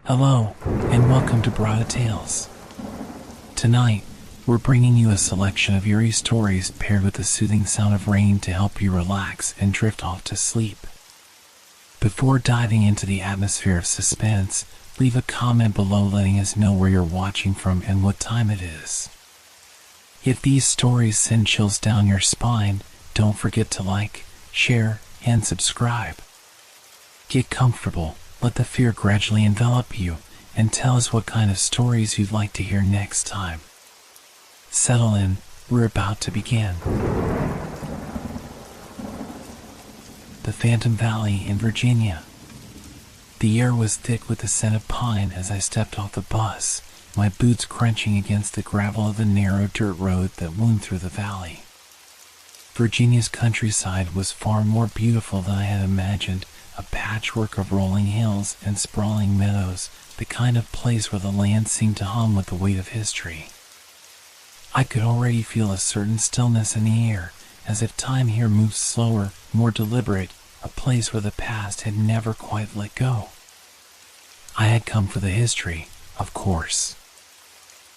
Hello, and welcome to Brada Tales. Tonight, we're bringing you a selection of eerie stories paired with the soothing sound of rain to help you relax and drift off to sleep. Before diving into the atmosphere of suspense, leave a comment below letting us know where you're watching from and what time it is. If these stories send chills down your spine, don't forget to like, share, and subscribe. Get comfortable, let the fear gradually envelop you, and tell us what kind of stories you'd like to hear next time. Settle in, we're about to begin. The Phantom Valley in Virginia. The air was thick with the scent of pine as I stepped off the bus, my boots crunching against the gravel of the narrow dirt road that wound through the valley. Virginia's countryside was far more beautiful than I had imagined, a patchwork of rolling hills and sprawling meadows, the kind of place where the land seemed to hum with the weight of history. I could already feel a certain stillness in the air, as if time here moved slower, more deliberate, a place where the past had never quite let go. I had come for the history, of course.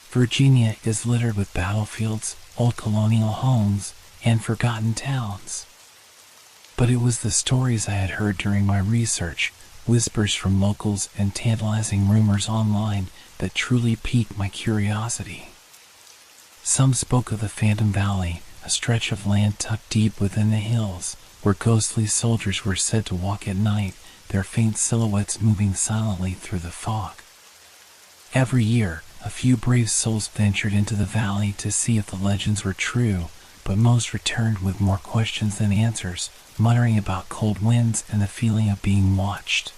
Virginia is littered with battlefields, old colonial homes, and forgotten towns. But it was the stories I had heard during my research, whispers from locals and tantalizing rumors online that truly piqued my curiosity. Some spoke of the Phantom Valley, a stretch of land tucked deep within the hills, where ghostly soldiers were said to walk at night, their faint silhouettes moving silently through the fog. Every year, a few brave souls ventured into the valley to see if the legends were true, but most returned with more questions than answers, muttering about cold winds and the feeling of being watched.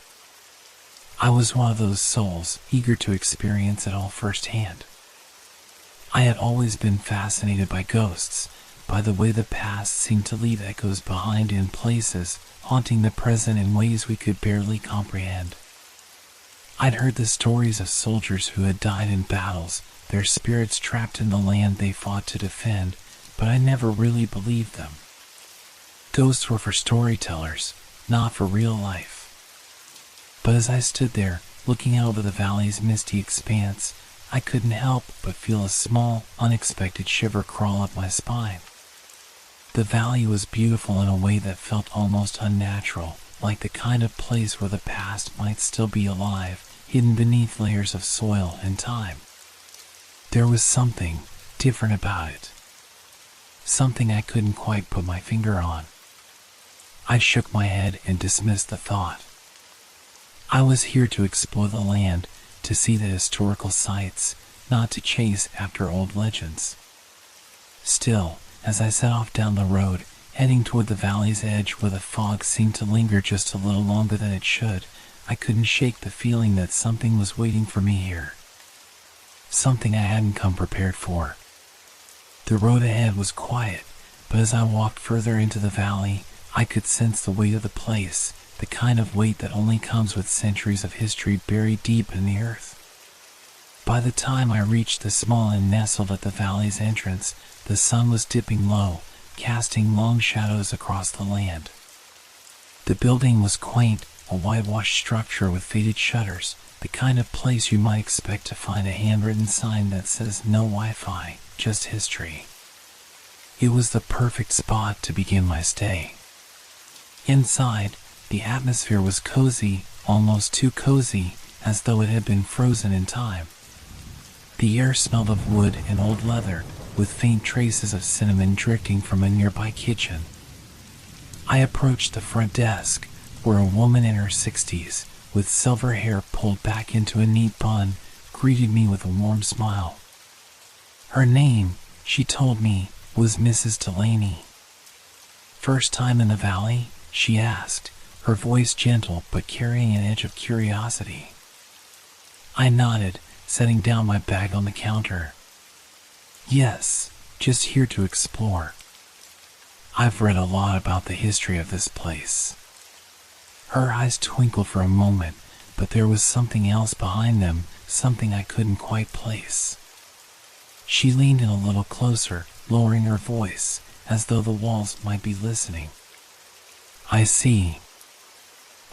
I was one of those souls, eager to experience it all firsthand. I had always been fascinated by ghosts, by the way the past seemed to leave echoes behind in places, haunting the present in ways we could barely comprehend. I'd heard the stories of soldiers who had died in battles, their spirits trapped in the land they fought to defend, but I never really believed them. Ghosts were for storytellers, not for real life. But as I stood there, looking out over the valley's misty expanse, I couldn't help but feel a small, unexpected shiver crawl up my spine. The valley was beautiful in a way that felt almost unnatural, like the kind of place where the past might still be alive, hidden beneath layers of soil and time. There was something different about it. Something I couldn't quite put my finger on. I shook my head and dismissed the thought. I was here to explore the land, to see the historical sites, not to chase after old legends. Still, as I set off down the road, heading toward the valley's edge where the fog seemed to linger just a little longer than it should, I couldn't shake the feeling that something was waiting for me here. Something I hadn't come prepared for. The road ahead was quiet, but as I walked further into the valley, I could sense the weight of the place, the kind of weight that only comes with centuries of history buried deep in the earth. By the time I reached the small inn nestled at the valley's entrance, the sun was dipping low, casting long shadows across the land. The building was quaint, a whitewashed structure with faded shutters, the kind of place you might expect to find a handwritten sign that says no Wi-Fi, just history. It was the perfect spot to begin my stay. Inside, the atmosphere was cozy, almost too cozy, as though it had been frozen in time. The air smelled of wood and old leather, with faint traces of cinnamon drifting from a nearby kitchen. I approached the front desk, where a woman in her 60s, with silver hair pulled back into a neat bun, greeted me with a warm smile. Her name, she told me, was Mrs. Delaney. First time in the valley? She asked, her voice gentle but carrying an edge of curiosity. I nodded, setting down my bag on the counter. Yes, just here to explore. I've read a lot about the history of this place. Her eyes twinkled for a moment, but there was something else behind them, something I couldn't quite place. She leaned in a little closer, lowering her voice, as though the walls might be listening. I see.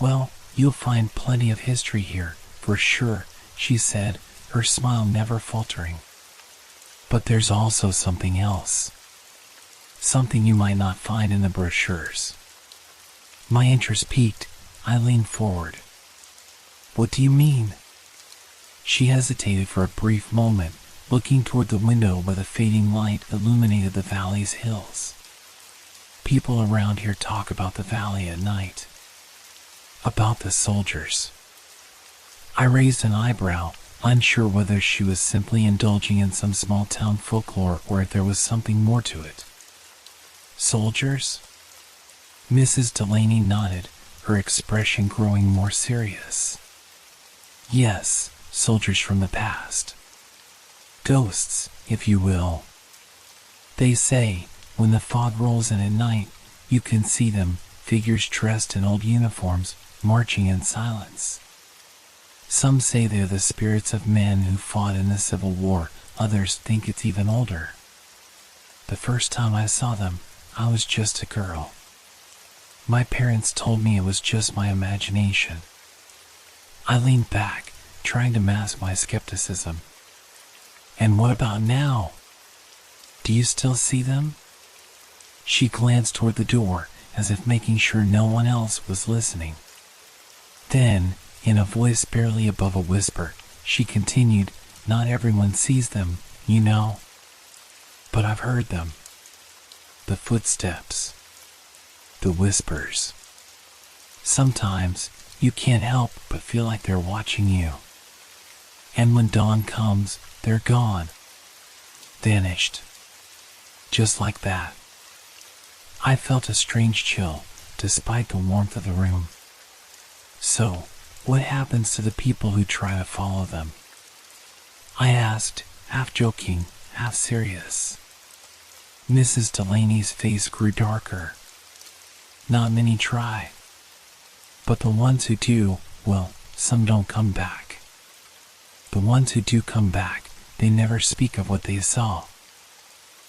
Well, you'll find plenty of history here, for sure, she said, her smile never faltering. But there's also something else. Something you might not find in the brochures. My interest piqued. I leaned forward. What do you mean? She hesitated for a brief moment, looking toward the window where the fading light illuminated the valley's hills. People around here talk about the valley at night. About the soldiers. I raised an eyebrow, unsure whether she was simply indulging in some small-town folklore or if there was something more to it. Soldiers? Mrs. Delaney nodded, her expression growing more serious. Yes, soldiers from the past. Ghosts, if you will. They say, when the fog rolls in at night, you can see them, figures dressed in old uniforms, marching in silence. Some say they're the spirits of men who fought in the Civil War, others think it's even older. The first time I saw them, I was just a girl. My parents told me it was just my imagination. I leaned back, trying to mask my skepticism. And what about now? Do you still see them? She glanced toward the door, as if making sure no one else was listening. Then, in a voice barely above a whisper, she continued, not everyone sees them, you know. But I've heard them. The footsteps. The whispers. Sometimes, you can't help but feel like they're watching you. And when dawn comes, they're gone. Vanished. Just like that. I felt a strange chill, despite the warmth of the room. So, what happens to the people who try to follow them? I asked, half joking, half serious. Mrs. Delaney's face grew darker. Not many try. But the ones who do, well, some don't come back. The ones who do come back, they never speak of what they saw.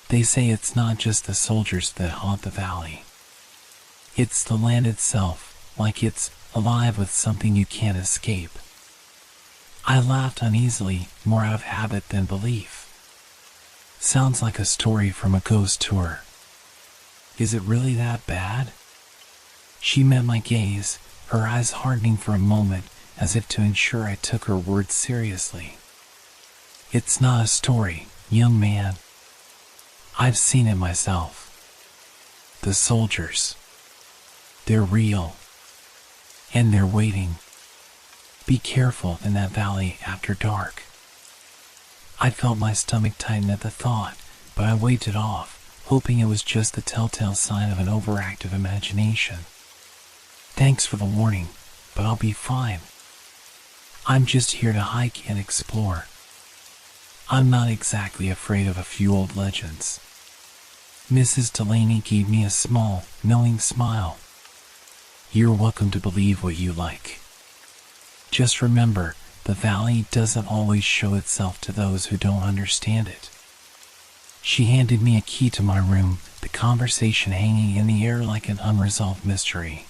They say it's not just the soldiers that haunt the valley. It's the land itself, like it's alive with something you can't escape. I laughed uneasily, more out of habit than belief. Sounds like a story from a ghost tour. Is it really that bad? She met my gaze, her eyes hardening for a moment, as if to ensure I took her words seriously. It's not a story, young man. I've seen it myself. The soldiers. They're real. And they're waiting. Be careful in that valley after dark. I felt my stomach tighten at the thought, but I waved it off, hoping it was just the telltale sign of an overactive imagination. Thanks for the warning, but I'll be fine. I'm just here to hike and explore. I'm not exactly afraid of a few old legends. Mrs. Delaney gave me a small, knowing smile. You're welcome to believe what you like. Just remember, the valley doesn't always show itself to those who don't understand it. She handed me a key to my room, the conversation hanging in the air like an unresolved mystery.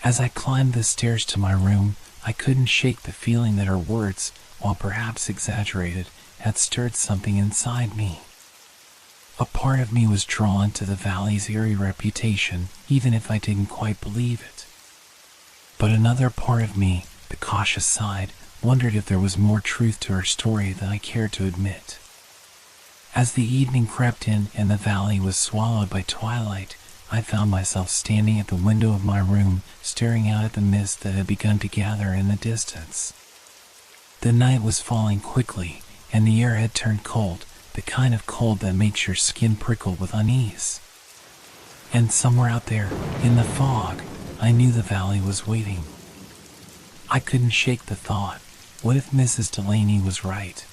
As I climbed the stairs to my room, I couldn't shake the feeling that her words, while perhaps exaggerated, had stirred something inside me. A part of me was drawn to the valley's eerie reputation, even if I didn't quite believe it. But another part of me, the cautious side, wondered if there was more truth to her story than I cared to admit. As the evening crept in and the valley was swallowed by twilight, I found myself standing at the window of my room, staring out at the mist that had begun to gather in the distance. The night was falling quickly, and the air had turned cold, the kind of cold that makes your skin prickle with unease. And somewhere out there, in the fog, I knew the valley was waiting. I couldn't shake the thought, what if Mrs. Delaney was right?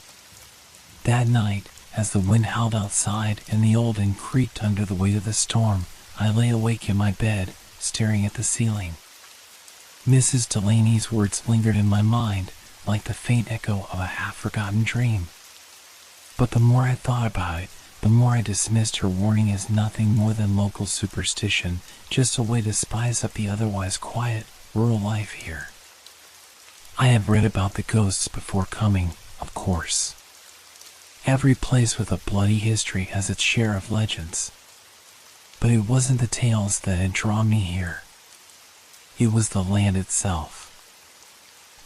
That night, as the wind howled outside and the old inn creaked under the weight of the storm, I lay awake in my bed, staring at the ceiling. Mrs. Delaney's words lingered in my mind, like the faint echo of a half-forgotten dream. But the more I thought about it, the more I dismissed her warning as nothing more than local superstition, just a way to spice up the otherwise quiet, rural life here. I have read about the ghosts before coming, of course. Every place with a bloody history has its share of legends. But it wasn't the tales that had drawn me here. It was the land itself.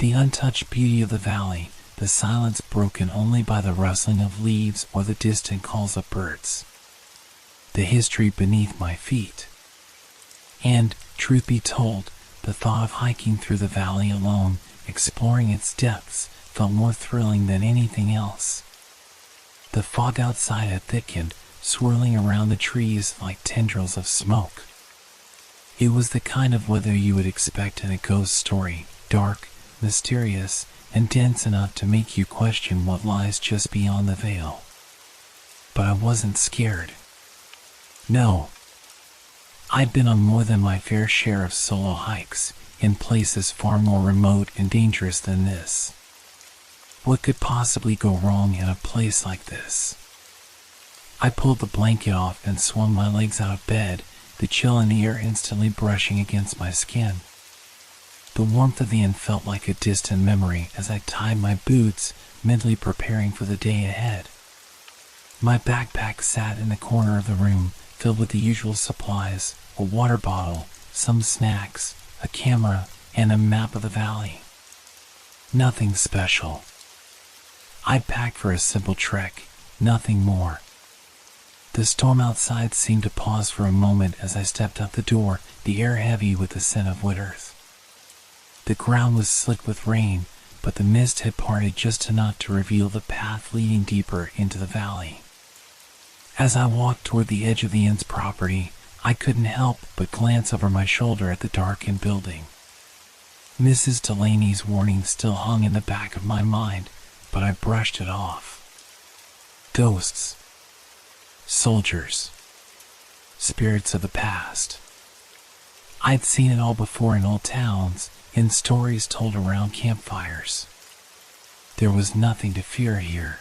The untouched beauty of the valley, the silence broken only by the rustling of leaves or the distant calls of birds. The history beneath my feet. And, truth be told, the thought of hiking through the valley alone, exploring its depths, felt more thrilling than anything else. The fog outside had thickened, swirling around the trees like tendrils of smoke. It was the kind of weather you would expect in a ghost story, dark, mysterious, and dense enough to make you question what lies just beyond the veil. But I wasn't scared. No. I'd been on more than my fair share of solo hikes, in places far more remote and dangerous than this. What could possibly go wrong in a place like this? I pulled the blanket off and swung my legs out of bed, the chill in the air instantly brushing against my skin. The warmth of the inn felt like a distant memory as I tied my boots, mentally preparing for the day ahead. My backpack sat in the corner of the room, filled with the usual supplies, a water bottle, some snacks, a camera, and a map of the valley. Nothing special. I'd packed for a simple trek, nothing more. The storm outside seemed to pause for a moment as I stepped out the door, the air heavy with the scent of wet earth. The ground was slick with rain, but the mist had parted just enough to reveal the path leading deeper into the valley. As I walked toward the edge of the inn's property, I couldn't help but glance over my shoulder at the darkened building. Mrs. Delaney's warning still hung in the back of my mind, but I brushed it off. Ghosts. Soldiers. Spirits of the past. I'd seen it all before in old towns, in stories told around campfires. There was nothing to fear here.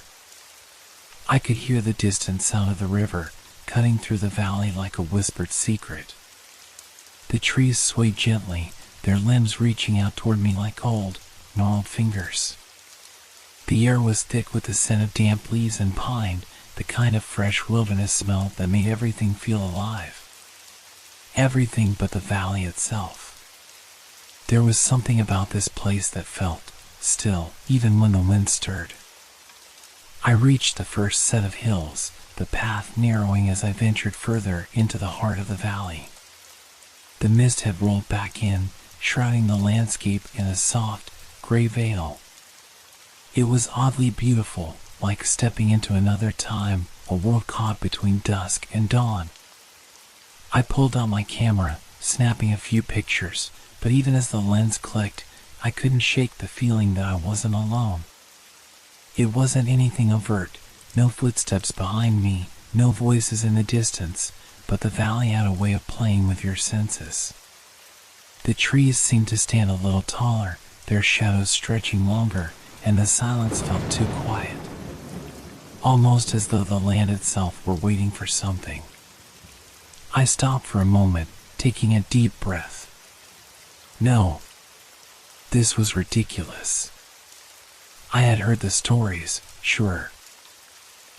I could hear the distant sound of the river, cutting through the valley like a whispered secret. The trees swayed gently, their limbs reaching out toward me like cold, gnarled fingers. The air was thick with the scent of damp leaves and pine, the kind of fresh wilderness smell that made everything feel alive. Everything but the valley itself. There was something about this place that felt still, even when the wind stirred. I reached the first set of hills, the path narrowing as I ventured further into the heart of the valley. The mist had rolled back in, shrouding the landscape in a soft, gray veil. It was oddly beautiful, like stepping into another time, a world caught between dusk and dawn. I pulled out my camera, snapping a few pictures, but even as the lens clicked, I couldn't shake the feeling that I wasn't alone. It wasn't anything overt, no footsteps behind me, no voices in the distance, but the valley had a way of playing with your senses. The trees seemed to stand a little taller, their shadows stretching longer, and the silence felt too quiet. Almost as though the land itself were waiting for something. I stopped for a moment, taking a deep breath. No. This was ridiculous. I had heard the stories, sure.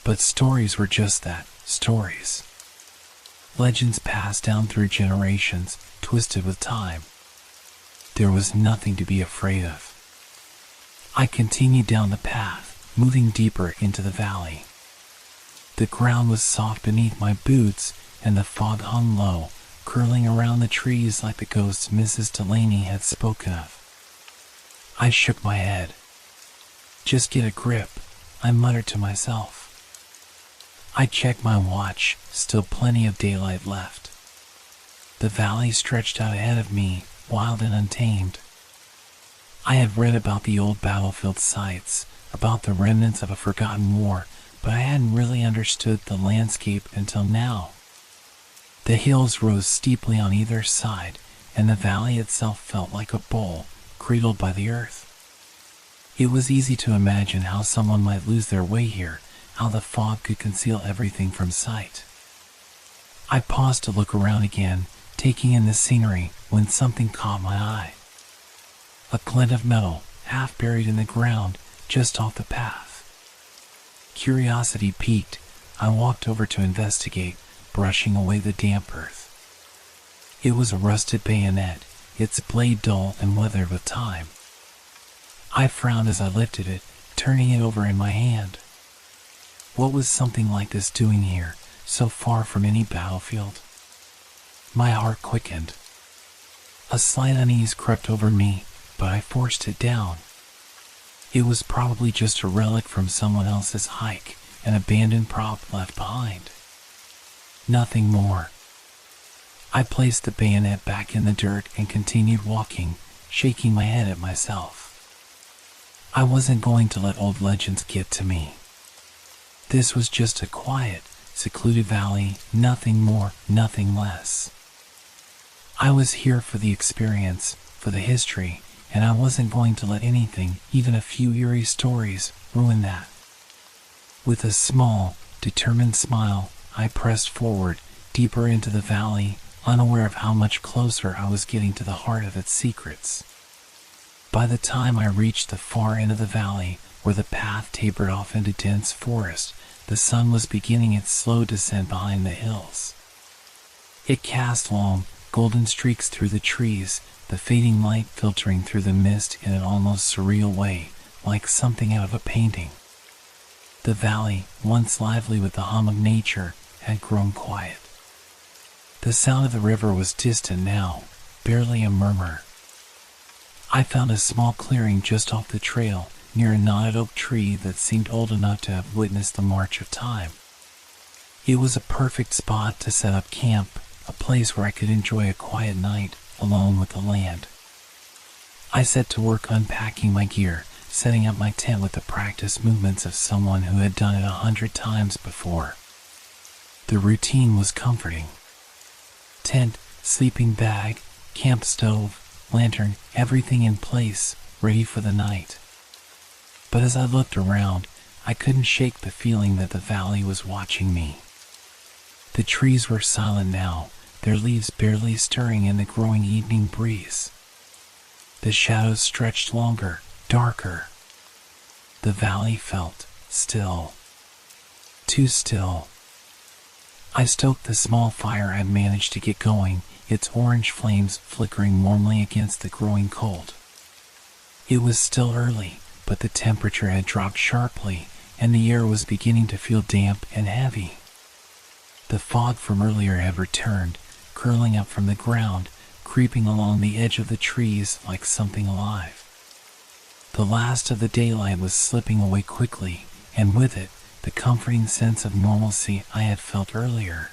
But stories were just that, stories. Legends passed down through generations, twisted with time. There was nothing to be afraid of. I continued down the path, moving deeper into the valley. The ground was soft beneath my boots, and the fog hung low, curling around the trees like the ghosts Mrs. Delaney had spoken of. I shook my head. Just get a grip, I muttered to myself. I checked my watch, still plenty of daylight left. The valley stretched out ahead of me, wild and untamed. I had read about the old battlefield sites, about the remnants of a forgotten war, but I hadn't really understood the landscape until now. The hills rose steeply on either side, and the valley itself felt like a bowl, cradled by the earth. It was easy to imagine how someone might lose their way here, how the fog could conceal everything from sight. I paused to look around again, taking in the scenery, when something caught my eye. A glint of metal, half buried in the ground, just off the path. Curiosity piqued, I walked over to investigate, brushing away the damp earth. It was a rusted bayonet, its blade dull and weathered with time. I frowned as I lifted it, turning it over in my hand. What was something like this doing here, so far from any battlefield? My heart quickened. A slight unease crept over me, but I forced it down. It was probably just a relic from someone else's hike, an abandoned prop left behind. Nothing more. I placed the bayonet back in the dirt and continued walking, shaking my head at myself. I wasn't going to let old legends get to me. This was just a quiet, secluded valley, nothing more, nothing less. I was here for the experience, for the history, and I wasn't going to let anything, even a few eerie stories, ruin that. With a small, determined smile, I pressed forward, deeper into the valley, unaware of how much closer I was getting to the heart of its secrets. By the time I reached the far end of the valley, where the path tapered off into dense forest, the sun was beginning its slow descent behind the hills. It cast long, golden streaks through the trees, the fading light filtering through the mist in an almost surreal way, like something out of a painting. The valley, once lively with the hum of nature, had grown quiet. The sound of the river was distant now, barely a murmur. I found a small clearing just off the trail, near a knotted oak tree that seemed old enough to have witnessed the march of time. It was a perfect spot to set up camp, a place where I could enjoy a quiet night, alone with the land. I set to work unpacking my gear, setting up my tent with the practiced movements of someone who had done it 100 times before. The routine was comforting. Tent, sleeping bag, camp stove, lantern, everything in place, ready for the night. But as I looked around, I couldn't shake the feeling that the valley was watching me. The trees were silent now, their leaves barely stirring in the growing evening breeze. The shadows stretched longer, darker. The valley felt still. Too still. I stoked the small fire I'd managed to get going, its orange flames flickering warmly against the growing cold. It was still early, but the temperature had dropped sharply, and the air was beginning to feel damp and heavy. The fog from earlier had returned, curling up from the ground, creeping along the edge of the trees like something alive. The last of the daylight was slipping away quickly, and with it, the comforting sense of normalcy I had felt earlier.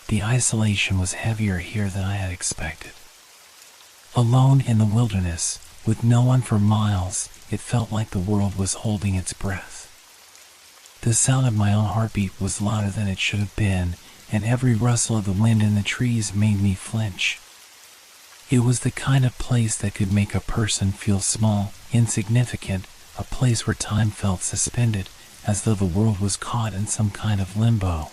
The isolation was heavier here than I had expected. Alone in the wilderness, with no one for miles, it felt like the world was holding its breath. The sound of my own heartbeat was louder than it should have been, and every rustle of the wind in the trees made me flinch. It was the kind of place that could make a person feel small, insignificant, a place where time felt suspended, as though the world was caught in some kind of limbo.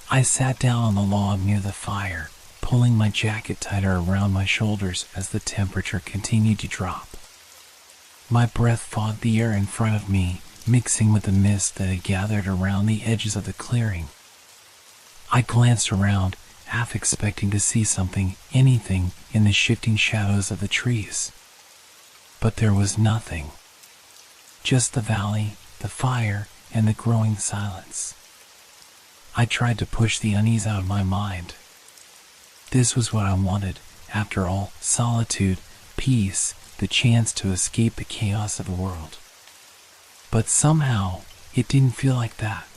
I sat down on the log near the fire, pulling my jacket tighter around my shoulders as the temperature continued to drop. My breath fogged the air in front of me, mixing with the mist that had gathered around the edges of the clearing. I glanced around, half expecting to see something, anything, in the shifting shadows of the trees. But there was nothing. Just the valley, the fire, and the growing silence. I tried to push the unease out of my mind. This was what I wanted, after all, solitude, peace, the chance to escape the chaos of the world. But somehow, it didn't feel like that.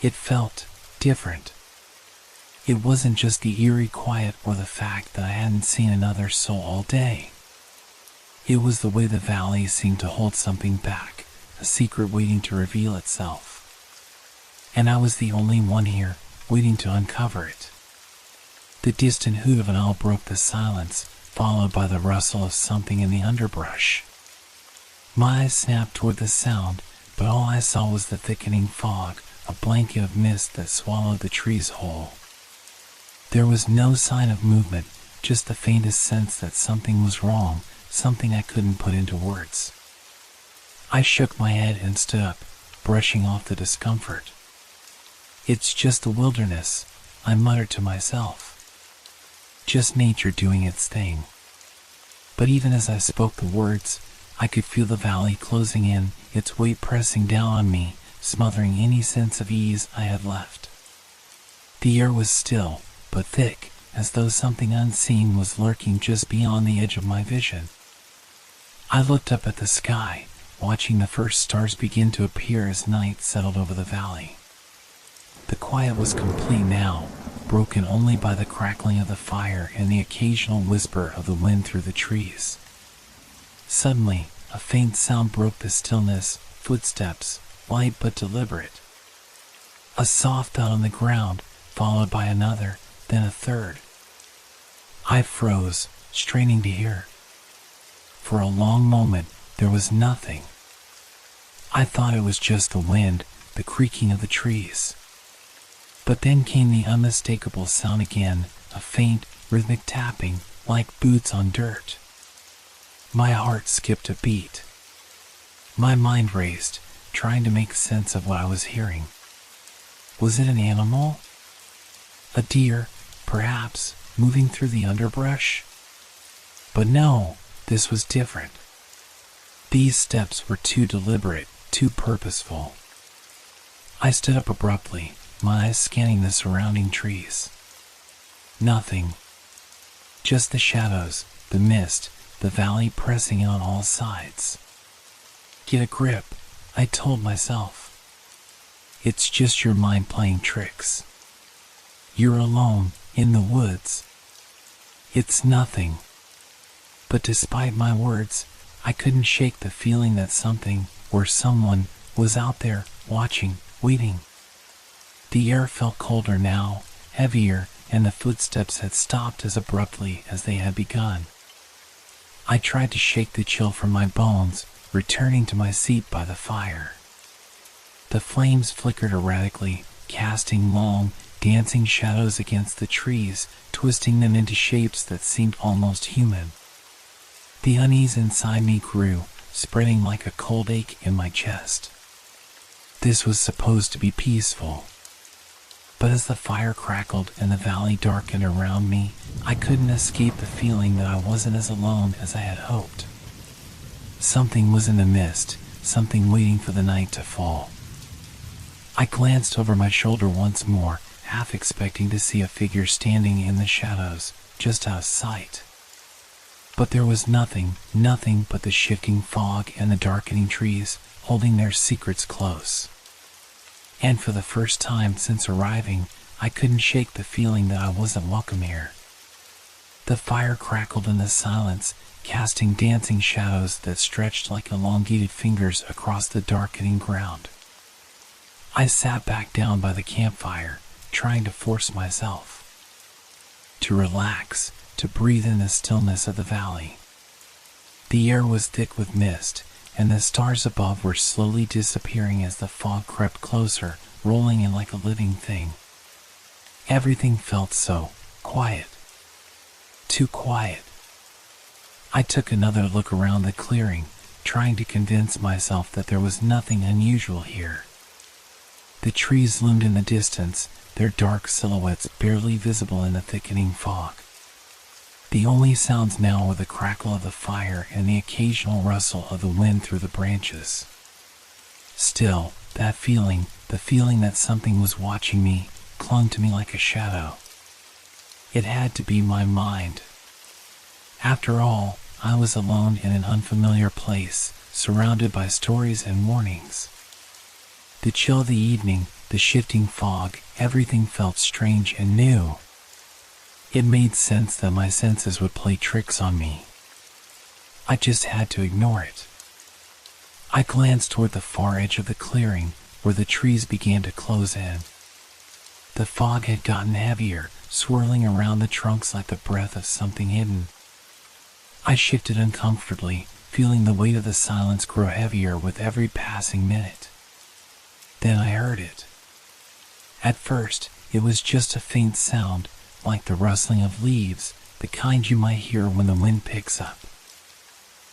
It felt different. It wasn't just the eerie quiet or the fact that I hadn't seen another soul all day. It was the way the valley seemed to hold something back, a secret waiting to reveal itself. And I was the only one here, waiting to uncover it. The distant hoot of an owl broke the silence, followed by the rustle of something in the underbrush. My eyes snapped toward the sound, but all I saw was the thickening fog, a blanket of mist that swallowed the trees whole. There was no sign of movement, just the faintest sense that something was wrong, something I couldn't put into words. I shook my head and stood up, brushing off the discomfort. "It's just the wilderness," I muttered to myself. "Just nature doing its thing." But even as I spoke the words, I could feel the valley closing in, its weight pressing down on me, smothering any sense of ease I had left. The air was still, but thick, as though something unseen was lurking just beyond the edge of my vision. I looked up at the sky, watching the first stars begin to appear as night settled over the valley. The quiet was complete now, broken only by the crackling of the fire and the occasional whisper of the wind through the trees. Suddenly, a faint sound broke the stillness, footsteps, light but deliberate. A soft thud on the ground, followed by another, then a third. I froze, straining to hear. For a long moment, there was nothing. I thought it was just the wind, the creaking of the trees. But then came the unmistakable sound again, a faint, rhythmic tapping, like boots on dirt. My heart skipped a beat. My mind raced, trying to make sense of what I was hearing. Was it an animal? A deer, perhaps, moving through the underbrush? But no, this was different. These steps were too deliberate, too purposeful. I stood up abruptly, my eyes scanning the surrounding trees. Nothing. Just the shadows, the mist, the valley pressing in on all sides. Get a grip, I told myself. It's just your mind playing tricks. You're alone, in the woods. It's nothing. But despite my words, I couldn't shake the feeling that something, or someone, was out there, watching, waiting. The air felt colder now, heavier, and the footsteps had stopped as abruptly as they had begun. I tried to shake the chill from my bones, returning to my seat by the fire. The flames flickered erratically, casting long, dancing shadows against the trees, twisting them into shapes that seemed almost human. The unease inside me grew, spreading like a cold ache in my chest. This was supposed to be peaceful. But as the fire crackled and the valley darkened around me, I couldn't escape the feeling that I wasn't as alone as I had hoped. Something was in the mist, something waiting for the night to fall. I glanced over my shoulder once more, half expecting to see a figure standing in the shadows, just out of sight. But there was nothing but the shifting fog and the darkening trees, holding their secrets close. And for the first time since arriving, I couldn't shake the feeling that I wasn't welcome here. The fire crackled in the silence, casting dancing shadows that stretched like elongated fingers across the darkening ground. I sat back down by the campfire, trying to force myself to relax, to breathe in the stillness of the valley. The air was thick with mist, and the stars above were slowly disappearing as the fog crept closer, rolling in like a living thing. Everything felt so quiet. Too quiet. I took another look around the clearing, trying to convince myself that there was nothing unusual here. The trees loomed in the distance, their dark silhouettes barely visible in the thickening fog. The only sounds now were the crackle of the fire and the occasional rustle of the wind through the branches. Still, that feeling, the feeling that something was watching me, clung to me like a shadow. It had to be my mind. After all, I was alone in an unfamiliar place, surrounded by stories and warnings. The chill of the evening, the shifting fog, everything felt strange and new. It made sense that my senses would play tricks on me. I just had to ignore it. I glanced toward the far edge of the clearing, where the trees began to close in. The fog had gotten heavier, swirling around the trunks like the breath of something hidden. I shifted uncomfortably, feeling the weight of the silence grow heavier with every passing minute. Then I heard it. At first, it was just a faint sound, like the rustling of leaves, the kind you might hear when the wind picks up.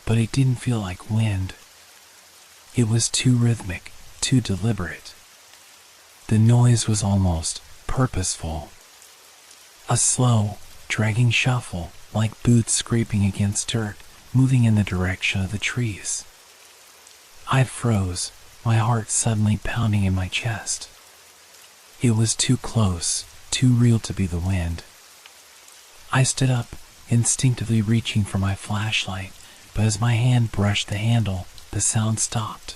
but it didn't feel like wind. It was too rhythmic, too deliberate. The noise was almost purposeful. A slow, dragging shuffle, like boots scraping against dirt, moving in the direction of the trees. I froze, my heart suddenly pounding in my chest. It was too close, too real to be the wind. I stood up, instinctively reaching for my flashlight, but as my hand brushed the handle, the sound stopped.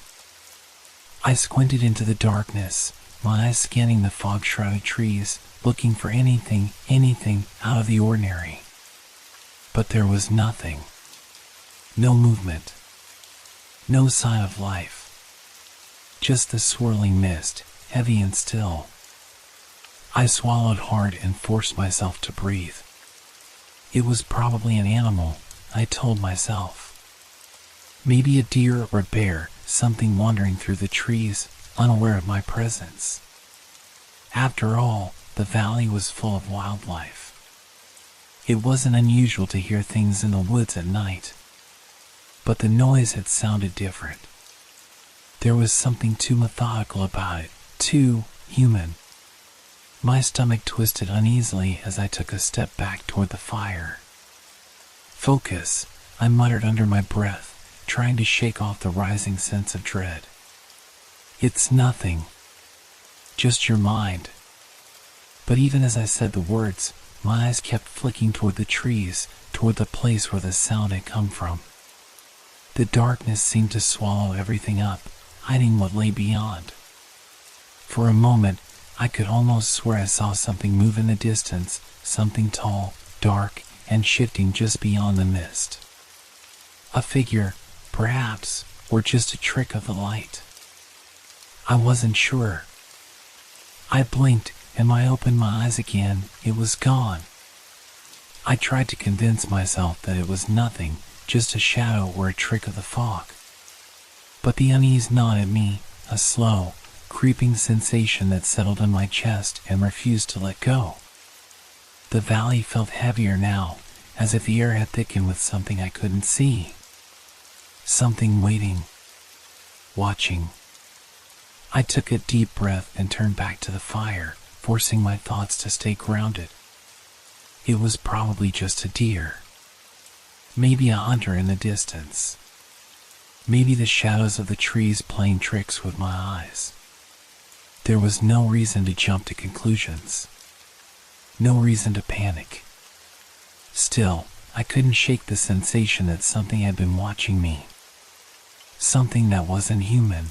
I squinted into the darkness, my eyes scanning the fog-shrouded trees, looking for anything out of the ordinary. But there was nothing. No movement. No sign of life. Just the swirling mist, heavy and still. I swallowed hard and forced myself to breathe. It was probably an animal, I told myself. Maybe a deer or a bear, something wandering through the trees, unaware of my presence. After all, the valley was full of wildlife. It wasn't unusual to hear things in the woods at night. But the noise had sounded different. There was something too methodical about it, too human. My stomach twisted uneasily as I took a step back toward the fire. Focus, I muttered under my breath, trying to shake off the rising sense of dread. It's nothing. Just your mind. But even as I said the words, my eyes kept flicking toward the trees, toward the place where the sound had come from. The darkness seemed to swallow everything up, hiding what lay beyond. For a moment, I could almost swear I saw something move in the distance, something tall, dark, and shifting just beyond the mist. A figure, perhaps, or just a trick of the light. I wasn't sure. I blinked, and when I opened my eyes again, it was gone. I tried to convince myself that it was nothing, just a shadow or a trick of the fog. But the unease gnawed at me, a slow, creeping sensation that settled in my chest and refused to let go. The valley felt heavier now, as if the air had thickened with something I couldn't see. Something waiting, watching. I took a deep breath and turned back to the fire, forcing my thoughts to stay grounded. It was probably just a deer. Maybe a hunter in the distance. Maybe the shadows of the trees playing tricks with my eyes. There was no reason to jump to conclusions. No reason to panic. Still, I couldn't shake the sensation that something had been watching me. Something that wasn't human.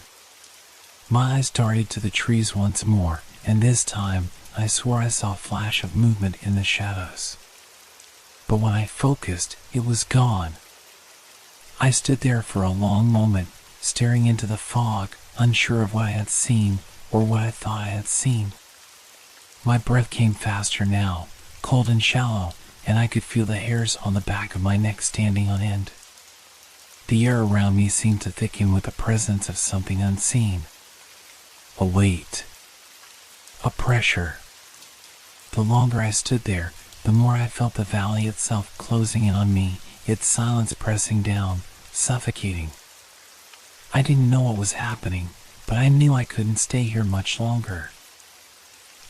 My eyes darted to the trees once more, and this time, I swore I saw a flash of movement in the shadows. But when I focused, it was gone. I stood there for a long moment, staring into the fog, unsure of what I had seen, or what I thought I had seen. My breath came faster now, cold and shallow, and I could feel the hairs on the back of my neck standing on end. The air around me seemed to thicken with the presence of something unseen. A weight. A pressure. The longer I stood there, the more I felt the valley itself closing in on me, its silence pressing down, suffocating. I didn't know what was happening, but I knew I couldn't stay here much longer.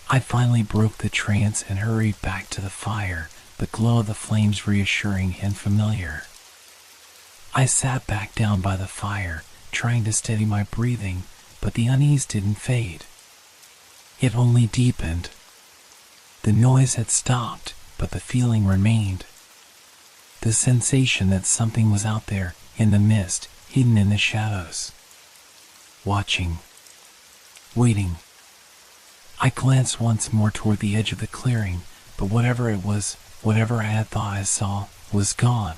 I finally broke the trance and hurried back to the fire, the glow of the flames reassuring and familiar. I sat back down by the fire, trying to steady my breathing, but the unease didn't fade. It only deepened. The noise had stopped, but the feeling remained. The sensation that something was out there, in the mist, hidden in the shadows. Watching. Waiting. I glanced once more toward the edge of the clearing, but whatever it was, whatever I had thought I saw, was gone.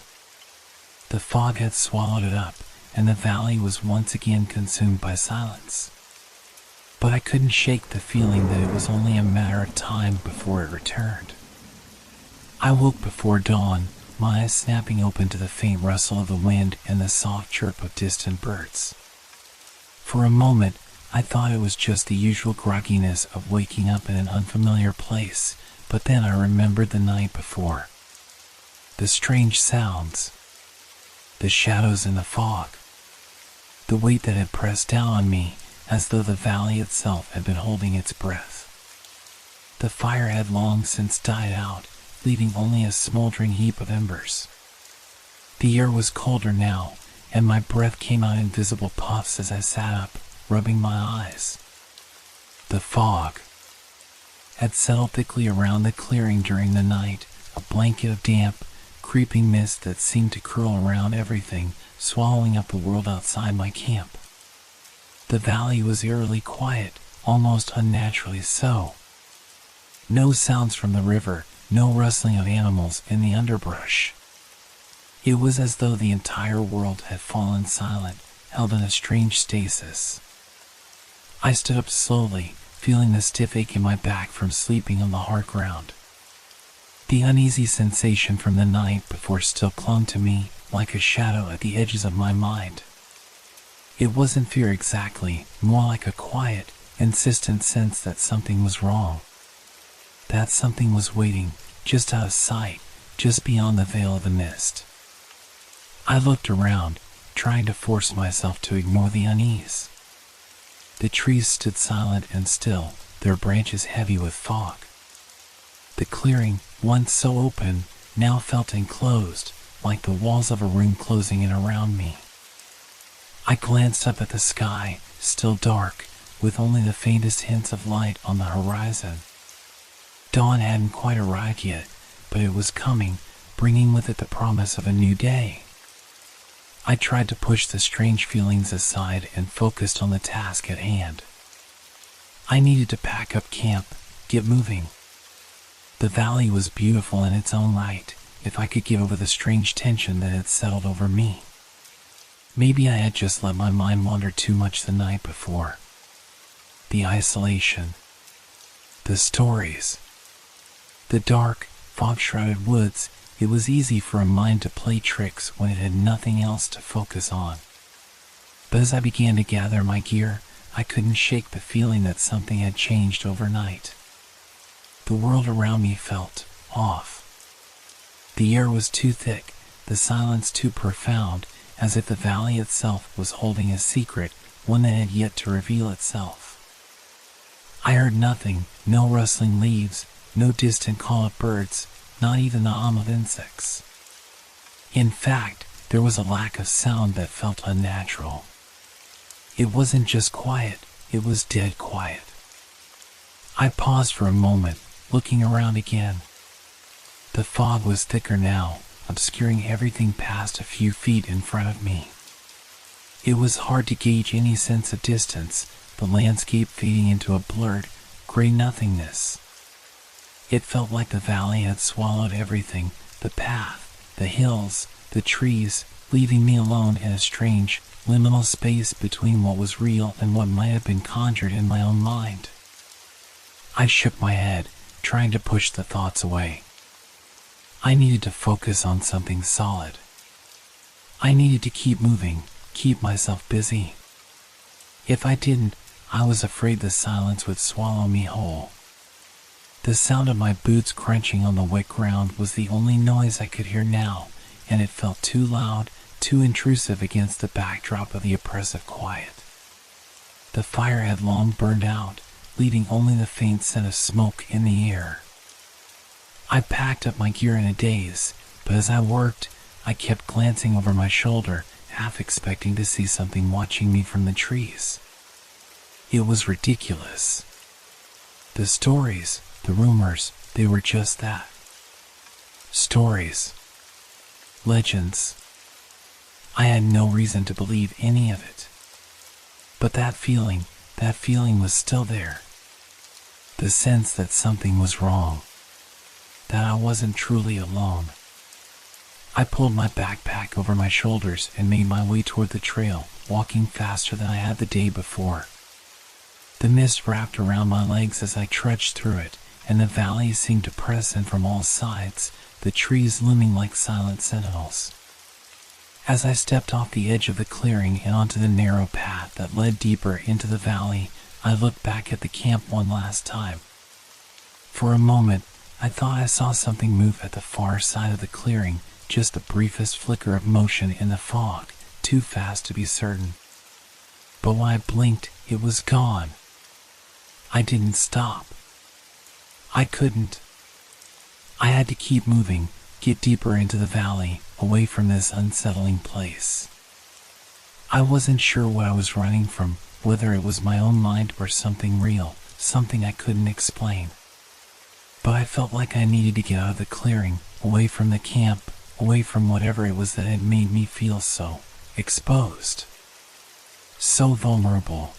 The fog had swallowed it up, and the valley was once again consumed by silence. But I couldn't shake the feeling that it was only a matter of time before it returned. I woke before dawn, my eyes snapping open to the faint rustle of the wind and the soft chirp of distant birds. For a moment, I thought it was just the usual grogginess of waking up in an unfamiliar place, but then I remembered the night before. The strange sounds. the shadows and the fog. The weight that had pressed down on me, as though the valley itself had been holding its breath. The fire had long since died out, leaving only a smoldering heap of embers. The air was colder now, and my breath came out in visible puffs as I sat up, rubbing my eyes. The fog had settled thickly around the clearing during the night, a blanket of damp, creeping mist that seemed to curl around everything, swallowing up the world outside my camp. The valley was eerily quiet, almost unnaturally so. No sounds from the river, no rustling of animals in the underbrush. It was as though the entire world had fallen silent, held in a strange stasis. I stood up slowly, feeling the stiff ache in my back from sleeping on the hard ground. The uneasy sensation from the night before still clung to me like a shadow at the edges of my mind. It wasn't fear exactly, more like a quiet, insistent sense that something was wrong. That something was waiting, just out of sight, just beyond the veil of the mist. I looked around, trying to force myself to ignore the unease. The trees stood silent and still, their branches heavy with fog. The clearing, once so open, now felt enclosed, like the walls of a room closing in around me. I glanced up at the sky, still dark, with only the faintest hints of light on the horizon. Dawn hadn't quite arrived yet, but it was coming, bringing with it the promise of a new day. I tried to push the strange feelings aside and focused on the task at hand. I needed to pack up camp, get moving. The valley was beautiful in its own right, if I could get over the strange tension that had settled over me. Maybe I had just let my mind wander too much the night before. The isolation. The stories. The dark, fog-shrouded woods. It was easy for a mind to play tricks when it had nothing else to focus on. But as I began to gather my gear, I couldn't shake the feeling that something had changed overnight. The world around me felt off. The air was too thick, the silence too profound, as if the valley itself was holding a secret, one that had yet to reveal itself. I heard nothing, no rustling leaves, no distant call of birds, not even the hum of insects. In fact, there was a lack of sound that felt unnatural. It wasn't just quiet, it was dead quiet. I paused for a moment, looking around again. The fog was thicker now, obscuring everything past a few feet in front of me. It was hard to gauge any sense of distance, the landscape fading into a blurred, gray nothingness. It felt like the valley had swallowed everything, the path, the hills, the trees, leaving me alone in a strange, liminal space between what was real and what might have been conjured in my own mind. I shook my head, trying to push the thoughts away. I needed to focus on something solid. I needed to keep moving, keep myself busy. If I didn't, I was afraid the silence would swallow me whole. The sound of my boots crunching on the wet ground was the only noise I could hear now, and it felt too loud, too intrusive against the backdrop of the oppressive quiet. The fire had long burned out, leaving only the faint scent of smoke in the air. I packed up my gear in a daze, but as I worked, I kept glancing over my shoulder, half expecting to see something watching me from the trees. It was ridiculous. The stories, the rumors, they were just that. Stories. Legends. I had no reason to believe any of it. But that feeling was still there. The sense that something was wrong. That I wasn't truly alone. I pulled my backpack over my shoulders and made my way toward the trail, walking faster than I had the day before. The mist wrapped around my legs as I trudged through it, and the valley seemed to press in from all sides, the trees looming like silent sentinels. As I stepped off the edge of the clearing and onto the narrow path that led deeper into the valley, I looked back at the camp one last time. For a moment, I thought I saw something move at the far side of the clearing, just the briefest flicker of motion in the fog, too fast to be certain. But when I blinked, it was gone. I didn't stop. I couldn't. I had to keep moving, get deeper into the valley, away from this unsettling place. I wasn't sure what I was running from, whether it was my own mind or something real, something I couldn't explain. But I felt like I needed to get out of the clearing, away from the camp, away from whatever it was that had made me feel so exposed, so vulnerable.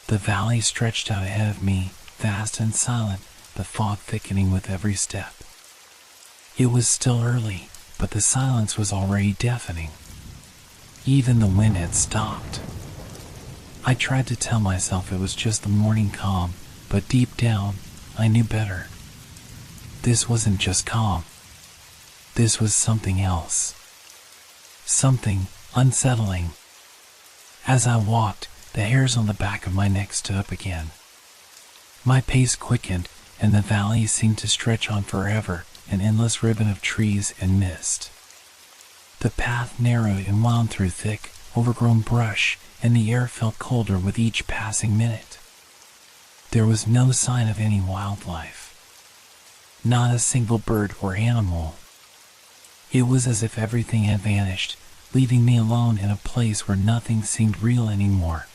The valley stretched out ahead of me, vast and silent, the fog thickening with every step. It was still early, but the silence was already deafening. Even the wind had stopped. I tried to tell myself it was just the morning calm, but deep down, I knew better. This wasn't just calm. This was something else. Something unsettling. As I walked, the hairs on the back of my neck stood up again. My pace quickened, and the valley seemed to stretch on forever, an endless ribbon of trees and mist. The path narrowed and wound through thick, overgrown brush, and the air felt colder with each passing minute. There was no sign of any wildlife. Not a single bird or animal. It was as if everything had vanished, leaving me alone in a place where nothing seemed real anymore.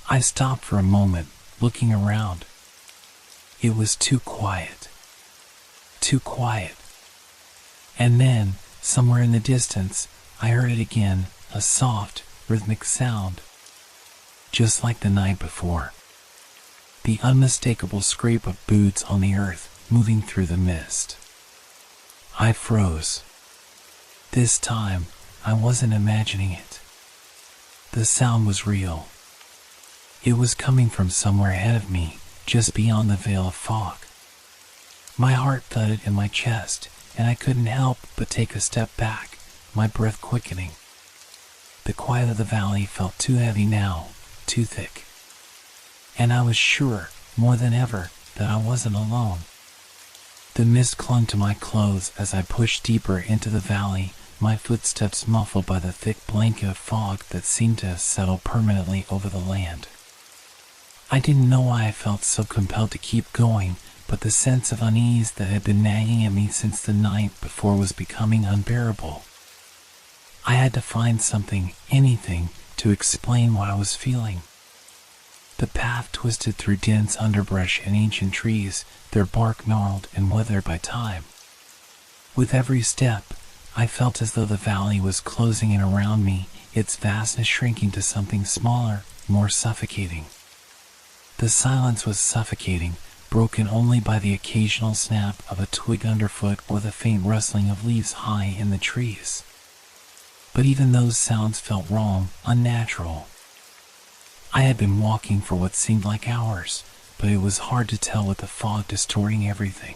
I stopped for a moment, looking around. It was too quiet. Too quiet. And then, somewhere in the distance, I heard it again, a soft, rhythmic sound. Just like the night before. The unmistakable scrape of boots on the earth, moving through the mist. I froze. This time, I wasn't imagining it. The sound was real. It was coming from somewhere ahead of me, just beyond the veil of fog. My heart thudded in my chest, and I couldn't help but take a step back, my breath quickening. The quiet of the valley felt too heavy now, too thick. And I was sure, more than ever, that I wasn't alone. The mist clung to my clothes as I pushed deeper into the valley, my footsteps muffled by the thick blanket of fog that seemed to have settled permanently over the land. I didn't know why I felt so compelled to keep going, but the sense of unease that had been nagging at me since the night before was becoming unbearable. I had to find something, anything, to explain what I was feeling. The path twisted through dense underbrush and ancient trees, their bark gnarled and weathered by time. With every step, I felt as though the valley was closing in around me, its vastness shrinking to something smaller, more suffocating. The silence was suffocating, broken only by the occasional snap of a twig underfoot or the faint rustling of leaves high in the trees. But even those sounds felt wrong, unnatural. I had been walking for what seemed like hours, but it was hard to tell with the fog distorting everything.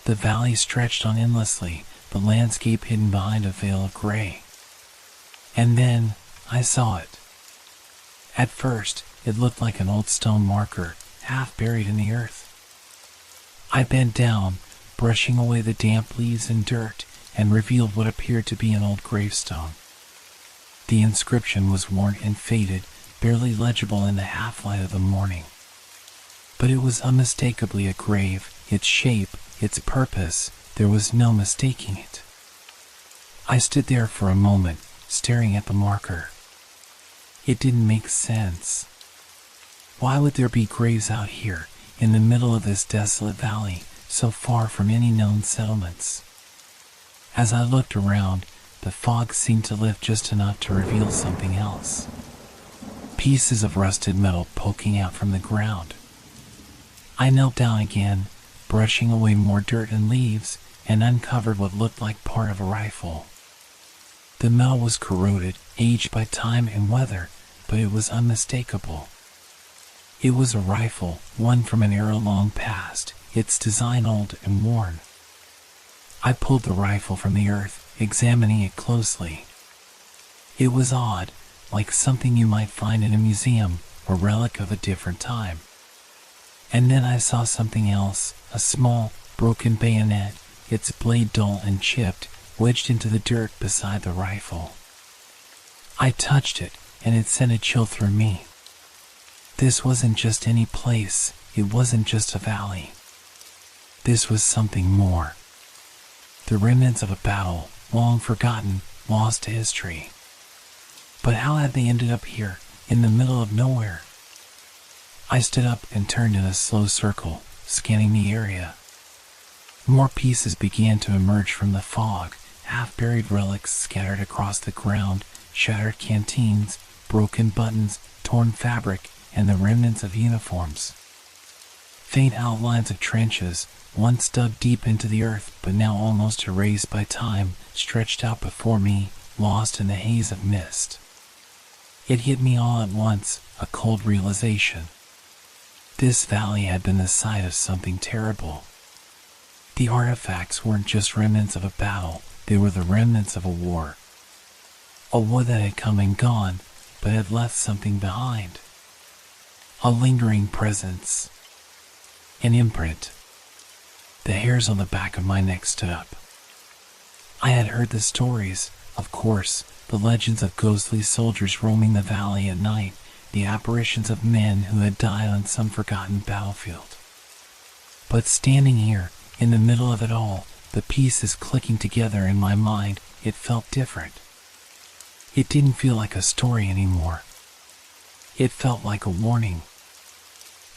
The valley stretched on endlessly, the landscape hidden behind a veil of gray. And then, I saw it. At first, it looked like an old stone marker, half buried in the earth. I bent down, brushing away the damp leaves and dirt, and revealed what appeared to be an old gravestone. The inscription was worn and faded, barely legible in the half-light of the morning. But it was unmistakably a grave, its shape, its purpose, there was no mistaking it. I stood there for a moment, staring at the marker. It didn't make sense. Why would there be graves out here, in the middle of this desolate valley, so far from any known settlements? As I looked around, the fog seemed to lift just enough to reveal something else. Pieces of rusted metal poking out from the ground. I knelt down again, brushing away more dirt and leaves, and uncovered what looked like part of a rifle. The metal was corroded, aged by time and weather, but it was unmistakable. It was a rifle, one from an era long past, its design old and worn. I pulled the rifle from the earth, examining it closely. It was odd, like something you might find in a museum, a relic of a different time. And then I saw something else, a small, broken bayonet, its blade dull and chipped, wedged into the dirt beside the rifle. I touched it, and it sent a chill through me. This wasn't just any place, it wasn't just a valley. This was something more. The remnants of a battle, long forgotten, lost to history. But how had they ended up here, in the middle of nowhere? I stood up and turned in a slow circle, scanning the area. More pieces began to emerge from the fog, half-buried relics scattered across the ground, shattered canteens, broken buttons, torn fabric, and the remnants of uniforms. Faint outlines of trenches, once dug deep into the earth but now almost erased by time, stretched out before me, lost in the haze of mist. It hit me all at once, a cold realization. This valley had been the site of something terrible. The artifacts weren't just remnants of a battle, they were the remnants of a war. A war that had come and gone, but had left something behind. A lingering presence. An imprint. The hairs on the back of my neck stood up. I had heard the stories, of course, the legends of ghostly soldiers roaming the valley at night, the apparitions of men who had died on some forgotten battlefield. But standing here, in the middle of it all, the pieces clicking together in my mind, it felt different. It didn't feel like a story anymore. It felt like a warning.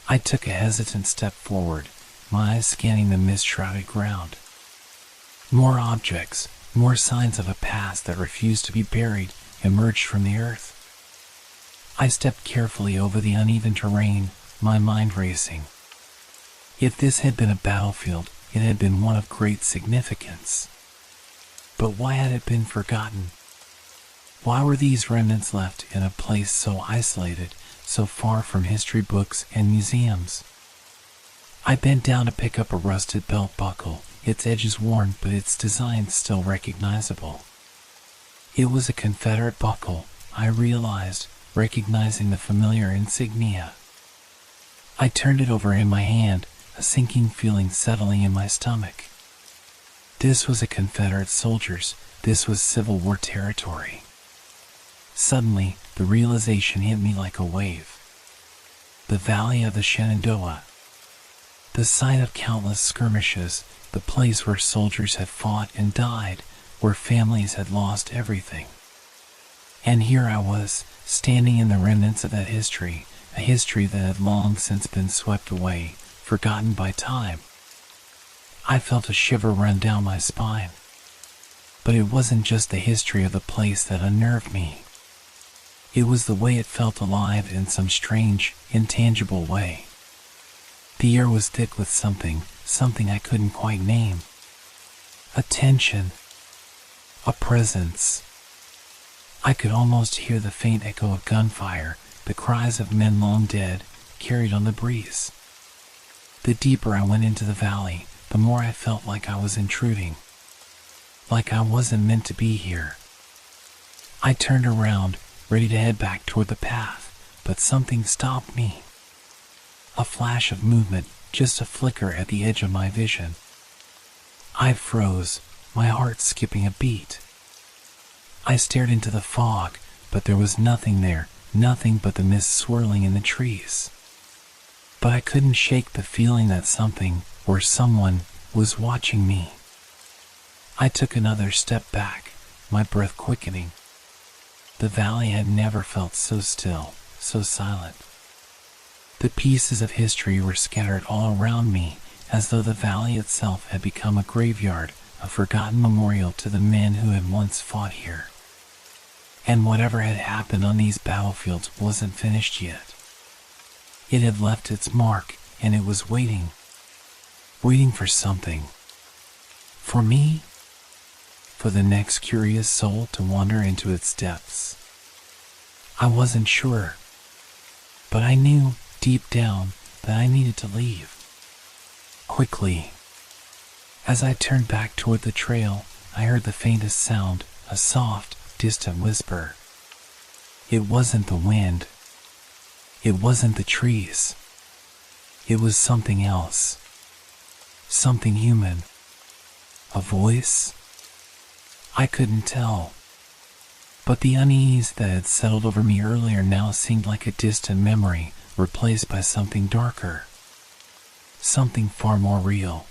I took a hesitant step forward, my eyes scanning the mist-shrouded ground. More objects, more signs of a past that refused to be buried, emerged from the earth. I stepped carefully over the uneven terrain, my mind racing. If this had been a battlefield, it had been one of great significance. But why had it been forgotten? Why were these remnants left in a place so isolated, so far from history books and museums? I bent down to pick up a rusted belt buckle, its edges worn but its design still recognizable. It was a Confederate buckle, I realized, recognizing the familiar insignia. I turned it over in my hand, a sinking feeling settling in my stomach. This was a Confederate soldier's, this was Civil War territory. Suddenly, the realization hit me like a wave. The Valley of the Shenandoah. The site of countless skirmishes, the place where soldiers had fought and died, where families had lost everything. And here I was, standing in the remnants of that history, a history that had long since been swept away, forgotten by time. I felt a shiver run down my spine. But it wasn't just the history of the place that unnerved me. It was the way it felt alive in some strange, intangible way. The air was thick with something I couldn't quite name. A tension. A presence. I could almost hear the faint echo of gunfire, the cries of men long dead, carried on the breeze. The deeper I went into the valley, the more I felt like I was intruding. Like I wasn't meant to be here. I turned around, ready to head back toward the path, but something stopped me. A flash of movement, just a flicker at the edge of my vision. I froze, my heart skipping a beat. I stared into the fog, but there was nothing there, nothing but the mist swirling in the trees. But I couldn't shake the feeling that something, or someone, was watching me. I took another step back, my breath quickening. The valley had never felt so still, so silent. The pieces of history were scattered all around me, as though the valley itself had become a graveyard, a forgotten memorial to the men who had once fought here. And whatever had happened on these battlefields wasn't finished yet. It had left its mark, and it was waiting for something. For me? For the next curious soul to wander into its depths. I wasn't sure, but I knew, deep down, that I needed to leave. Quickly. As I turned back toward the trail, I heard the faintest sound, a soft, distant whisper. It wasn't the wind. It wasn't the trees. It was something else. Something human. A voice? I couldn't tell. But the unease that had settled over me earlier now seemed like a distant memory, replaced by something darker. Something far more real.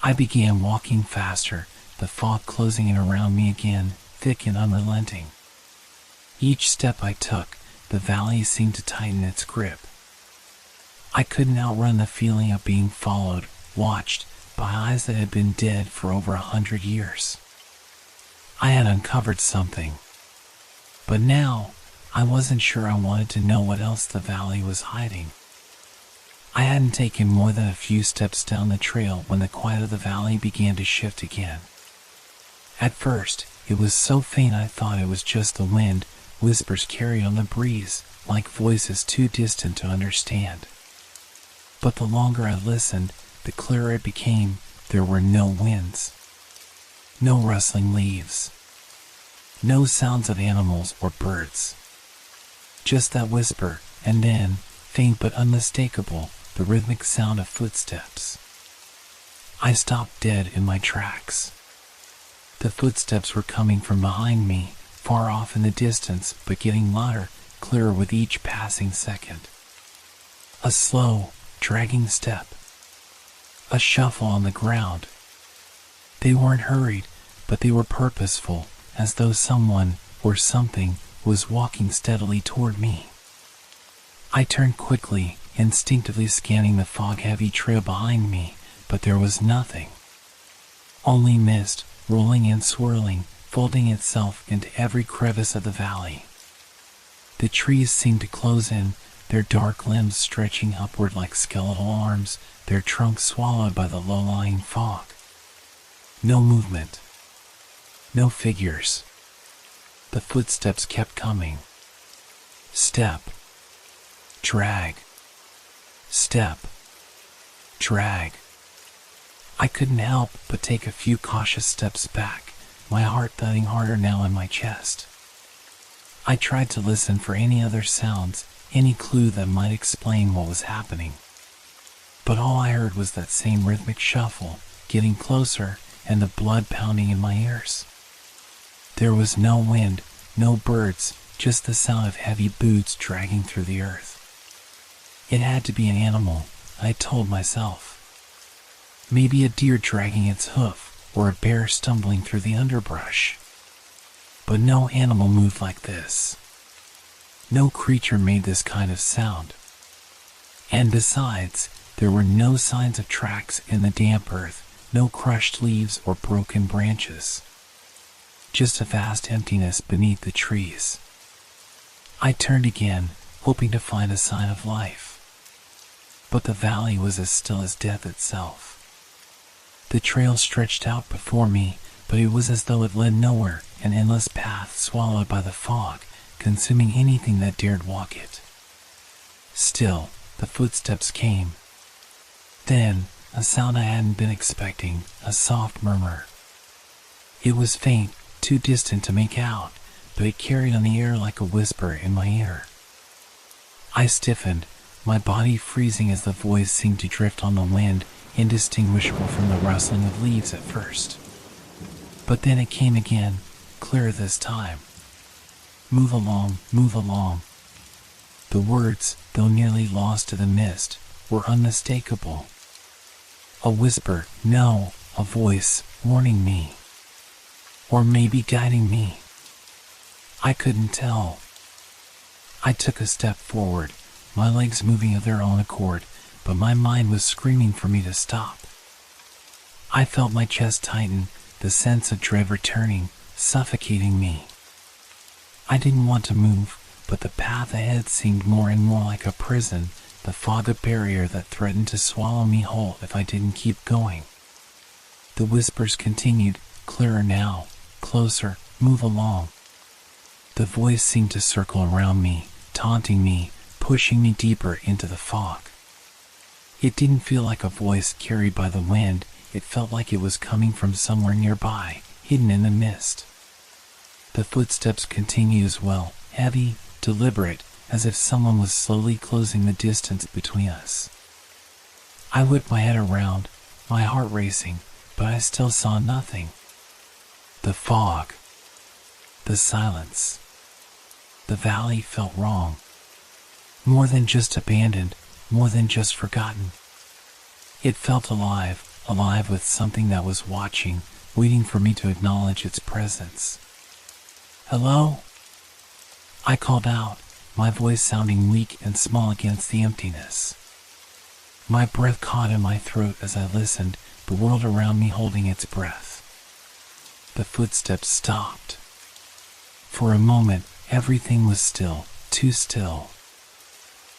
I began walking faster, the fog closing in around me again, thick and unrelenting. Each step I took, the valley seemed to tighten its grip. I couldn't outrun the feeling of being followed, watched, by eyes that had been dead for over 100 years. I had uncovered something. But now, I wasn't sure I wanted to know what else the valley was hiding. I hadn't taken more than a few steps down the trail when the quiet of the valley began to shift again. At first, it was so faint I thought it was just the wind, whispers carried on the breeze, like voices too distant to understand. But the longer I listened, the clearer it became. There were no winds. No rustling leaves. No sounds of animals or birds. Just that whisper, and then, faint but unmistakable, the rhythmic sound of footsteps. I stopped dead in my tracks. The footsteps were coming from behind me, far off in the distance, but getting louder, clearer with each passing second. A slow, dragging step. A shuffle on the ground. They weren't hurried, but they were purposeful, as though someone, or something, was walking steadily toward me. I turned quickly, instinctively scanning the fog-heavy trail behind me, but there was nothing. Only mist, rolling and swirling, folding itself into every crevice of the valley. The trees seemed to close in, their dark limbs stretching upward like skeletal arms, their trunks swallowed by the low-lying fog. No movement. No figures. The footsteps kept coming. Step. Drag. Step. Drag. I couldn't help but take a few cautious steps back, my heart thudding harder now in my chest. I tried to listen for any other sounds, any clue that might explain what was happening. But all I heard was that same rhythmic shuffle, getting closer, and the blood pounding in my ears. There was no wind, no birds, just the sound of heavy boots dragging through the earth. It had to be an animal, I told myself. Maybe a deer dragging its hoof, or a bear stumbling through the underbrush. But no animal moved like this. No creature made this kind of sound. And besides, there were no signs of tracks in the damp earth, no crushed leaves or broken branches. Just a vast emptiness beneath the trees. I turned again, hoping to find a sign of life. But the valley was as still as death itself. The trail stretched out before me, but it was as though it led nowhere, an endless path swallowed by the fog, consuming anything that dared walk it. Still, the footsteps came. Then, a sound I hadn't been expecting, a soft murmur. It was faint, too distant to make out, but it carried on the air like a whisper in my ear. I stiffened, my body freezing as the voice seemed to drift on the wind, indistinguishable from the rustling of leaves at first. But then it came again, clearer this time. Move along, move along. The words, though nearly lost to the mist, were unmistakable. A whisper, no, a voice, warning me. Or maybe guiding me. I couldn't tell. I took a step forward, my legs moving of their own accord, but my mind was screaming for me to stop. I felt my chest tighten, the sense of dread returning, suffocating me. I didn't want to move, but the path ahead seemed more and more like a prison, the fog a barrier that threatened to swallow me whole if I didn't keep going. The whispers continued, clearer now, closer, move along. The voice seemed to circle around me, taunting me, pushing me deeper into the fog. It didn't feel like a voice carried by the wind, it felt like it was coming from somewhere nearby, hidden in the mist. The footsteps continued as well, heavy, deliberate, as if someone was slowly closing the distance between us. I whipped my head around, my heart racing, but I still saw nothing. The fog, the silence, the valley felt wrong. More than just abandoned, more than just forgotten. It felt alive, alive with something that was watching, waiting for me to acknowledge its presence. "Hello?" I called out, my voice sounding weak and small against the emptiness. My breath caught in my throat as I listened, the world around me holding its breath. The footsteps stopped. For a moment, everything was still, too still.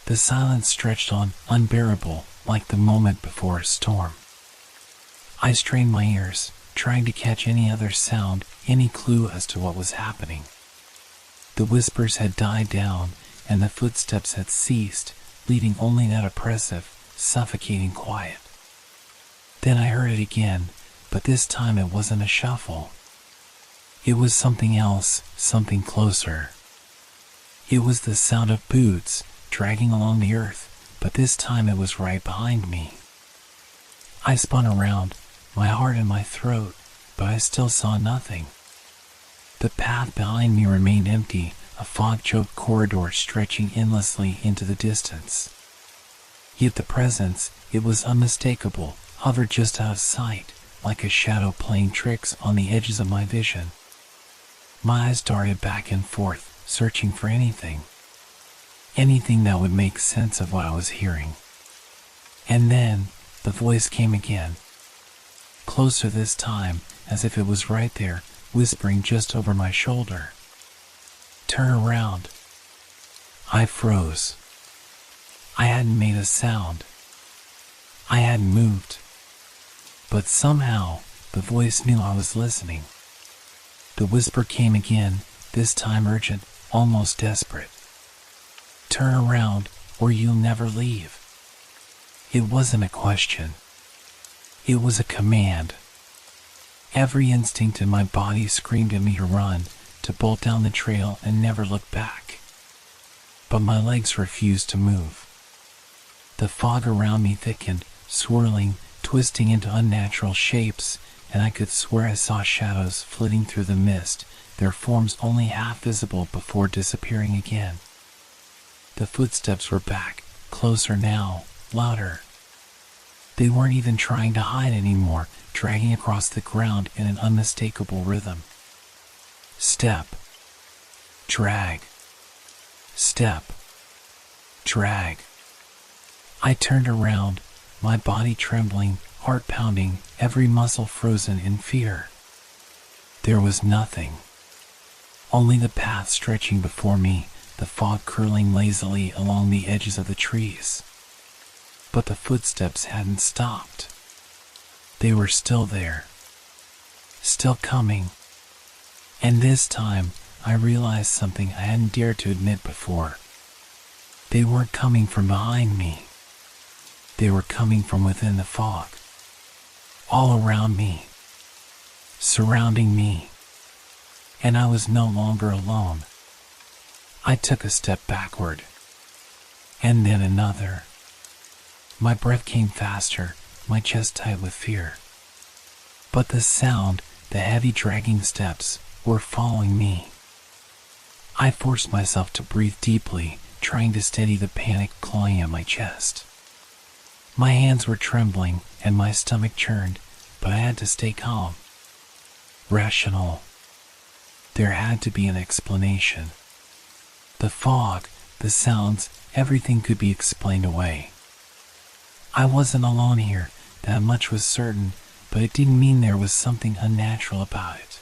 The silence stretched on, unbearable, like the moment before a storm. I strained my ears, trying to catch any other sound, any clue as to what was happening. The whispers had died down, and the footsteps had ceased, leaving only that oppressive, suffocating quiet. Then I heard it again, but this time it wasn't a shuffle. It was something else, something closer. It was the sound of boots, dragging along the earth, but this time it was right behind me. I spun around, my heart in my throat, but I still saw nothing. The path behind me remained empty, a fog-choked corridor stretching endlessly into the distance. Yet the presence, it was unmistakable, hovered just out of sight, like a shadow playing tricks on the edges of my vision. My eyes darted back and forth, searching for anything that would make sense of what I was hearing. And then, the voice came again. Closer this time, as if it was right there, whispering just over my shoulder. "Turn around." I froze. I hadn't made a sound. I hadn't moved. But somehow, the voice knew I was listening. The whisper came again, this time urgent, almost desperate. "Turn around, or you'll never leave." It wasn't a question. It was a command. Every instinct in my body screamed at me to run, to bolt down the trail and never look back. But my legs refused to move. The fog around me thickened, swirling, twisting into unnatural shapes, and I could swear I saw shadows flitting through the mist, their forms only half visible before disappearing again. The footsteps were back, closer now, louder. They weren't even trying to hide anymore, dragging across the ground in an unmistakable rhythm. Step. Drag. Step. Drag. I turned around, my body trembling, heart pounding, every muscle frozen in fear. There was nothing. Only the path stretching before me, the fog curling lazily along the edges of the trees. But the footsteps hadn't stopped. They were still there. Still coming. And this time, I realized something I hadn't dared to admit before. They weren't coming from behind me. They were coming from within the fog. All around me. Surrounding me. And I was no longer alone. I took a step backward. And then another. My breath came faster, my chest tight with fear. But the sound, the heavy dragging steps, were following me. I forced myself to breathe deeply, trying to steady the panic clawing at my chest. My hands were trembling and my stomach churned, but I had to stay calm. Rational. There had to be an explanation. The fog, the sounds, everything could be explained away. I wasn't alone here, that much was certain, but it didn't mean there was something unnatural about it.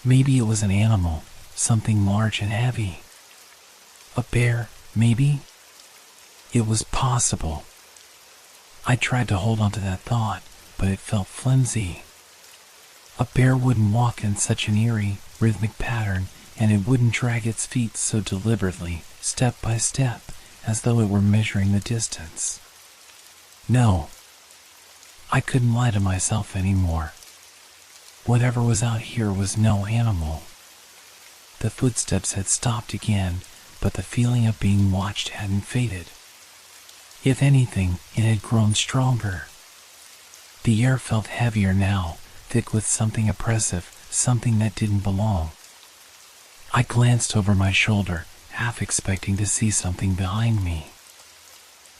Maybe it was an animal, something large and heavy. A bear, maybe? It was possible. I tried to hold on to that thought, but it felt flimsy. A bear wouldn't walk in such an eerie, rhythmic pattern, and it wouldn't drag its feet so deliberately, step by step, as though it were measuring the distance. No. I couldn't lie to myself anymore. Whatever was out here was no animal. The footsteps had stopped again, but the feeling of being watched hadn't faded. If anything, it had grown stronger. The air felt heavier now, thick with something oppressive, something that didn't belong. I glanced over my shoulder, half expecting to see something behind me.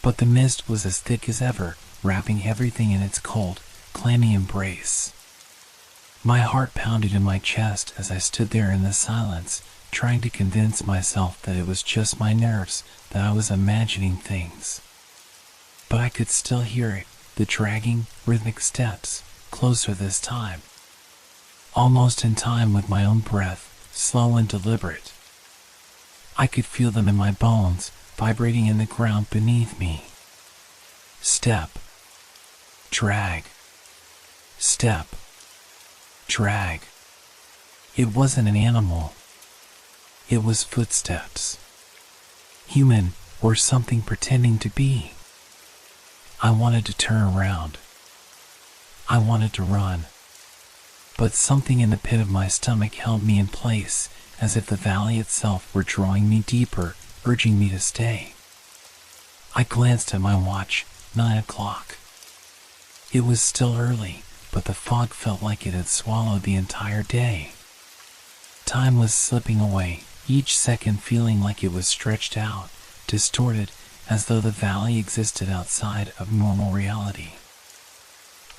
But the mist was as thick as ever, wrapping everything in its cold, clammy embrace. My heart pounded in my chest as I stood there in the silence, trying to convince myself that it was just my nerves, that I was imagining things. But I could still hear it, the dragging, rhythmic steps, closer this time. Almost in time with my own breath, slow and deliberate. I could feel them in my bones, vibrating in the ground beneath me. Step. Drag. Step. Drag. It wasn't an animal. It was footsteps. Human, or something pretending to be. I wanted to turn around. I wanted to run. But something in the pit of my stomach held me in place, as if the valley itself were drawing me deeper, urging me to stay. I glanced at my watch, 9 o'clock. It was still early, but the fog felt like it had swallowed the entire day. Time was slipping away, each second feeling like it was stretched out, distorted, as though the valley existed outside of normal reality.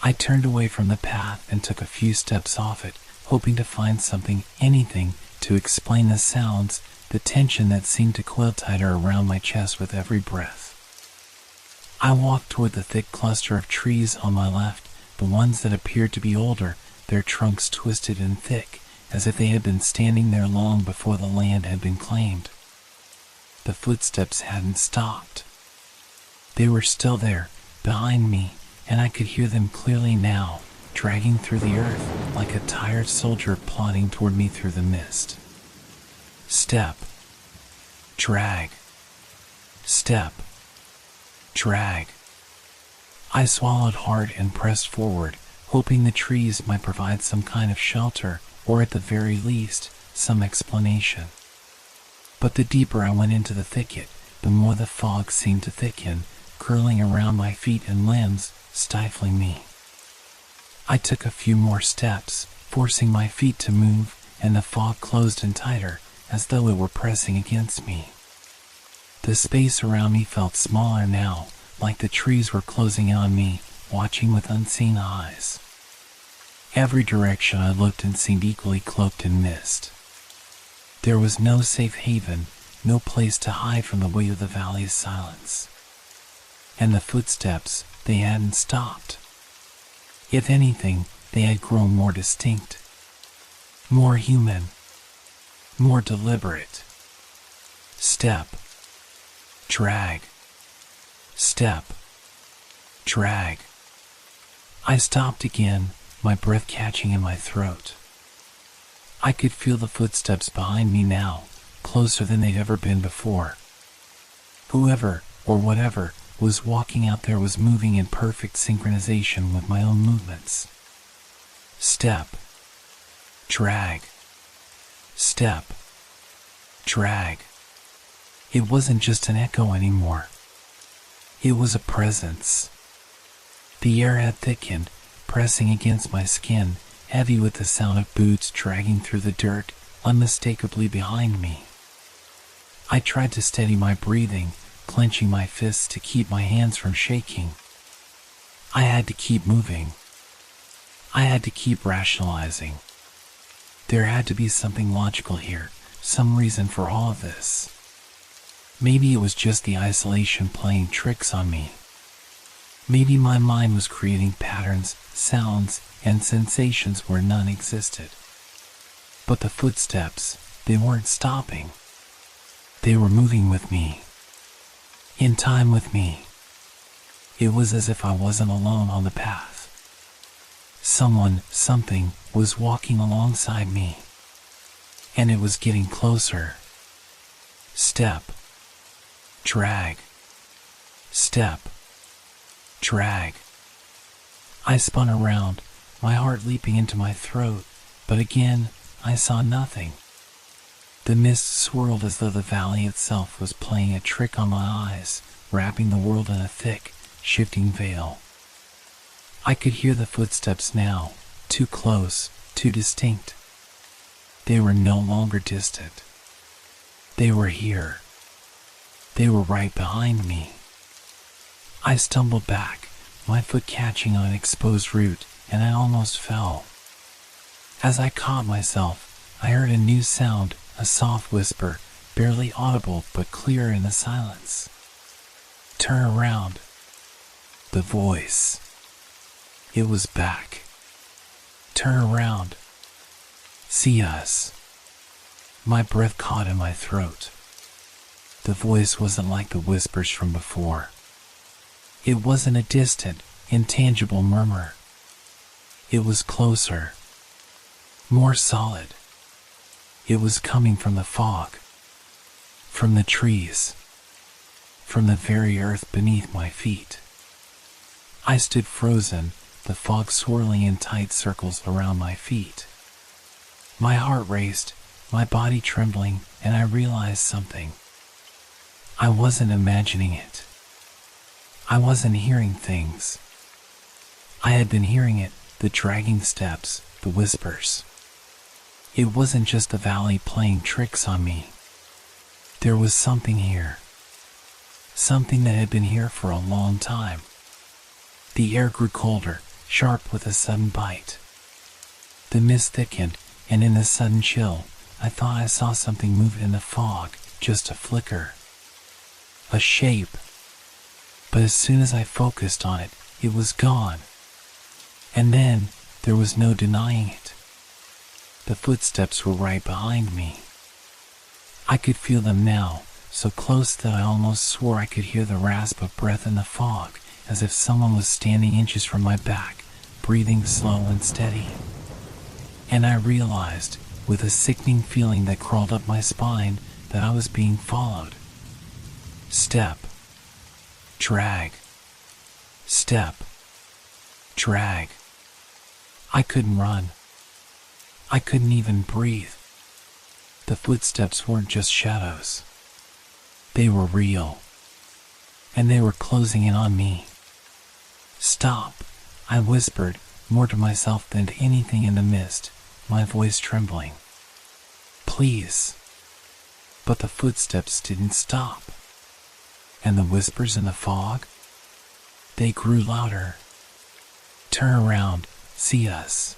I turned away from the path and took a few steps off it, hoping to find something, anything, to explain the sounds, the tension that seemed to coil tighter around my chest with every breath. I walked toward the thick cluster of trees on my left, the ones that appeared to be older, their trunks twisted and thick, as if they had been standing there long before the land had been claimed. The footsteps hadn't stopped. They were still there, behind me, and I could hear them clearly now, dragging through the earth like a tired soldier plodding toward me through the mist. Step. Drag. Step. Drag. I swallowed hard and pressed forward, hoping the trees might provide some kind of shelter, or at the very least, some explanation. But the deeper I went into the thicket, the more the fog seemed to thicken, curling around my feet and limbs, stifling me. I took a few more steps, forcing my feet to move, and the fog closed in tighter, as though it were pressing against me. The space around me felt smaller now, like the trees were closing in on me, watching with unseen eyes. Every direction I looked and seemed equally cloaked in mist. There was no safe haven, no place to hide from the weight of the valley's silence. And the footsteps, they hadn't stopped. If anything, they had grown more distinct, more human, more deliberate. Step. Drag. Step. Drag. I stopped again, my breath catching in my throat. I could feel the footsteps behind me now, closer than they'd ever been before. Whoever, or whatever, was walking out there was moving in perfect synchronization with my own movements. Step. Drag. Step. Drag. It wasn't just an echo anymore. It was a presence. The air had thickened, pressing against my skin, heavy with the sound of boots dragging through the dirt, unmistakably behind me. I tried to steady my breathing, clenching my fists to keep my hands from shaking. I had to keep moving. I had to keep rationalizing. There had to be something logical here, some reason for all of this. Maybe it was just the isolation playing tricks on me. Maybe my mind was creating patterns, sounds, and sensations where none existed. But the footsteps, they weren't stopping. They were moving with me. In time with me. It was as if I wasn't alone on the path. Someone, something, was walking alongside me. And it was getting closer. Step. Drag. Step. Drag. I spun around, my heart leaping into my throat, but again, I saw nothing. The mist swirled as though the valley itself was playing a trick on my eyes, wrapping the world in a thick, shifting veil. I could hear the footsteps now, too close, too distinct. They were no longer distant. They were here. They were right behind me. I stumbled back, my foot catching on an exposed root, and I almost fell. As I caught myself, I heard a new sound, a soft whisper, barely audible but clear in the silence. Turn around. The voice. It was back. Turn around. See us. My breath caught in my throat. The voice wasn't like the whispers from before. It wasn't a distant, intangible murmur. It was closer. More solid. It was coming from the fog. From the trees. From the very earth beneath my feet. I stood frozen, the fog swirling in tight circles around my feet. My heart raced, my body trembling, and I realized something. I wasn't imagining it. I wasn't hearing things. I had been hearing it, the dragging steps, the whispers. It wasn't just the valley playing tricks on me. There was something here. Something that had been here for a long time. The air grew colder, sharp with a sudden bite. The mist thickened, and in the sudden chill, I thought I saw something move in the fog, just a flicker. A shape. But as soon as I focused on it, it was gone. And then, there was no denying it. The footsteps were right behind me. I could feel them now, so close that I almost swore I could hear the rasp of breath in the fog, as if someone was standing inches from my back, breathing slow and steady. And I realized, with a sickening feeling that crawled up my spine, that I was being followed. Step. Drag. Step. Drag. I couldn't run. I couldn't even breathe. The footsteps weren't just shadows. They were real. And they were closing in on me. Stop, I whispered, more to myself than to anything in the mist, my voice trembling. Please. But the footsteps didn't stop. And the whispers in the fog? They grew louder. Turn around, see us.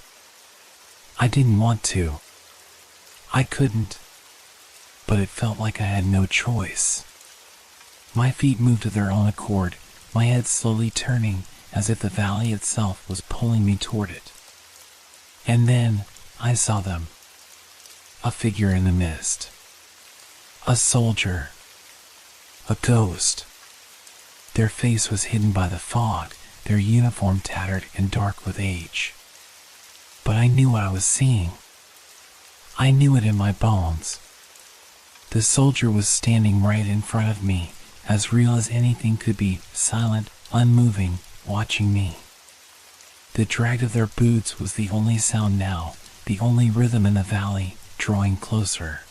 I didn't want to. I couldn't. But it felt like I had no choice. My feet moved of their own accord, my head slowly turning, as if the valley itself was pulling me toward it. And then, I saw them. A figure in the mist. A soldier. A ghost. Their face was hidden by the fog, their uniform tattered and dark with age. But I knew what I was seeing. I knew it in my bones. The soldier was standing right in front of me, as real as anything could be, silent, unmoving, watching me. The drag of their boots was the only sound now, the only rhythm in the valley, drawing closer.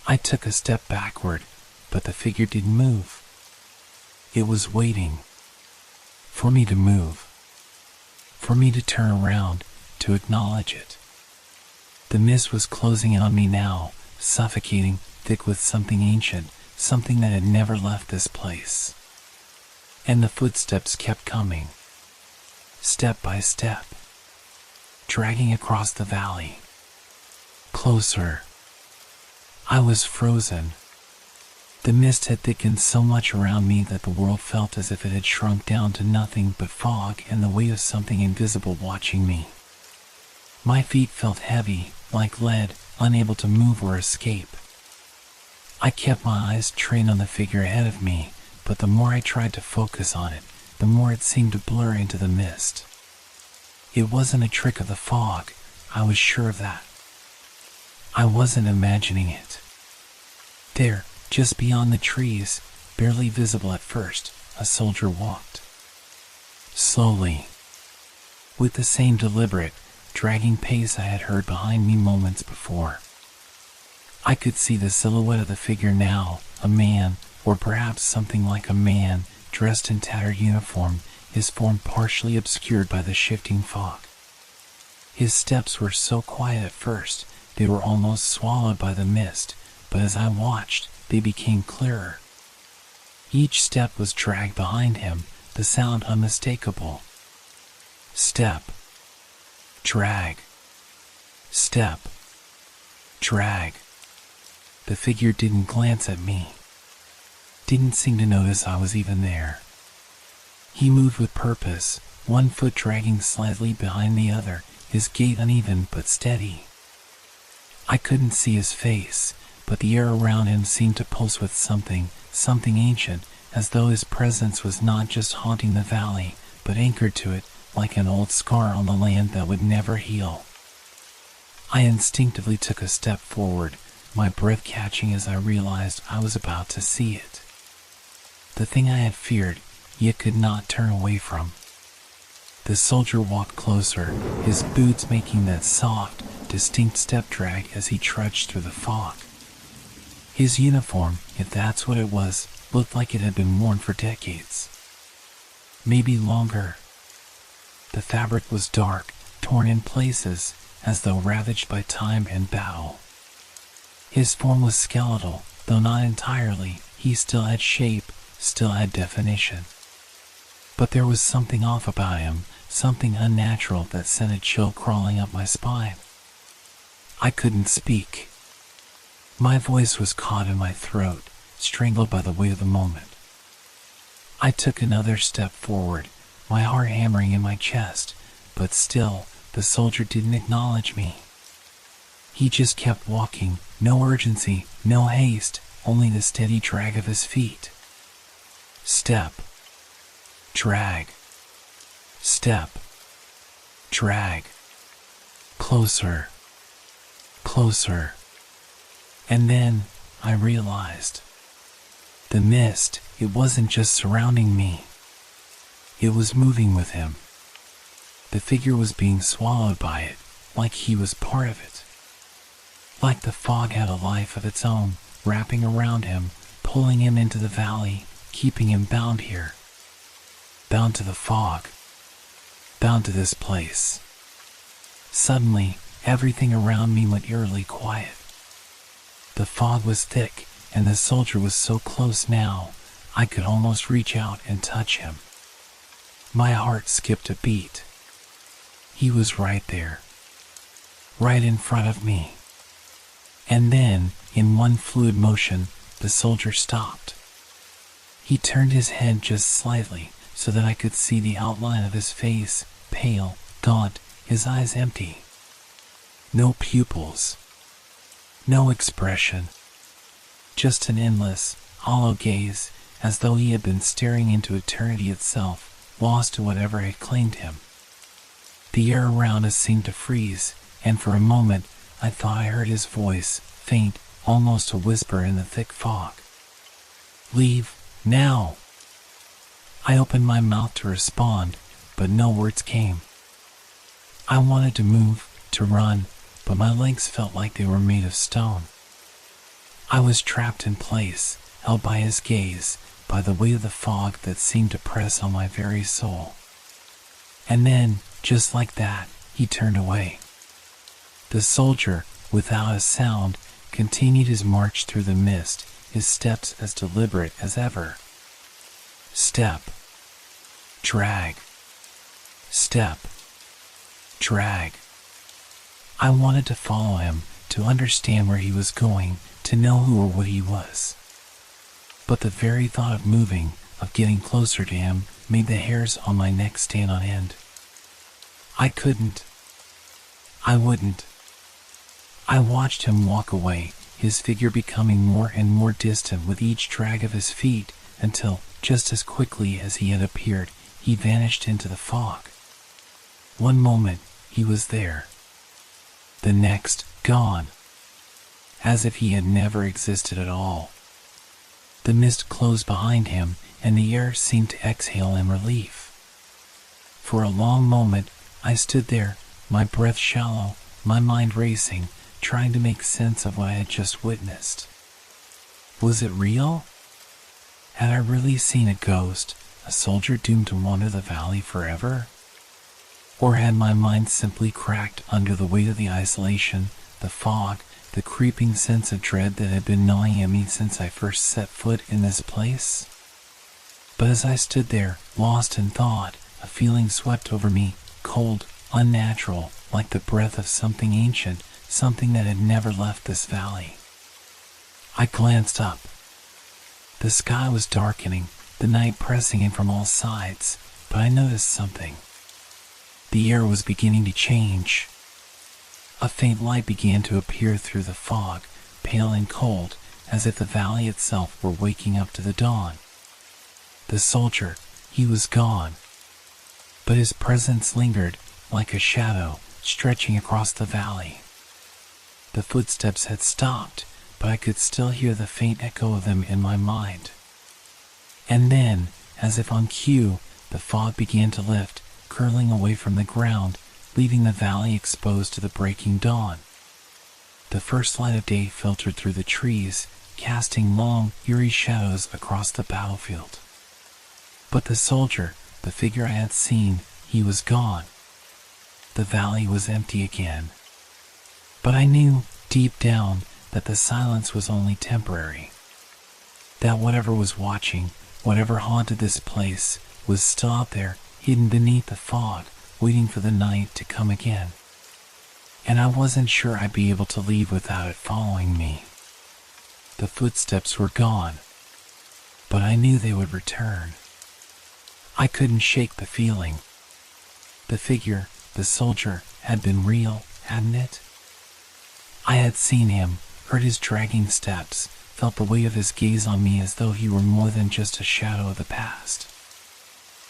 I took a step backward, but the figure didn't move. It was waiting. For me to move. For me to turn around, to acknowledge it. The mist was closing in on me now, suffocating, thick with something ancient, something that had never left this place. And the footsteps kept coming. Step by step. Dragging across the valley. Closer. I was frozen. The mist had thickened so much around me that the world felt as if it had shrunk down to nothing but fog and the weight of something invisible watching me. My feet felt heavy, like lead, unable to move or escape. I kept my eyes trained on the figure ahead of me, but the more I tried to focus on it, the more it seemed to blur into the mist. It wasn't a trick of the fog, I was sure of that. I wasn't imagining it. There, just beyond the trees, barely visible at first, a soldier walked. Slowly. With the same deliberate, dragging pace I had heard behind me moments before. I could see the silhouette of the figure now, a man, or perhaps something like a man, dressed in tattered uniform, his form partially obscured by the shifting fog. His steps were so quiet at first, they were almost swallowed by the mist, but as I watched, they became clearer. Each step was dragged behind him, the sound unmistakable. Step. Drag. Step. Drag. The figure didn't glance at me. Didn't seem to notice I was even there. He moved with purpose, one foot dragging slightly behind the other, his gait uneven but steady. I couldn't see his face, but the air around him seemed to pulse with something ancient, as though his presence was not just haunting the valley, but anchored to it, like an old scar on the land that would never heal. I instinctively took a step forward, my breath catching as I realized I was about to see it. The thing I had feared, yet could not turn away from. The soldier walked closer, his boots making that soft, distinct step drag as he trudged through the fog. His uniform, if that's what it was, looked like it had been worn for decades. Maybe longer. The fabric was dark, torn in places, as though ravaged by time and battle. His form was skeletal, though not entirely. He still had shape, still had definition. But there was something off about him, something unnatural that sent a chill crawling up my spine. I couldn't speak. My voice was caught in my throat, strangled by the weight of the moment. I took another step forward, my heart hammering in my chest, but still, the soldier didn't acknowledge me. He just kept walking, no urgency, no haste, only the steady drag of his feet. Step. Drag. Step. Drag. Closer. Closer. And then, I realized. The mist, it wasn't just surrounding me. It was moving with him. The figure was being swallowed by it, like he was part of it. Like the fog had a life of its own, wrapping around him, pulling him into the valley, keeping him bound here. Bound to the fog. Bound to this place. Suddenly, everything around me went eerily quiet. The fog was thick, and the soldier was so close now, I could almost reach out and touch him. My heart skipped a beat. He was right there. Right in front of me. And then, in one fluid motion, the soldier stopped. He turned his head just slightly so that I could see the outline of his face, pale, gaunt, his eyes empty. No pupils. No expression. Just an endless, hollow gaze, as though he had been staring into eternity itself, lost to whatever had claimed him. The air around us seemed to freeze, and for a moment I thought I heard his voice, faint, almost a whisper in the thick fog. Leave, now! I opened my mouth to respond, but no words came. I wanted to move, to run, but my legs felt like they were made of stone. I was trapped in place, held by his gaze, by the weight of the fog that seemed to press on my very soul. And then, just like that, he turned away. The soldier, without a sound, continued his march through the mist, his steps as deliberate as ever. Step. Drag. Step. Drag. I wanted to follow him, to understand where he was going, to know who or what he was. But the very thought of moving, of getting closer to him, made the hairs on my neck stand on end. I couldn't. I wouldn't. I watched him walk away, his figure becoming more and more distant with each drag of his feet, until, just as quickly as he had appeared, he vanished into the fog. One moment, he was there. The next, gone. As if he had never existed at all. The mist closed behind him, and the air seemed to exhale in relief. For a long moment, I stood there, my breath shallow, my mind racing, trying to make sense of what I had just witnessed. Was it real? Had I really seen a ghost, a soldier doomed to wander the valley forever? Or had my mind simply cracked under the weight of the isolation, the fog, the creeping sense of dread that had been gnawing at me since I first set foot in this place? But as I stood there, lost in thought, a feeling swept over me, cold, unnatural, like the breath of something ancient, something that had never left this valley. I glanced up. The sky was darkening, the night pressing in from all sides, but I noticed something. The air was beginning to change. A faint light began to appear through the fog, pale and cold, as if the valley itself were waking up to the dawn. The soldier, he was gone. But his presence lingered, like a shadow, stretching across the valley. The footsteps had stopped, but I could still hear the faint echo of them in my mind. And then, as if on cue, the fog began to lift, curling away from the ground, leaving the valley exposed to the breaking dawn. The first light of day filtered through the trees, casting long, eerie shadows across the battlefield. But the soldier, the figure I had seen, he was gone. The valley was empty again. But I knew, deep down, that the silence was only temporary. That whatever was watching, whatever haunted this place, was still out there, hidden beneath the fog, waiting for the night to come again. And I wasn't sure I'd be able to leave without it following me. The footsteps were gone, but I knew they would return. I couldn't shake the feeling. The figure, the soldier, had been real, hadn't it? I had seen him, heard his dragging steps, felt the weight of his gaze on me as though he were more than just a shadow of the past.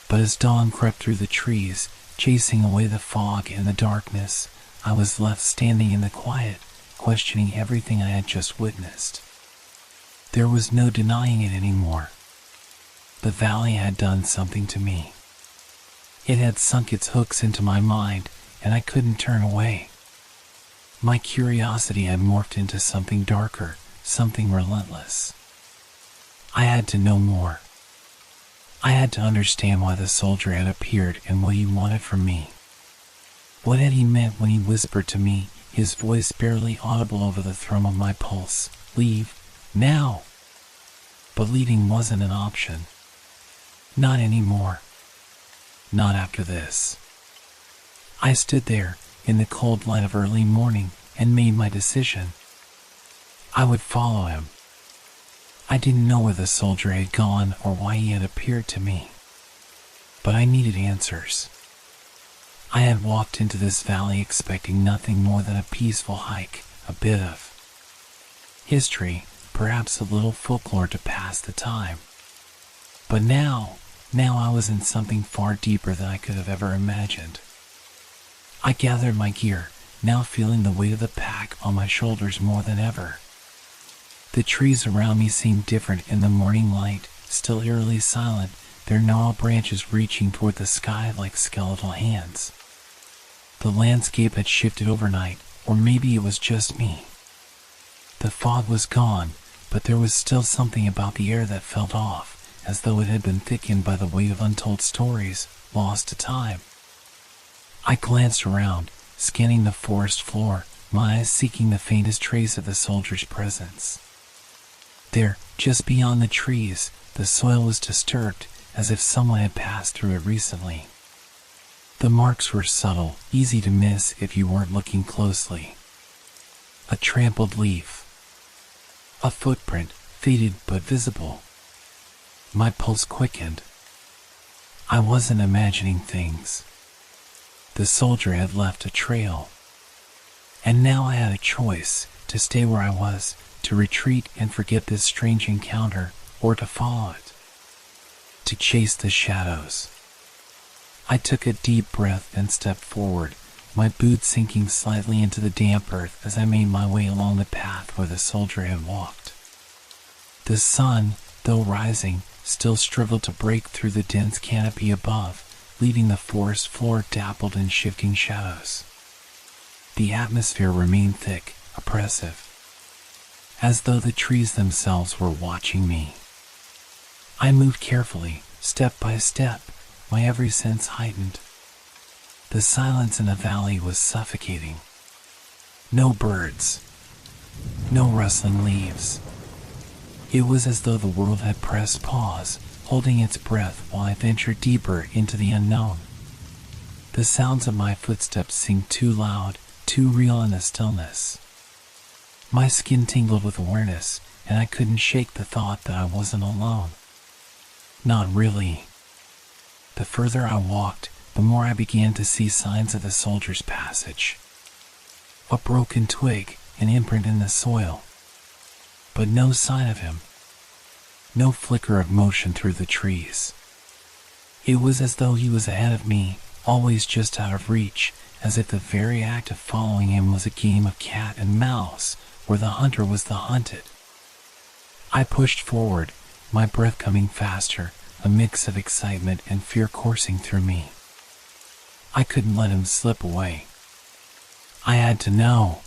But as dawn crept through the trees, chasing away the fog and the darkness, I was left standing in the quiet, questioning everything I had just witnessed. There was no denying it anymore. The valley had done something to me. It had sunk its hooks into my mind, and I couldn't turn away. My curiosity had morphed into something darker, something relentless. I had to know more. I had to understand why the soldier had appeared and what he wanted from me. What had he meant when he whispered to me, his voice barely audible over the thrum of my pulse, "Leave, now!" But leaving wasn't an option. Not anymore. Not after this. I stood there, in the cold light of early morning, and made my decision. I would follow him. I didn't know where the soldier had gone or why he had appeared to me. But I needed answers. I had walked into this valley expecting nothing more than a peaceful hike, a bit of history, perhaps a little folklore to pass the time. But now I was in something far deeper than I could have ever imagined. I gathered my gear, now feeling the weight of the pack on my shoulders more than ever. The trees around me seemed different in the morning light, still eerily silent, their gnarled branches reaching toward the sky like skeletal hands. The landscape had shifted overnight, or maybe it was just me. The fog was gone, but there was still something about the air that felt off, as though it had been thickened by the weight of untold stories, lost to time. I glanced around, scanning the forest floor, my eyes seeking the faintest trace of the soldier's presence. There, just beyond the trees, the soil was disturbed, as if someone had passed through it recently. The marks were subtle, easy to miss if you weren't looking closely. A trampled leaf. A footprint, faded but visible. My pulse quickened. I wasn't imagining things. The soldier had left a trail. And now I had a choice, to stay where I was, to retreat and forget this strange encounter, or to follow it. To chase the shadows. I took a deep breath and stepped forward, my boots sinking slightly into the damp earth as I made my way along the path where the soldier had walked. The sun, though rising, still struggled to break through the dense canopy above, leaving the forest floor dappled in shifting shadows. The atmosphere remained thick, oppressive, as though the trees themselves were watching me. I moved carefully, step by step, my every sense heightened. The silence in the valley was suffocating. No birds, no rustling leaves. It was as though the world had pressed pause, holding its breath while I ventured deeper into the unknown. The sounds of my footsteps seemed too loud, too real in the stillness. My skin tingled with awareness, and I couldn't shake the thought that I wasn't alone. Not really. The further I walked, the more I began to see signs of the soldier's passage. A broken twig, an imprint in the soil. But no sign of him. No flicker of motion through the trees. It was as though he was ahead of me, always just out of reach, as if the very act of following him was a game of cat and mouse, where the hunter was the hunted. I pushed forward, my breath coming faster, a mix of excitement and fear coursing through me. I couldn't let him slip away. I had to know.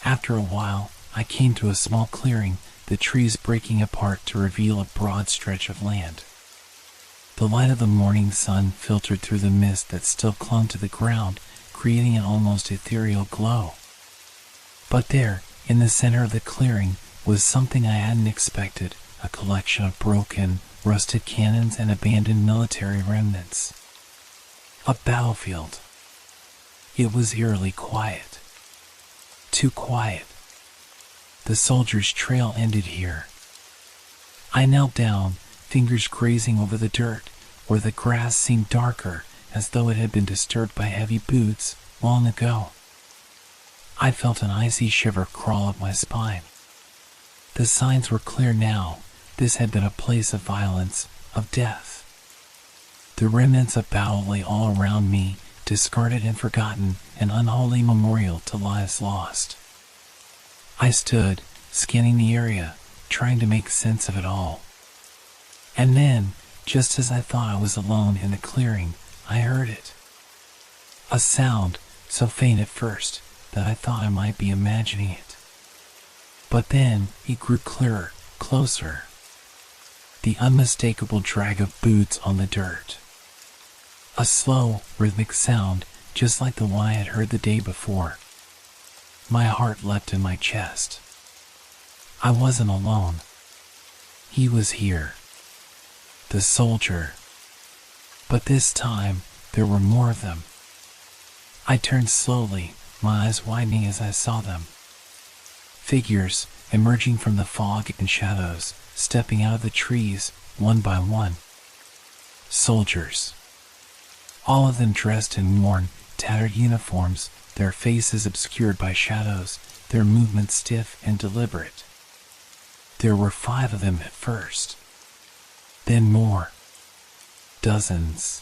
After a while, I came to a small clearing, the trees breaking apart to reveal a broad stretch of land. The light of the morning sun filtered through the mist that still clung to the ground, creating an almost ethereal glow. But there, in the center of the clearing, was something I hadn't expected, a collection of broken, rusted cannons and abandoned military remnants. A battlefield. It was eerily quiet. Too quiet. The soldier's trail ended here. I knelt down, fingers grazing over the dirt, where the grass seemed darker, as though it had been disturbed by heavy boots long ago. I felt an icy shiver crawl up my spine. The signs were clear now. This had been a place of violence, of death. The remnants of battle lay all around me, discarded and forgotten, an unholy memorial to lives lost. I stood, scanning the area, trying to make sense of it all. And then, just as I thought I was alone in the clearing, I heard it. A sound, so faint at first, that I thought I might be imagining it. But then, it grew clearer, closer. The unmistakable drag of boots on the dirt. A slow, rhythmic sound, just like the one I had heard the day before. My heart leapt in my chest. I wasn't alone. He was here. The soldier. But this time, there were more of them. I turned slowly, my eyes widening as I saw them. Figures, emerging from the fog and shadows, stepping out of the trees, one by one. Soldiers. All of them dressed in worn, tattered uniforms, their faces obscured by shadows, their movements stiff and deliberate. There were 5 of them at first. Then more. Dozens.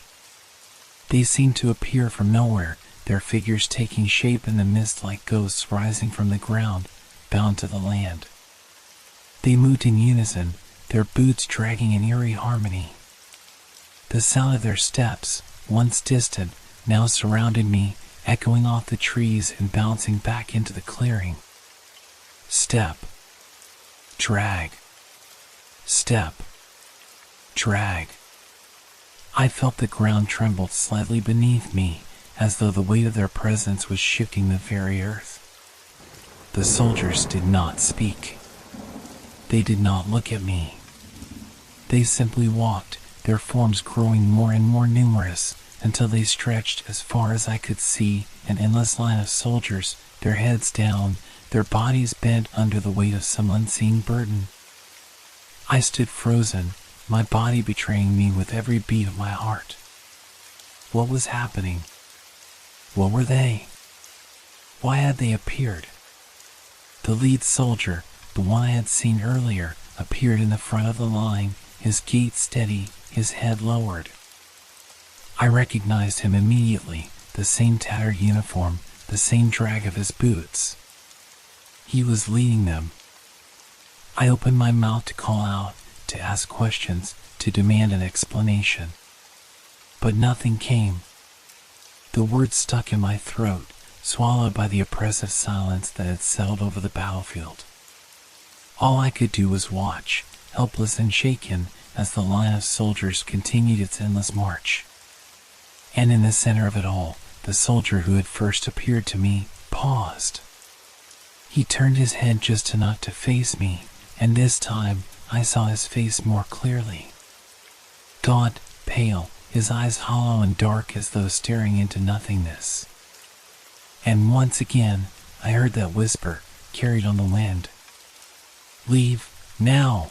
They seemed to appear from nowhere, their figures taking shape in the mist like ghosts rising from the ground, bound to the land. They moved in unison, their boots dragging in eerie harmony. The sound of their steps, once distant, now surrounded me, echoing off the trees and bouncing back into the clearing. Step. Drag. Step. Drag. I felt the ground tremble slightly beneath me, as though the weight of their presence was shifting the very earth. The soldiers did not speak. They did not look at me. They simply walked, their forms growing more and more numerous, until they stretched as far as I could see, an endless line of soldiers, their heads down, their bodies bent under the weight of some unseen burden. I stood frozen, my body betraying me with every beat of my heart. What was happening? What were they? Why had they appeared? The lead soldier, the one I had seen earlier, appeared in the front of the line, his gait steady, his head lowered. I recognized him immediately, the same tattered uniform, the same drag of his boots. He was leading them. I opened my mouth to call out, to ask questions, to demand an explanation. But nothing came. The words stuck in my throat, swallowed by the oppressive silence that had settled over the battlefield. All I could do was watch, helpless and shaken, as the line of soldiers continued its endless march. And in the center of it all, the soldier who had first appeared to me paused. He turned his head just enough to face me, and this time I saw his face more clearly. Gaunt, pale, his eyes hollow and dark as though staring into nothingness. And once again, I heard that whisper, carried on the wind. "Leave, now."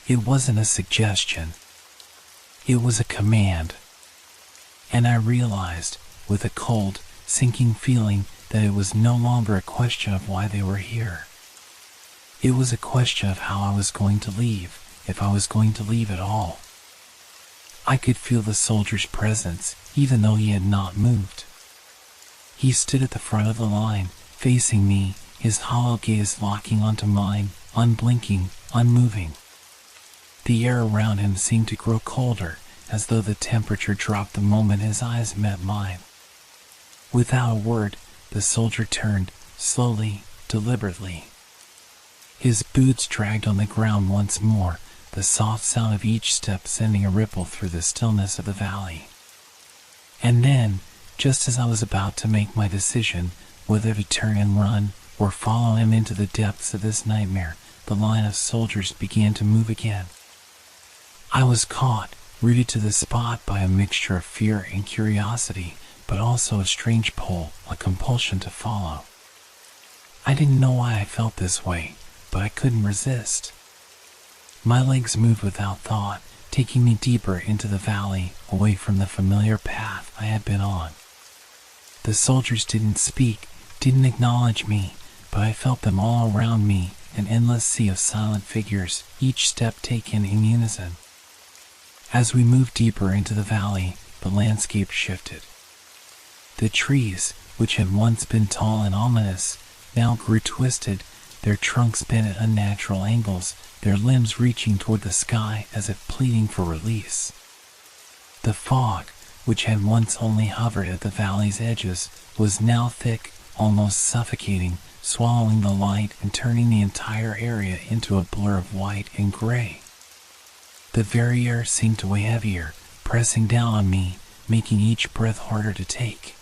It wasn't a suggestion. It was a command. And I realized, with a cold, sinking feeling, that it was no longer a question of why they were here. It was a question of how I was going to leave, if I was going to leave at all. I could feel the soldier's presence, even though he had not moved. He stood at the front of the line, facing me, his hollow gaze locking onto mine, unblinking, unmoving. The air around him seemed to grow colder, as though the temperature dropped the moment his eyes met mine. Without a word, the soldier turned, slowly, deliberately. His boots dragged on the ground once more, the soft sound of each step sending a ripple through the stillness of the valley. And then, just as I was about to make my decision whether to turn and run or follow him into the depths of this nightmare, the line of soldiers began to move again. I was caught, rooted to the spot by a mixture of fear and curiosity, but also a strange pull, a compulsion to follow. I didn't know why I felt this way, but I couldn't resist. My legs moved without thought, taking me deeper into the valley, away from the familiar path I had been on. The soldiers didn't speak, didn't acknowledge me, but I felt them all around me, an endless sea of silent figures, each step taken in unison. As we moved deeper into the valley, the landscape shifted. The trees, which had once been tall and ominous, now grew twisted, their trunks bent at unnatural angles, their limbs reaching toward the sky as if pleading for release. The fog, which had once only hovered at the valley's edges, was now thick, almost suffocating, swallowing the light and turning the entire area into a blur of white and gray. The very air seemed to weigh heavier, pressing down on me, making each breath harder to take.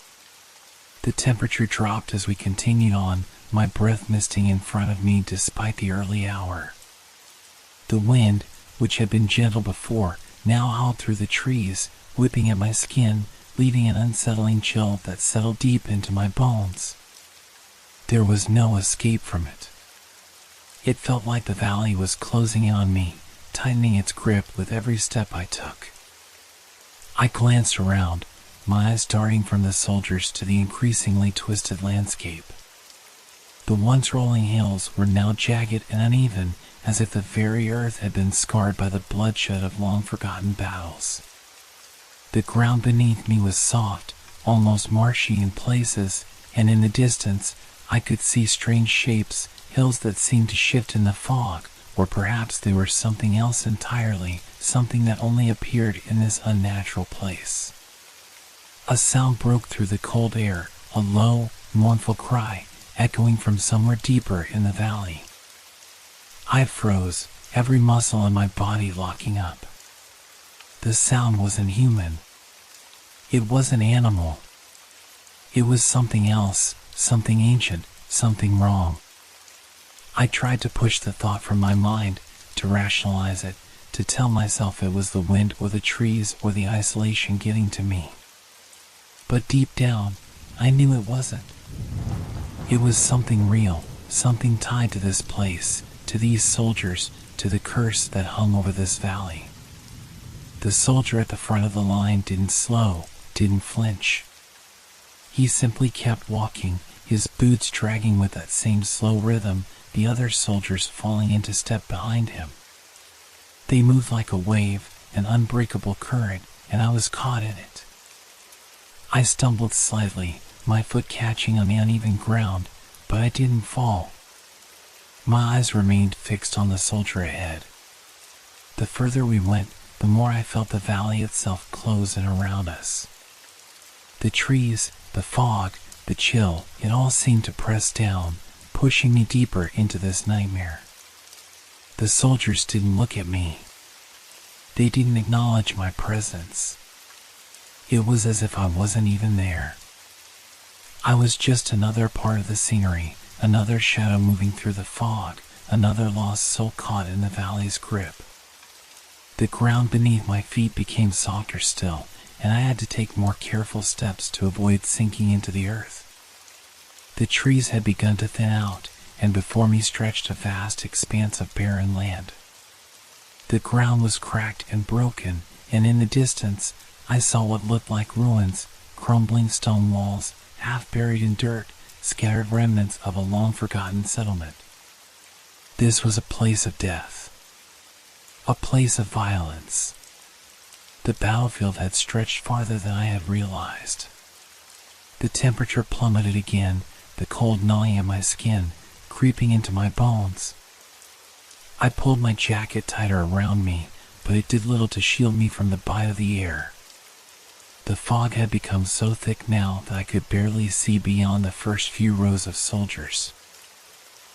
The temperature dropped as we continued on, my breath misting in front of me despite the early hour. The wind, which had been gentle before, now howled through the trees, whipping at my skin, leaving an unsettling chill that settled deep into my bones. There was no escape from it. It felt like the valley was closing in on me, tightening its grip with every step I took. I glanced around, my eyes darting from the soldiers to the increasingly twisted landscape. The once rolling hills were now jagged and uneven, as if the very earth had been scarred by the bloodshed of long-forgotten battles. The ground beneath me was soft, almost marshy in places, and in the distance I could see strange shapes, hills that seemed to shift in the fog, or perhaps they were something else entirely, something that only appeared in this unnatural place. A sound broke through the cold air, a low, mournful cry, echoing from somewhere deeper in the valley. I froze, every muscle in my body locking up. The sound wasn't human. It wasn't animal. It was something else, something ancient, something wrong. I tried to push the thought from my mind, to rationalize it, to tell myself it was the wind or the trees or the isolation getting to me. But deep down, I knew it wasn't. It was something real, something tied to this place, to these soldiers, to the curse that hung over this valley. The soldier at the front of the line didn't slow, didn't flinch. He simply kept walking, his boots dragging with that same slow rhythm, the other soldiers falling into step behind him. They moved like a wave, an unbreakable current, and I was caught in it. I stumbled slightly, my foot catching on the uneven ground, but I didn't fall. My eyes remained fixed on the soldier ahead. The further we went, the more I felt the valley itself close in around us. The trees, the fog, the chill, it all seemed to press down, pushing me deeper into this nightmare. The soldiers didn't look at me. They didn't acknowledge my presence. It was as if I wasn't even there. I was just another part of the scenery, another shadow moving through the fog, another lost soul caught in the valley's grip. The ground beneath my feet became softer still, and I had to take more careful steps to avoid sinking into the earth. The trees had begun to thin out, and before me stretched a vast expanse of barren land. The ground was cracked and broken, and in the distance, I saw what looked like ruins, crumbling stone walls, half buried in dirt, scattered remnants of a long-forgotten settlement. This was a place of death, a place of violence. The battlefield had stretched farther than I had realized. The temperature plummeted again, the cold gnawing at my skin, creeping into my bones. I pulled my jacket tighter around me, but it did little to shield me from the bite of the air. The fog had become so thick now that I could barely see beyond the first few rows of soldiers.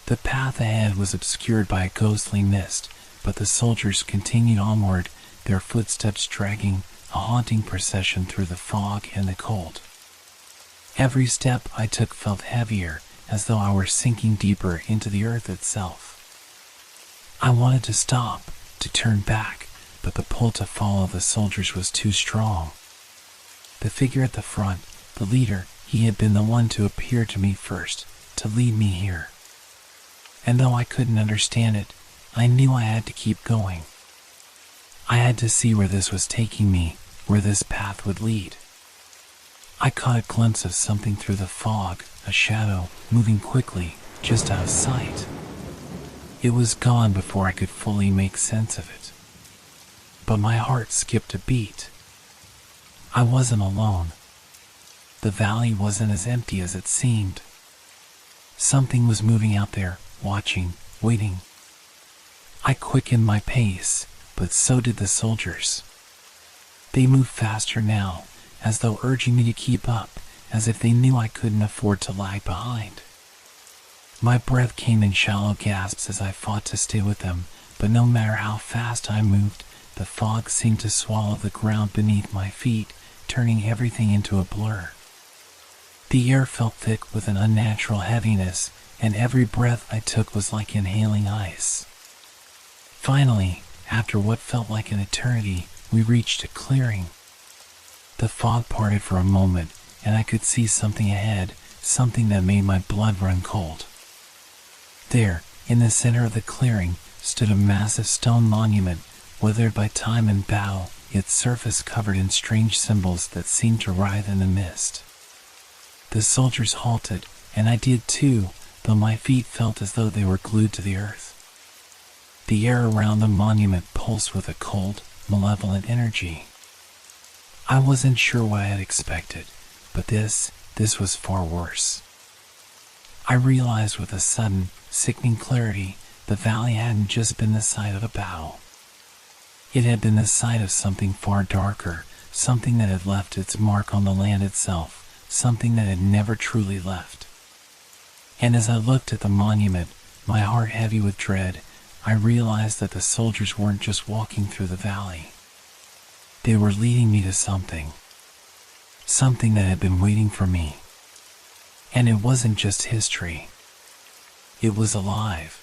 The path ahead was obscured by a ghostly mist, but the soldiers continued onward, their footsteps dragging, a haunting procession through the fog and the cold. Every step I took felt heavier, as though I were sinking deeper into the earth itself. I wanted to stop, to turn back, but the pull to follow the soldiers was too strong. The figure at the front, the leader, he had been the one to appear to me first, to lead me here. And though I couldn't understand it, I knew I had to keep going. I had to see where this was taking me, where this path would lead. I caught a glimpse of something through the fog, a shadow, moving quickly, just out of sight. It was gone before I could fully make sense of it. But my heart skipped a beat. I wasn't alone. The valley wasn't as empty as it seemed. Something was moving out there, watching, waiting. I quickened my pace, but so did the soldiers. They moved faster now, as though urging me to keep up, as if they knew I couldn't afford to lag behind. My breath came in shallow gasps as I fought to stay with them, but no matter how fast I moved, the fog seemed to swallow the ground beneath my feet, turning everything into a blur. The air felt thick with an unnatural heaviness, and every breath I took was like inhaling ice. Finally, after what felt like an eternity, we reached a clearing. The fog parted for a moment, and I could see something ahead, something that made my blood run cold. There, in the center of the clearing, stood a massive stone monument, weathered by time and battle, its surface covered in strange symbols that seemed to writhe in the mist. The soldiers halted, and I did too, though my feet felt as though they were glued to the earth. The air around the monument pulsed with a cold, malevolent energy. I wasn't sure what I had expected, but this was far worse. I realized with a sudden, sickening clarity, the valley hadn't just been the site of a battle. It had been the site of something far darker, something that had left its mark on the land itself, something that had never truly left. And as I looked at the monument, my heart heavy with dread, I realized that the soldiers weren't just walking through the valley. They were leading me to something that had been waiting for me. And it wasn't just history. It was alive.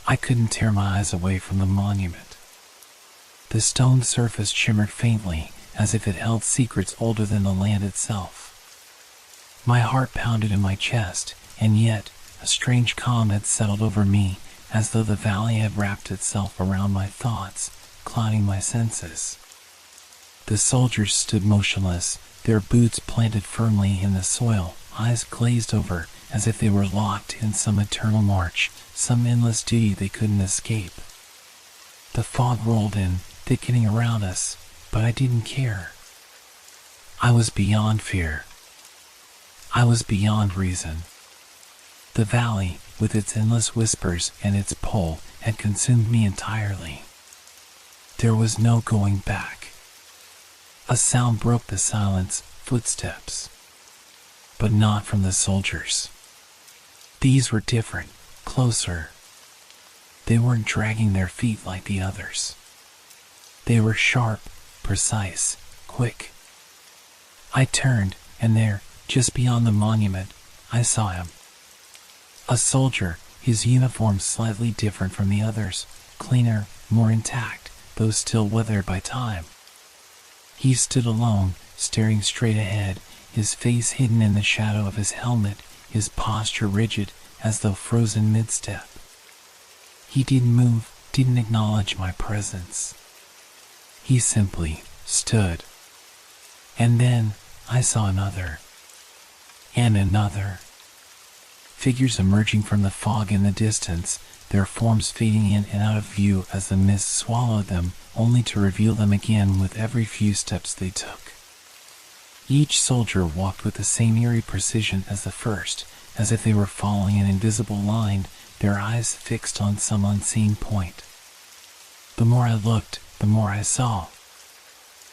I couldn't tear my eyes away from the monument. The stone surface shimmered faintly, as if it held secrets older than the land itself. My heart pounded in my chest, and yet a strange calm had settled over me, as though the valley had wrapped itself around my thoughts, clouding my senses. The soldiers stood motionless, their boots planted firmly in the soil, eyes glazed over, as if they were locked in some eternal march, some endless duty they couldn't escape. The fog rolled in, thickening around us, but I didn't care. I was beyond fear. I was beyond reason. The valley, with its endless whispers and its pull, had consumed me entirely. There was no going back. A sound broke the silence, footsteps. But not from the soldiers. These were different, closer. They weren't dragging their feet like the others. They were sharp, precise, quick. I turned, and there, just beyond the monument, I saw him. A soldier, his uniform slightly different from the others, cleaner, more intact, though still weathered by time. He stood alone, staring straight ahead, his face hidden in the shadow of his helmet, his posture rigid, as though frozen mid-step. He didn't move, didn't acknowledge my presence. He simply stood. And then I saw another. And another. Figures emerging from the fog in the distance, their forms fading in and out of view as the mist swallowed them, only to reveal them again with every few steps they took. Each soldier walked with the same eerie precision as the first, as if they were following an invisible line, their eyes fixed on some unseen point. The more I looked, the more I saw.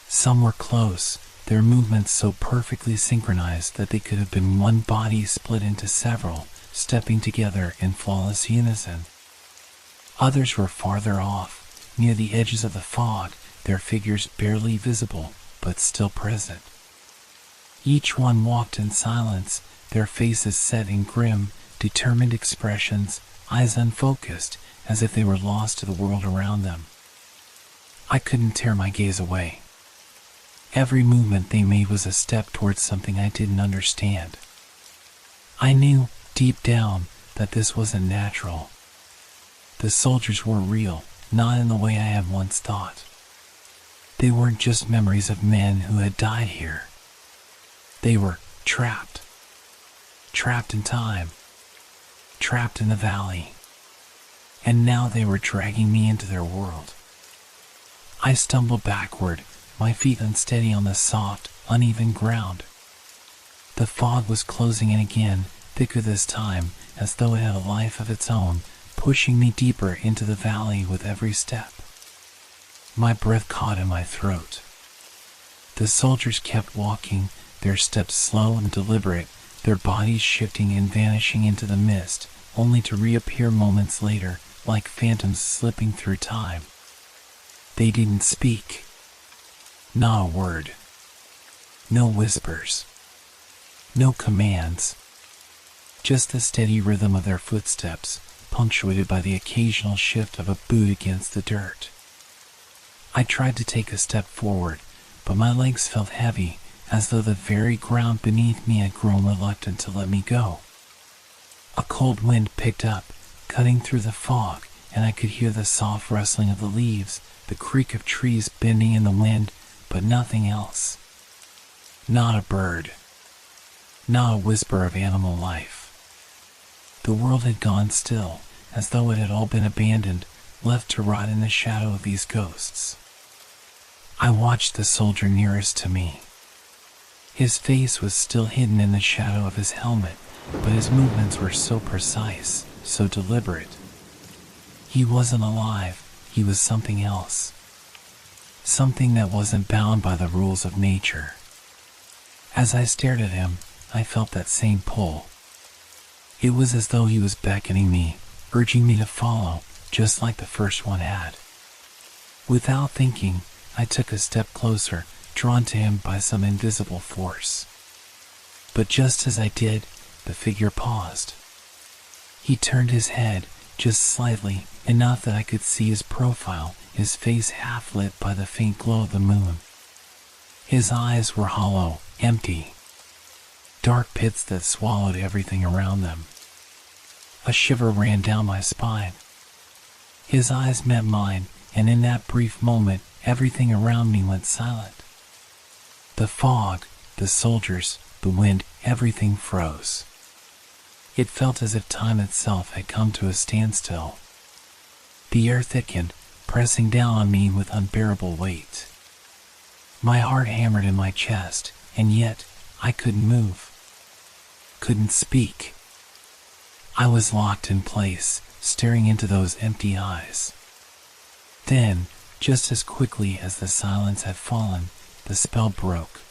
Some were close, their movements so perfectly synchronized that they could have been one body split into several, stepping together in flawless unison. Others were farther off, near the edges of the fog, their figures barely visible, but still present. Each one walked in silence, their faces set in grim, determined expressions, eyes unfocused, as if they were lost to the world around them. I couldn't tear my gaze away. Every movement they made was a step towards something I didn't understand. I knew, deep down, that this wasn't natural. The soldiers were real, not in the way I had once thought. They weren't just memories of men who had died here. They were trapped. Trapped in time. Trapped in the valley. And now they were dragging me into their world. I stumbled backward, my feet unsteady on the soft, uneven ground. The fog was closing in again, thicker this time, as though it had a life of its own, pushing me deeper into the valley with every step. My breath caught in my throat. The soldiers kept walking, their steps slow and deliberate, their bodies shifting and vanishing into the mist, only to reappear moments later, like phantoms slipping through time. They didn't speak. Not a word. No whispers. No commands. Just the steady rhythm of their footsteps, punctuated by the occasional shift of a boot against the dirt. I tried to take a step forward, but my legs felt heavy, as though the very ground beneath me had grown reluctant to let me go. A cold wind picked up, cutting through the fog, and I could hear the soft rustling of the leaves, the creak of trees bending in the wind, but nothing else. Not a bird. Not a whisper of animal life. The world had gone still, as though it had all been abandoned, left to rot in the shadow of these ghosts. I watched the soldier nearest to me. His face was still hidden in the shadow of his helmet, but his movements were so precise, so deliberate. He wasn't alive, he was something else. Something that wasn't bound by the rules of nature. As I stared at him, I felt that same pull. It was as though he was beckoning me, urging me to follow, just like the first one had. Without thinking, I took a step closer, drawn to him by some invisible force. But just as I did, the figure paused. He turned his head, just slightly, enough that I could see his profile, his face half lit by the faint glow of the moon. His eyes were hollow, empty. Dark pits that swallowed everything around them. A shiver ran down my spine. His eyes met mine, and in that brief moment, everything around me went silent. The fog, the soldiers, the wind, everything froze. It felt as if time itself had come to a standstill. The air thickened, pressing down on me with unbearable weight. My heart hammered in my chest, and yet I couldn't move. Couldn't speak. I was locked in place, staring into those empty eyes. Then, just as quickly as the silence had fallen, the spell broke.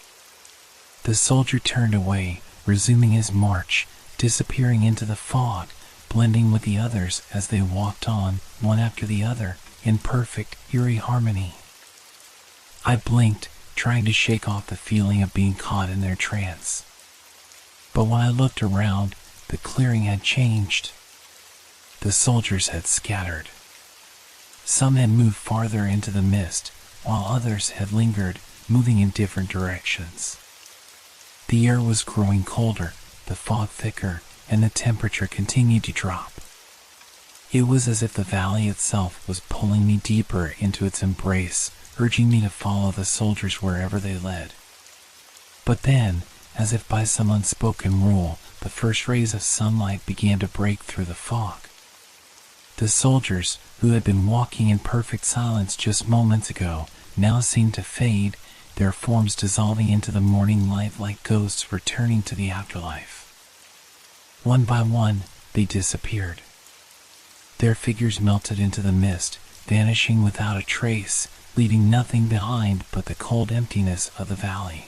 The soldier turned away, resuming his march, disappearing into the fog, blending with the others as they walked on, one after the other, in perfect, eerie harmony. I blinked, trying to shake off the feeling of being caught in their trance. But when I looked around, the clearing had changed. The soldiers had scattered. Some had moved farther into the mist, while others had lingered, moving in different directions. The air was growing colder, the fog thicker, and the temperature continued to drop. It was as if the valley itself was pulling me deeper into its embrace, urging me to follow the soldiers wherever they led. But then, as if by some unspoken rule, the first rays of sunlight began to break through the fog. The soldiers, who had been walking in perfect silence just moments ago, now seemed to fade, their forms dissolving into the morning light like ghosts returning to the afterlife. One by one, they disappeared. Their figures melted into the mist, vanishing without a trace, leaving nothing behind but the cold emptiness of the valley.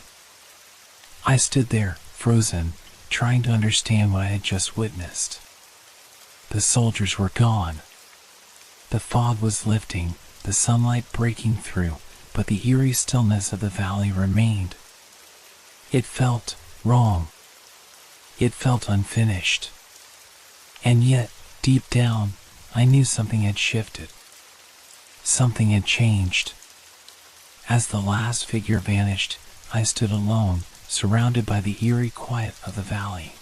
I stood there, frozen, trying to understand what I had just witnessed. The soldiers were gone. The fog was lifting, the sunlight breaking through, but the eerie stillness of the valley remained. It felt wrong. It felt unfinished. And yet, deep down, I knew something had shifted. Something had changed. As the last figure vanished, I stood alone, surrounded by the eerie quiet of the valley.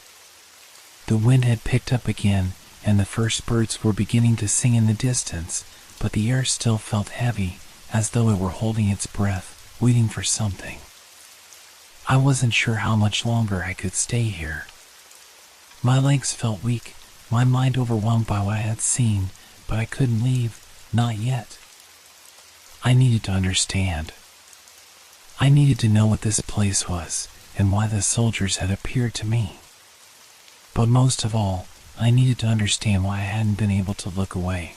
The wind had picked up again, and the first birds were beginning to sing in the distance, but the air still felt heavy, as though it were holding its breath, waiting for something. I wasn't sure how much longer I could stay here. My legs felt weak, my mind overwhelmed by what I had seen, but I couldn't leave, not yet. I needed to understand. I needed to know what this place was, and why the soldiers had appeared to me. But most of all, I needed to understand why I hadn't been able to look away.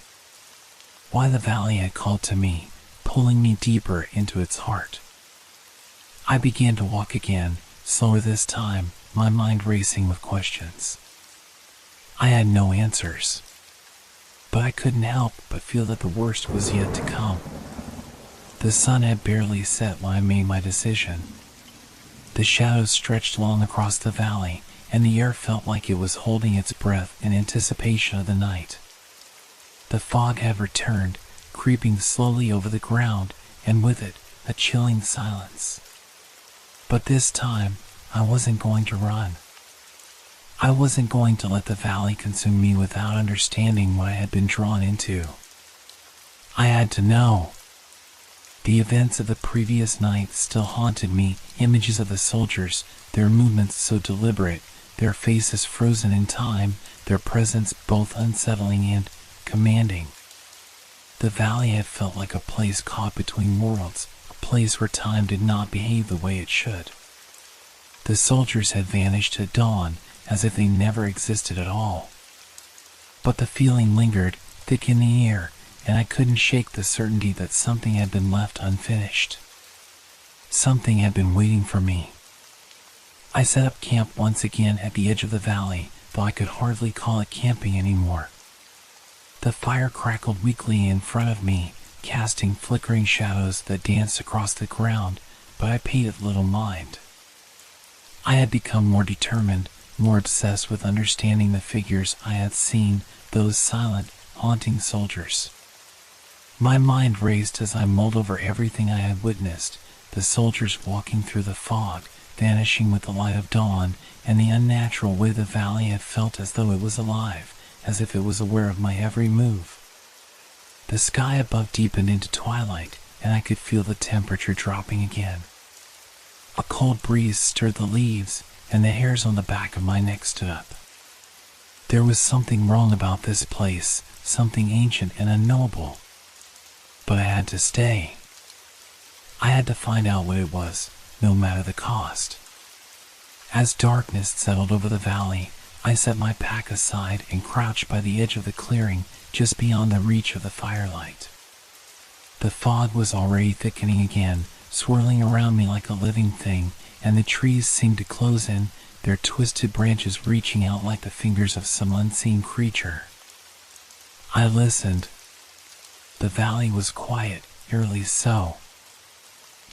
Why the valley had called to me, pulling me deeper into its heart. I began to walk again, slower this time, my mind racing with questions. I had no answers, but I couldn't help but feel that the worst was yet to come. The sun had barely set when I made my decision. The shadows stretched long across the valley, and the air felt like it was holding its breath in anticipation of the night. The fog had returned, creeping slowly over the ground, and with it, a chilling silence. But this time, I wasn't going to run. I wasn't going to let the valley consume me without understanding what I had been drawn into. I had to know. The events of the previous night still haunted me, images of the soldiers, their movements so deliberate, their faces frozen in time, their presence both unsettling and commanding. The valley had felt like a place caught between worlds, a place where time did not behave the way it should. The soldiers had vanished at dawn, as if they never existed at all. But the feeling lingered, thick in the air, and I couldn't shake the certainty that something had been left unfinished. Something had been waiting for me. I set up camp once again at the edge of the valley, though I could hardly call it camping anymore. The fire crackled weakly in front of me, casting flickering shadows that danced across the ground, but I paid it little mind. I had become more determined, more obsessed with understanding the figures I had seen, those silent, haunting soldiers. My mind raced as I mulled over everything I had witnessed, the soldiers walking through the fog, vanishing with the light of dawn, and the unnatural way the valley had felt as though it was alive, as if it was aware of my every move. The sky above deepened into twilight, and I could feel the temperature dropping again. A cold breeze stirred the leaves, and the hairs on the back of my neck stood up. There was something wrong about this place, something ancient and unknowable. But I had to stay. I had to find out what it was, no matter the cost. As darkness settled over the valley, I set my pack aside and crouched by the edge of the clearing, just beyond the reach of the firelight. The fog was already thickening again, swirling around me like a living thing, and the trees seemed to close in, their twisted branches reaching out like the fingers of some unseen creature. I listened. The valley was quiet, eerily so.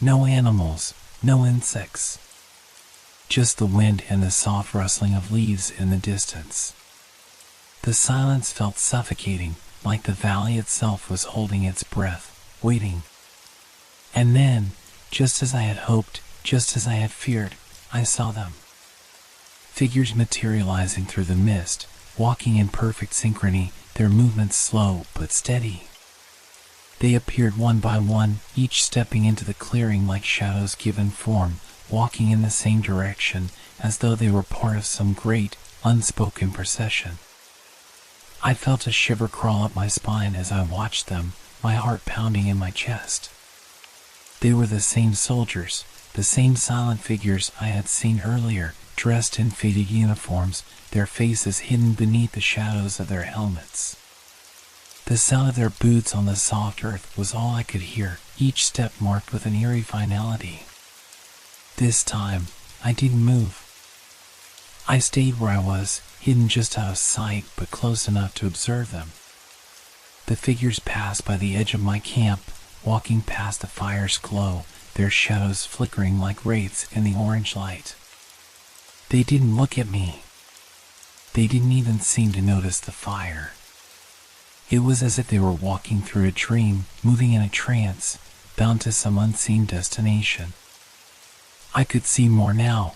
No animals, no insects. Just the wind and the soft rustling of leaves in the distance. The silence felt suffocating, like the valley itself was holding its breath, waiting. And then, just as I had hoped, just as I had feared, I saw them. Figures materializing through the mist, walking in perfect synchrony, their movements slow but steady. They appeared one by one, each stepping into the clearing like shadows given form, walking in the same direction, as though they were part of some great, unspoken procession. I felt a shiver crawl up my spine as I watched them, my heart pounding in my chest. They were the same soldiers, the same silent figures I had seen earlier, dressed in faded uniforms, their faces hidden beneath the shadows of their helmets. The sound of their boots on the soft earth was all I could hear, each step marked with an eerie finality. This time, I didn't move. I stayed where I was, hidden just out of sight but close enough to observe them. The figures passed by the edge of my camp, walking past the fire's glow, their shadows flickering like wraiths in the orange light. They didn't look at me. They didn't even seem to notice the fire. It was as if they were walking through a dream, moving in a trance, bound to some unseen destination. I could see more now.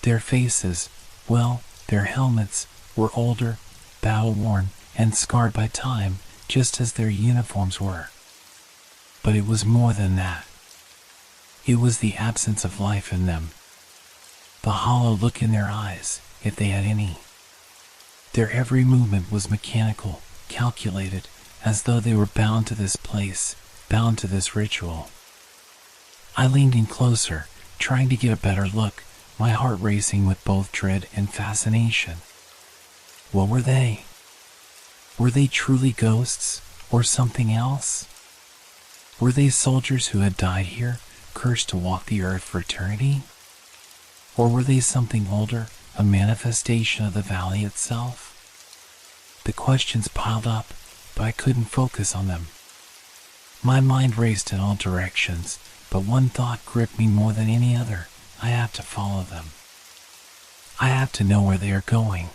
Their faces, well, their helmets, were older, battle-worn, and scarred by time, just as their uniforms were. But it was more than that. It was the absence of life in them. The hollow look in their eyes, if they had any. Their every movement was mechanical, calculated, as though they were bound to this place, bound to this ritual. I leaned in closer, trying to get a better look, my heart racing with both dread and fascination. What were they? Were they truly ghosts, or something else? Were they soldiers who had died here, cursed to walk the earth for eternity? Or were they something older, a manifestation of the valley itself? The questions piled up, but I couldn't focus on them. My mind raced in all directions, but one thought gripped me more than any other. I have to follow them. I have to know where they are going.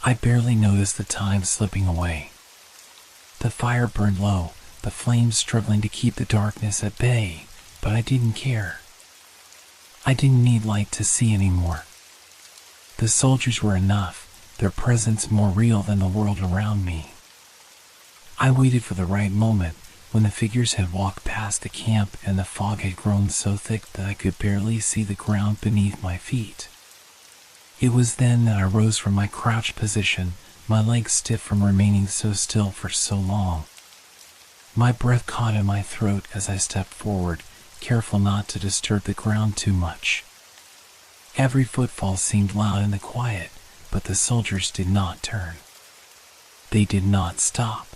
I barely noticed the time slipping away. The fire burned low, the flames struggling to keep the darkness at bay, but I didn't care. I didn't need light to see anymore. The soldiers were enough, their presence more real than the world around me. I waited for the right moment, when the figures had walked past the camp and the fog had grown so thick that I could barely see the ground beneath my feet. It was then that I rose from my crouched position, my legs stiff from remaining so still for so long. My breath caught in my throat as I stepped forward, careful not to disturb the ground too much. Every footfall seemed loud in the quiet, but the soldiers did not turn. They did not stop.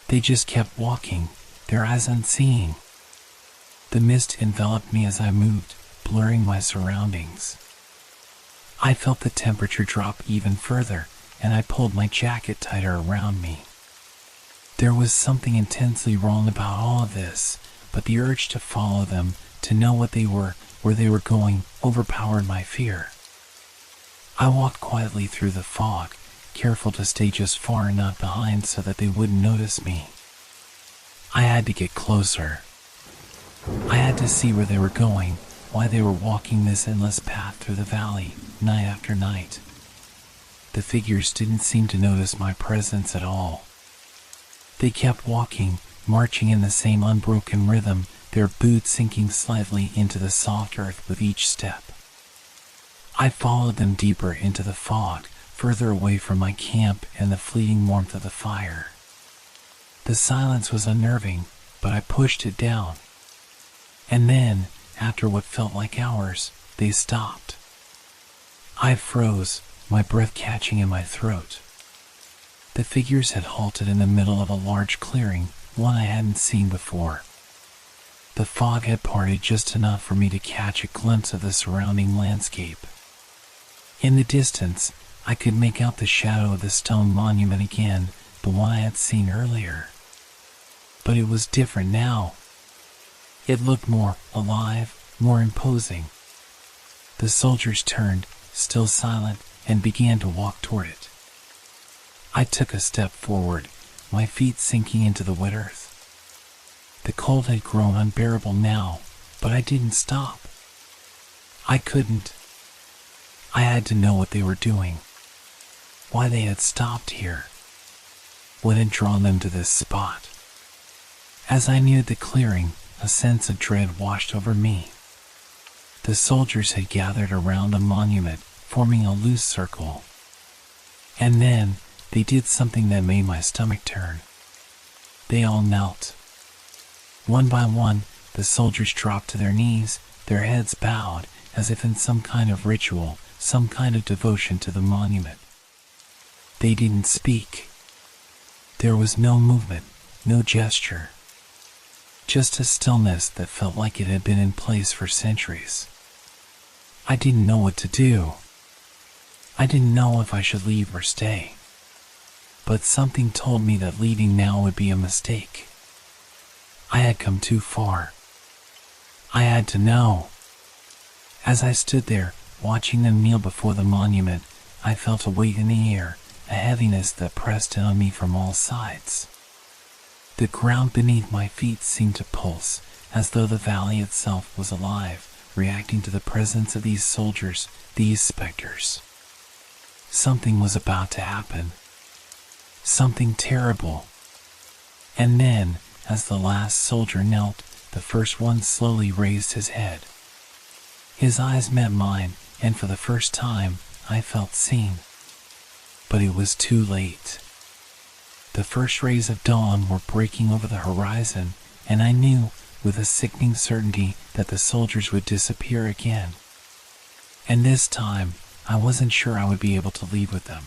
They just kept walking, their eyes unseeing. The mist enveloped me as I moved, blurring my surroundings. I felt the temperature drop even further, and I pulled my jacket tighter around me. There was something intensely wrong about all of this, but the urge to follow them, to know what they were, where they were going, overpowered my fear. I walked quietly through the fog, careful to stay just far enough behind so that they wouldn't notice me. I had to get closer. I had to see where they were going, why they were walking this endless path through the valley, night after night. The figures didn't seem to notice my presence at all. They kept walking, marching in the same unbroken rhythm, their boots sinking slightly into the soft earth with each step. I followed them deeper into the fog, further away from my camp and the fleeting warmth of the fire. The silence was unnerving, but I pushed it down. And then, after what felt like hours, they stopped. I froze, my breath catching in my throat. The figures had halted in the middle of a large clearing, one I hadn't seen before. The fog had parted just enough for me to catch a glimpse of the surrounding landscape. In the distance, I could make out the shadow of the stone monument again, the one I had seen earlier. But it was different now. It looked more alive, more imposing. The soldiers turned, still silent, and began to walk toward it. I took a step forward, my feet sinking into the wet earth. The cold had grown unbearable now, but I didn't stop. I couldn't. I had to know what they were doing, why they had stopped here, what had drawn them to this spot. As I neared the clearing, a sense of dread washed over me. The soldiers had gathered around a monument, forming a loose circle. And then, they did something that made my stomach turn. They all knelt. One by one, the soldiers dropped to their knees, their heads bowed, as if in some kind of ritual, some kind of devotion to the monument. They didn't speak. There was no movement, no gesture. Just a stillness that felt like it had been in place for centuries. I didn't know what to do. I didn't know if I should leave or stay. But something told me that leaving now would be a mistake. I had come too far. I had to know. As I stood there, watching them kneel before the monument, I felt a weight in the air, a heaviness that pressed in on me from all sides. The ground beneath my feet seemed to pulse, as though the valley itself was alive, reacting to the presence of these soldiers, these specters. Something was about to happen. Something terrible. And then, as the last soldier knelt, the first one slowly raised his head. His eyes met mine, and for the first time, I felt seen. But it was too late. The first rays of dawn were breaking over the horizon, and I knew, with a sickening certainty, that the soldiers would disappear again. And this time, I wasn't sure I would be able to leave with them.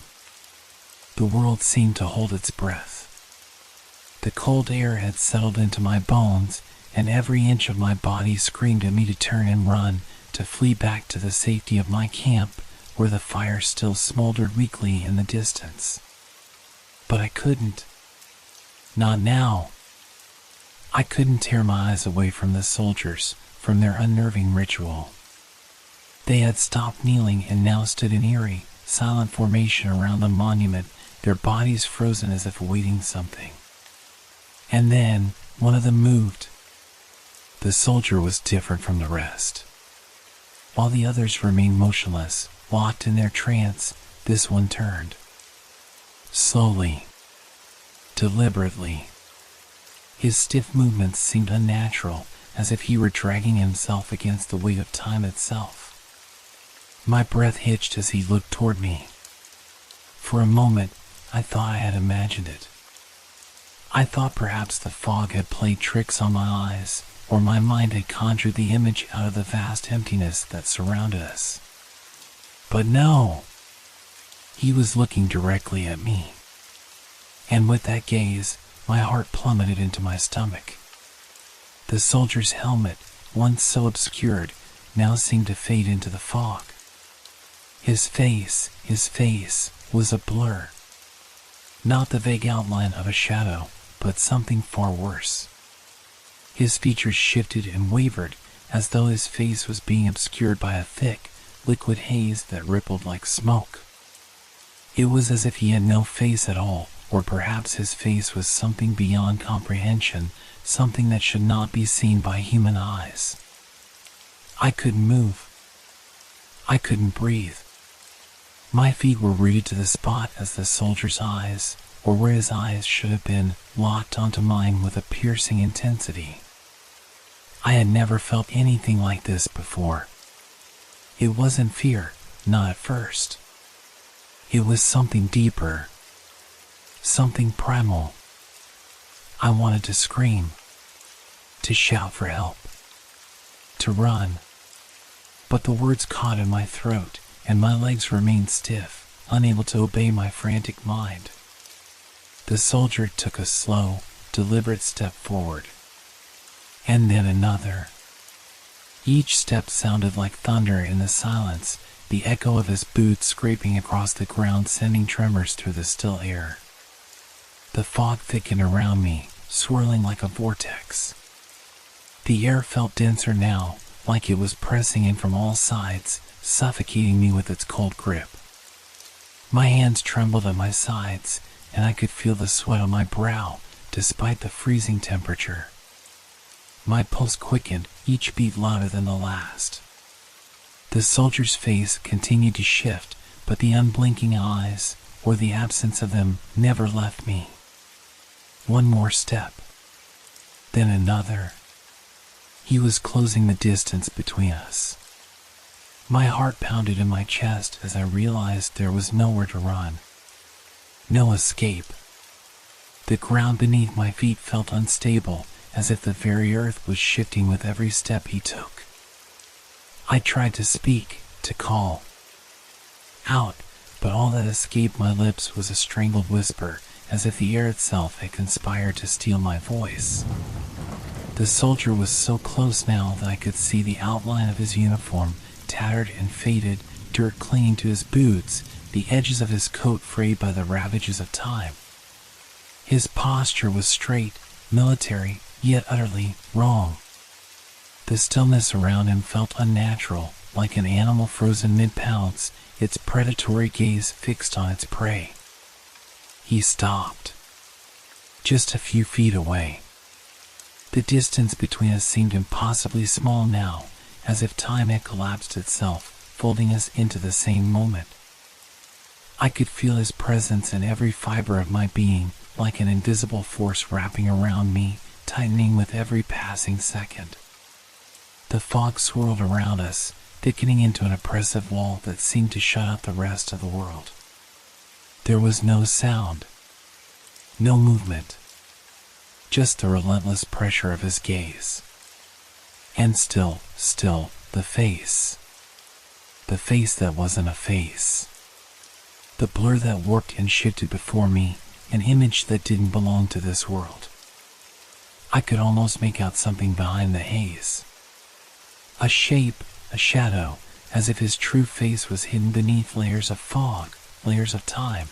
The world seemed to hold its breath. The cold air had settled into my bones, and every inch of my body screamed at me to turn and run, to flee back to the safety of my camp, where the fire still smoldered weakly in the distance. But I couldn't. Not now. I couldn't tear my eyes away from the soldiers, from their unnerving ritual. They had stopped kneeling and now stood in eerie, silent formation around the monument, their bodies frozen as if awaiting something. And then, one of them moved. The soldier was different from the rest. While the others remained motionless, locked in their trance, this one turned. Slowly. Deliberately. His stiff movements seemed unnatural, as if he were dragging himself against the weight of time itself. My breath hitched as he looked toward me. For a moment, I thought I had imagined it. I thought perhaps the fog had played tricks on my eyes, or my mind had conjured the image out of the vast emptiness that surrounded us. But no! He was looking directly at me. And with that gaze, my heart plummeted into my stomach. The soldier's helmet, once so obscured, now seemed to fade into the fog. His face was a blur. Not the vague outline of a shadow, but something far worse. His features shifted and wavered, as though his face was being obscured by a thick, liquid haze that rippled like smoke. It was as if he had no face at all, or perhaps his face was something beyond comprehension, something that should not be seen by human eyes. I couldn't move. I couldn't breathe. My feet were rooted to the spot as the soldier's eyes, or where his eyes should have been, locked onto mine with a piercing intensity. I had never felt anything like this before. It wasn't fear, not at first. It was something deeper. Something primal. I wanted to scream. To shout for help. To run. But the words caught in my throat, and my legs remained stiff, unable to obey my frantic mind. The soldier took a slow, deliberate step forward. And then another. Each step sounded like thunder in the silence, the echo of his boots scraping across the ground sending tremors through the still air. The fog thickened around me, swirling like a vortex. The air felt denser now, like it was pressing in from all sides, suffocating me with its cold grip. My hands trembled at my sides, and I could feel the sweat on my brow, despite the freezing temperature. My pulse quickened, each beat louder than the last. The soldier's face continued to shift, but the unblinking eyes, or the absence of them, never left me. One more step, then another. He was closing the distance between us. My heart pounded in my chest as I realized there was nowhere to run. No escape. The ground beneath my feet felt unstable, as if the very earth was shifting with every step he took. I tried to speak, to call out, but all that escaped my lips was a strangled whisper, as if the air itself had conspired to steal my voice. The soldier was so close now that I could see the outline of his uniform, tattered and faded, dirt clinging to his boots, the edges of his coat frayed by the ravages of time. His posture was straight, military, yet utterly wrong. The stillness around him felt unnatural, like an animal frozen mid-pounce, its predatory gaze fixed on its prey. He stopped, just a few feet away. The distance between us seemed impossibly small now, as if time had collapsed itself, folding us into the same moment. I could feel his presence in every fiber of my being, like an invisible force wrapping around me, tightening with every passing second. The fog swirled around us, thickening into an oppressive wall that seemed to shut out the rest of the world. There was no sound, no movement, just the relentless pressure of his gaze. And still, the face that wasn't a face. The blur that warped and shifted before me, an image that didn't belong to this world. I could almost make out something behind the haze. A shape, a shadow, as if his true face was hidden beneath layers of fog, layers of time.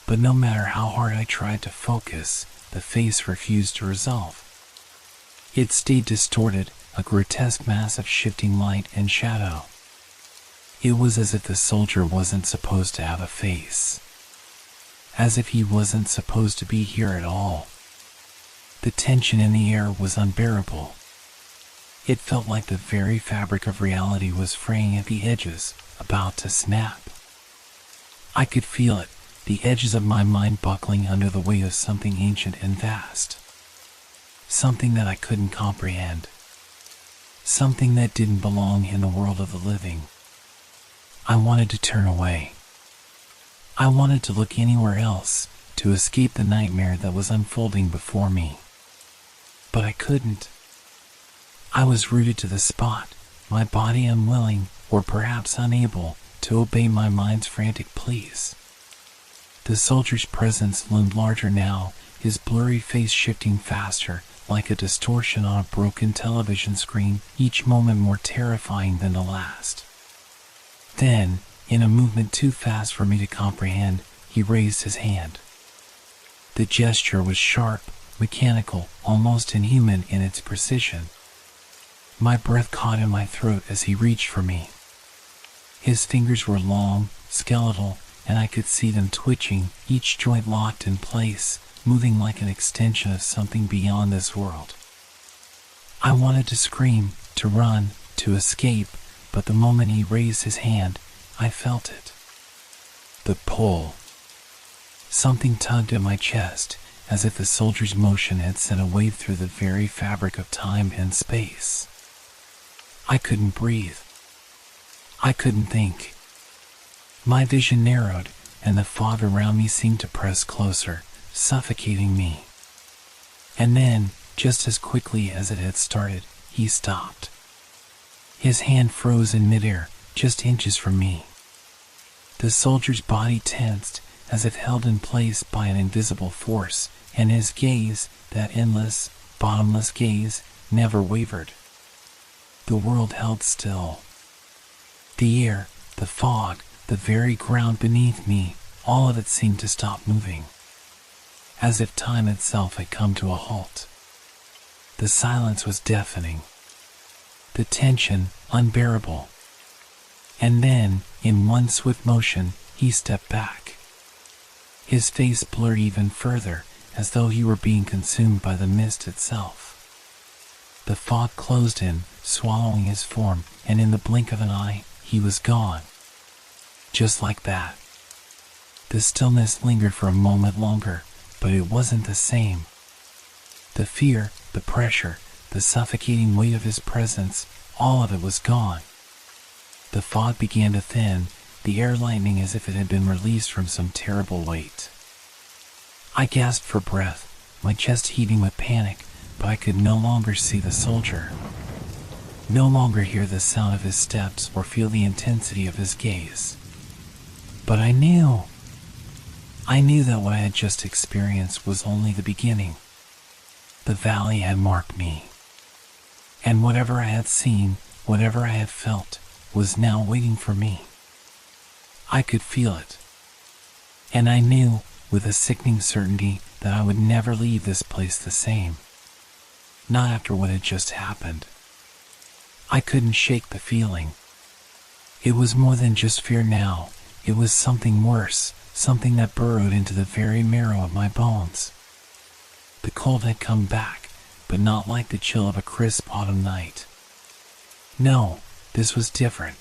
But no matter how hard I tried to focus, the face refused to resolve. It stayed distorted, a grotesque mass of shifting light and shadow. It was as if the soldier wasn't supposed to have a face. As if he wasn't supposed to be here at all. The tension in the air was unbearable. It felt like the very fabric of reality was fraying at the edges, about to snap. I could feel it, the edges of my mind buckling under the weight of something ancient and vast. Something that I couldn't comprehend. Something that didn't belong in the world of the living. I wanted to turn away. I wanted to look anywhere else, to escape the nightmare that was unfolding before me. But I couldn't. I was rooted to the spot, my body unwilling, or perhaps unable, to obey my mind's frantic pleas. The soldier's presence loomed larger now, his blurry face shifting faster, like a distortion on a broken television screen, each moment more terrifying than the last. Then, in a movement too fast for me to comprehend, he raised his hand. The gesture was sharp, mechanical, almost inhuman in its precision. My breath caught in my throat as he reached for me. His fingers were long, skeletal, and I could see them twitching, each joint locked in place, moving like an extension of something beyond this world. I wanted to scream, to run, to escape, but the moment he raised his hand, I felt it. The pull. Something tugged at my chest, as if the soldier's motion had sent a wave through the very fabric of time and space. I couldn't breathe. I couldn't think. My vision narrowed, and the fog around me seemed to press closer, suffocating me. And then, just as quickly as it had started, he stopped. His hand froze in midair, just inches from me. The soldier's body tensed, as if held in place by an invisible force, and his gaze, that endless, bottomless gaze, never wavered. The world held still. The air, the fog, the very ground beneath me, all of it seemed to stop moving. As if time itself had come to a halt. The The silence was deafening, the tension unbearable. And then, in one swift motion, he stepped back. His face blurred even further, as though he were being consumed by the mist itself. The fog closed in, swallowing his form, and in the blink of an eye, he was gone. Just like that. The stillness lingered for a moment longer, but it wasn't the same. The fear, the pressure, the suffocating weight of his presence, all of it was gone. The fog began to thin, the air lightening as if it had been released from some terrible weight. I gasped for breath, my chest heaving with panic, but I could no longer see the soldier. No longer hear the sound of his steps or feel the intensity of his gaze. But I knew that what I had just experienced was only the beginning. The valley had marked me. And whatever I had seen, whatever I had felt, was now waiting for me. I could feel it. And I knew, with a sickening certainty, that I would never leave this place the same. Not after what had just happened. I couldn't shake the feeling. It was more than just fear now. It was something worse, something that burrowed into the very marrow of my bones. The cold had come back, but not like the chill of a crisp autumn night. No, this was different.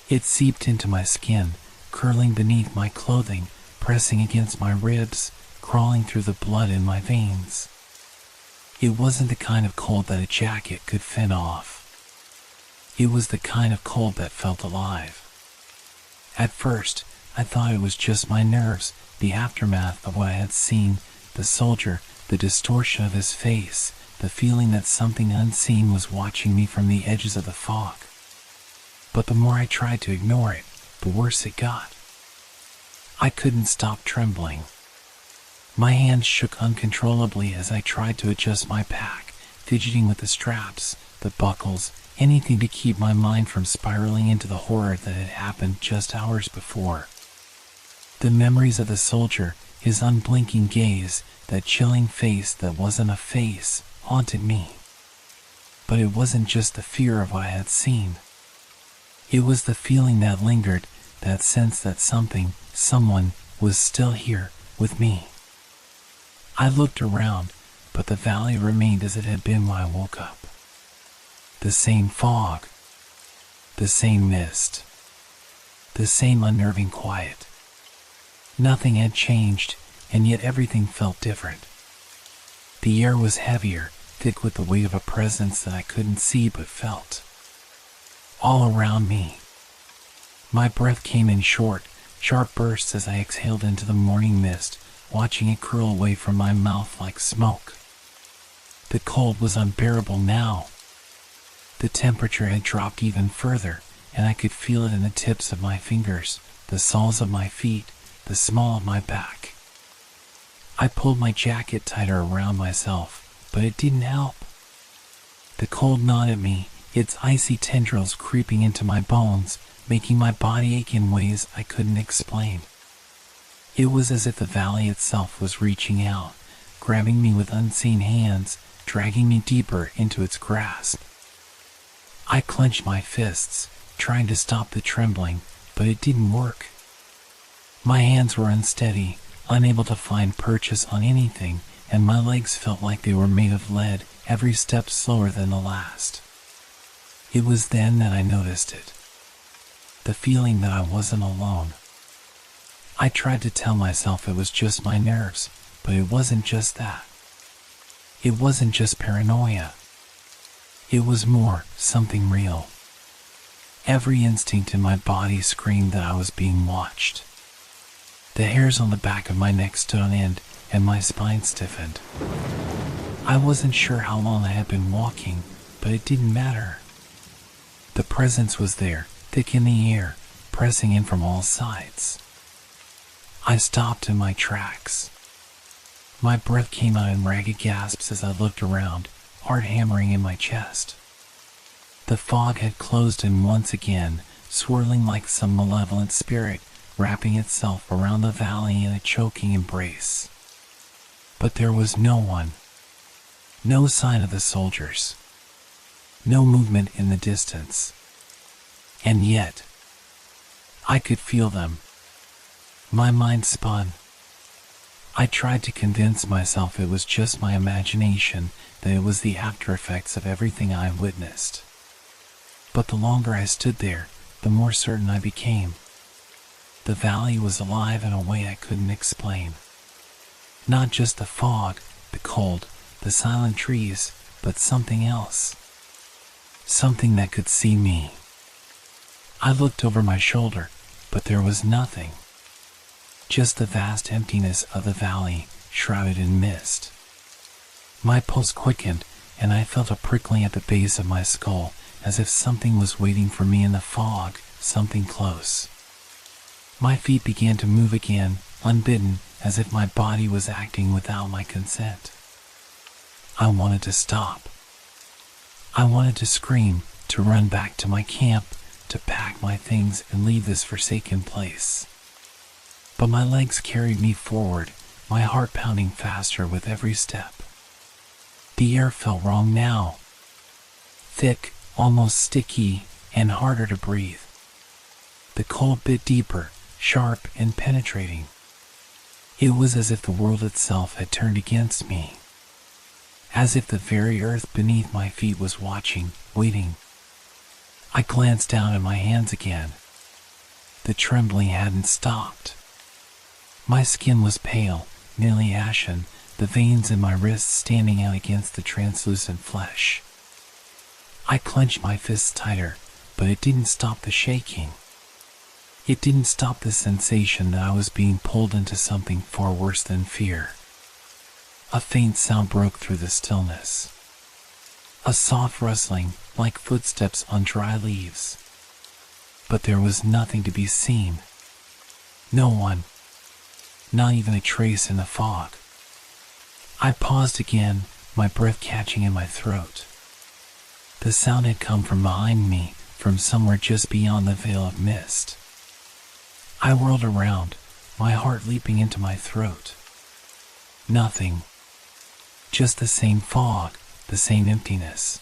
It seeped into my skin, curling beneath my clothing, pressing against my ribs, crawling through the blood in my veins. It wasn't the kind of cold that a jacket could fend off. It was the kind of cold that felt alive. At first, I thought it was just my nerves, the aftermath of what I had seen, the soldier, the distortion of his face, the feeling that something unseen was watching me from the edges of the fog. But the more I tried to ignore it, the worse it got. I couldn't stop trembling. My hands shook uncontrollably as I tried to adjust my pack, fidgeting with the straps, the buckles, anything to keep my mind from spiraling into the horror that had happened just hours before. The memories of the soldier, his unblinking gaze, that chilling face that wasn't a face, haunted me. But it wasn't just the fear of what I had seen. It was the feeling that lingered, that sense that something, someone, was still here, with me. I looked around, but the valley remained as it had been when I woke up. The same fog, the same mist, the same unnerving quiet. Nothing had changed, and yet everything felt different. The air was heavier, thick with the weight of a presence that I couldn't see but felt. All around me. My breath came in short, sharp bursts as I exhaled into the morning mist, watching it curl away from my mouth like smoke. The cold was unbearable now. The temperature had dropped even further, and I could feel it in the tips of my fingers, the soles of my feet, the small of my back. I pulled my jacket tighter around myself, but it didn't help. The cold gnawed at me, its icy tendrils creeping into my bones, making my body ache in ways I couldn't explain. It was as if the valley itself was reaching out, grabbing me with unseen hands, dragging me deeper into its grasp. I clenched my fists, trying to stop the trembling, but it didn't work. My hands were unsteady, unable to find purchase on anything, and my legs felt like they were made of lead, every step slower than the last. It was then that I noticed it. The feeling that I wasn't alone. I tried to tell myself it was just my nerves, but it wasn't just that. It wasn't just paranoia. It was more, something real. Every instinct in my body screamed that I was being watched. The hairs on the back of my neck stood on end, and my spine stiffened. I wasn't sure how long I had been walking, but it didn't matter. The presence was there, thick in the air, pressing in from all sides. I stopped in my tracks. My breath came out in ragged gasps as I looked around, heart hammering in my chest. The fog had closed in once again, swirling like some malevolent spirit, wrapping itself around the valley in a choking embrace. But there was no one. No sign of the soldiers. No movement in the distance. And yet, I could feel them. My mind spun. I tried to convince myself it was just my imagination, that it was the after effects of everything I witnessed. But the longer I stood there, the more certain I became. The valley was alive in a way I couldn't explain. Not just the fog, the cold, the silent trees, but something else. Something that could see me. I looked over my shoulder, but there was nothing. Just the vast emptiness of the valley, shrouded in mist. My pulse quickened, and I felt a prickling at the base of my skull, as if something was waiting for me in the fog, something close. My feet began to move again, unbidden, as if my body was acting without my consent. I wanted to stop. I wanted to scream, to run back to my camp, to pack my things and leave this forsaken place. But my legs carried me forward, my heart pounding faster with every step. The air felt wrong now. Thick, almost sticky, and harder to breathe. The cold bit deeper, sharp and penetrating. It was as if the world itself had turned against me. As if the very earth beneath my feet was watching, waiting. I glanced down at my hands again. The trembling hadn't stopped. My skin was pale, nearly ashen, the veins in my wrists standing out against the translucent flesh. I clenched my fists tighter, but it didn't stop the shaking. It didn't stop the sensation that I was being pulled into something far worse than fear. A faint sound broke through the stillness. A soft rustling, like footsteps on dry leaves. But there was nothing to be seen. No one. Not even a trace in the fog. I paused again, my breath catching in my throat. The sound had come from behind me, from somewhere just beyond the veil of mist. I whirled around, my heart leaping into my throat. Nothing. Just the same fog, the same emptiness.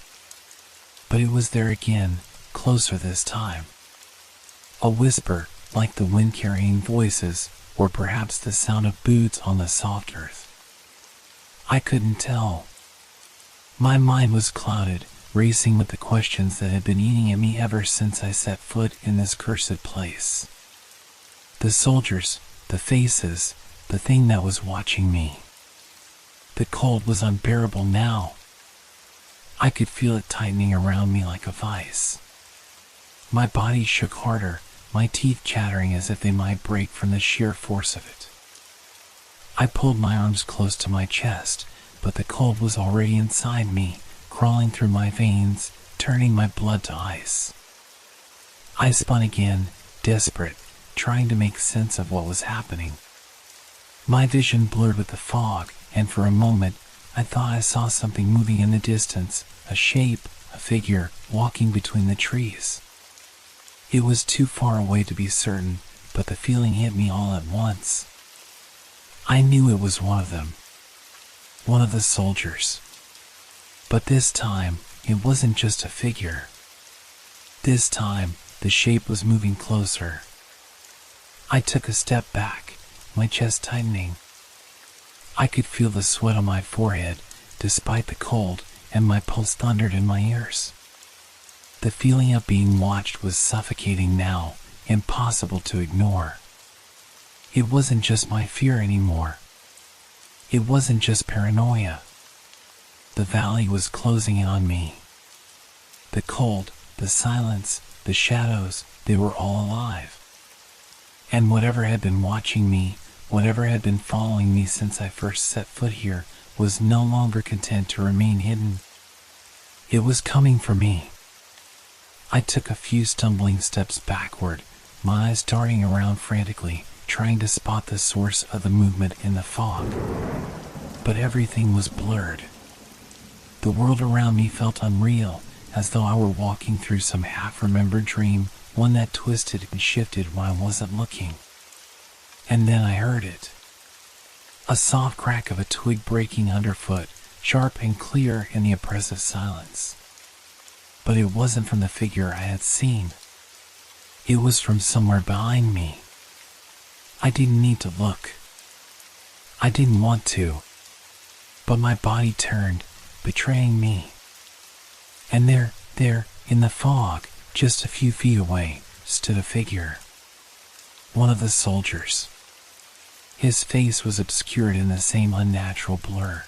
But it was there again, closer this time. A whisper, like the wind carrying voices, or perhaps the sound of boots on the soft earth. I couldn't tell. My mind was clouded, racing with the questions that had been eating at me ever since I set foot in this cursed place. The soldiers, the faces, the thing that was watching me. The cold was unbearable now. I could feel it tightening around me like a vice. My body shook harder, my teeth chattering as if they might break from the sheer force of it. I pulled my arms close to my chest, but the cold was already inside me, crawling through my veins, turning my blood to ice. I spun again, desperate, trying to make sense of what was happening. My vision blurred with the fog, and for a moment, I thought I saw something moving in the distance, a shape, a figure, walking between the trees. It was too far away to be certain, but the feeling hit me all at once. I knew it was one of them. One of the soldiers. But this time, it wasn't just a figure. This time, the shape was moving closer. I took a step back, my chest tightening. I could feel the sweat on my forehead, despite the cold, and my pulse thundered in my ears. The feeling of being watched was suffocating now, impossible to ignore. It wasn't just my fear anymore. It wasn't just paranoia. The valley was closing in on me. The cold, the silence, the shadows, they were all alive. And whatever had been watching me, whatever had been following me since I first set foot here, was no longer content to remain hidden. It was coming for me. I took a few stumbling steps backward, my eyes darting around frantically, trying to spot the source of the movement in the fog. But everything was blurred. The world around me felt unreal, as though I were walking through some half-remembered dream, one that twisted and shifted when I wasn't looking. And then I heard it. A soft crack of a twig breaking underfoot, sharp and clear in the oppressive silence. But it wasn't from the figure I had seen. It was from somewhere behind me. I didn't need to look. I didn't want to. But my body turned, betraying me. And there, in the fog, just a few feet away, stood a figure. One of the soldiers. His face was obscured in the same unnatural blur.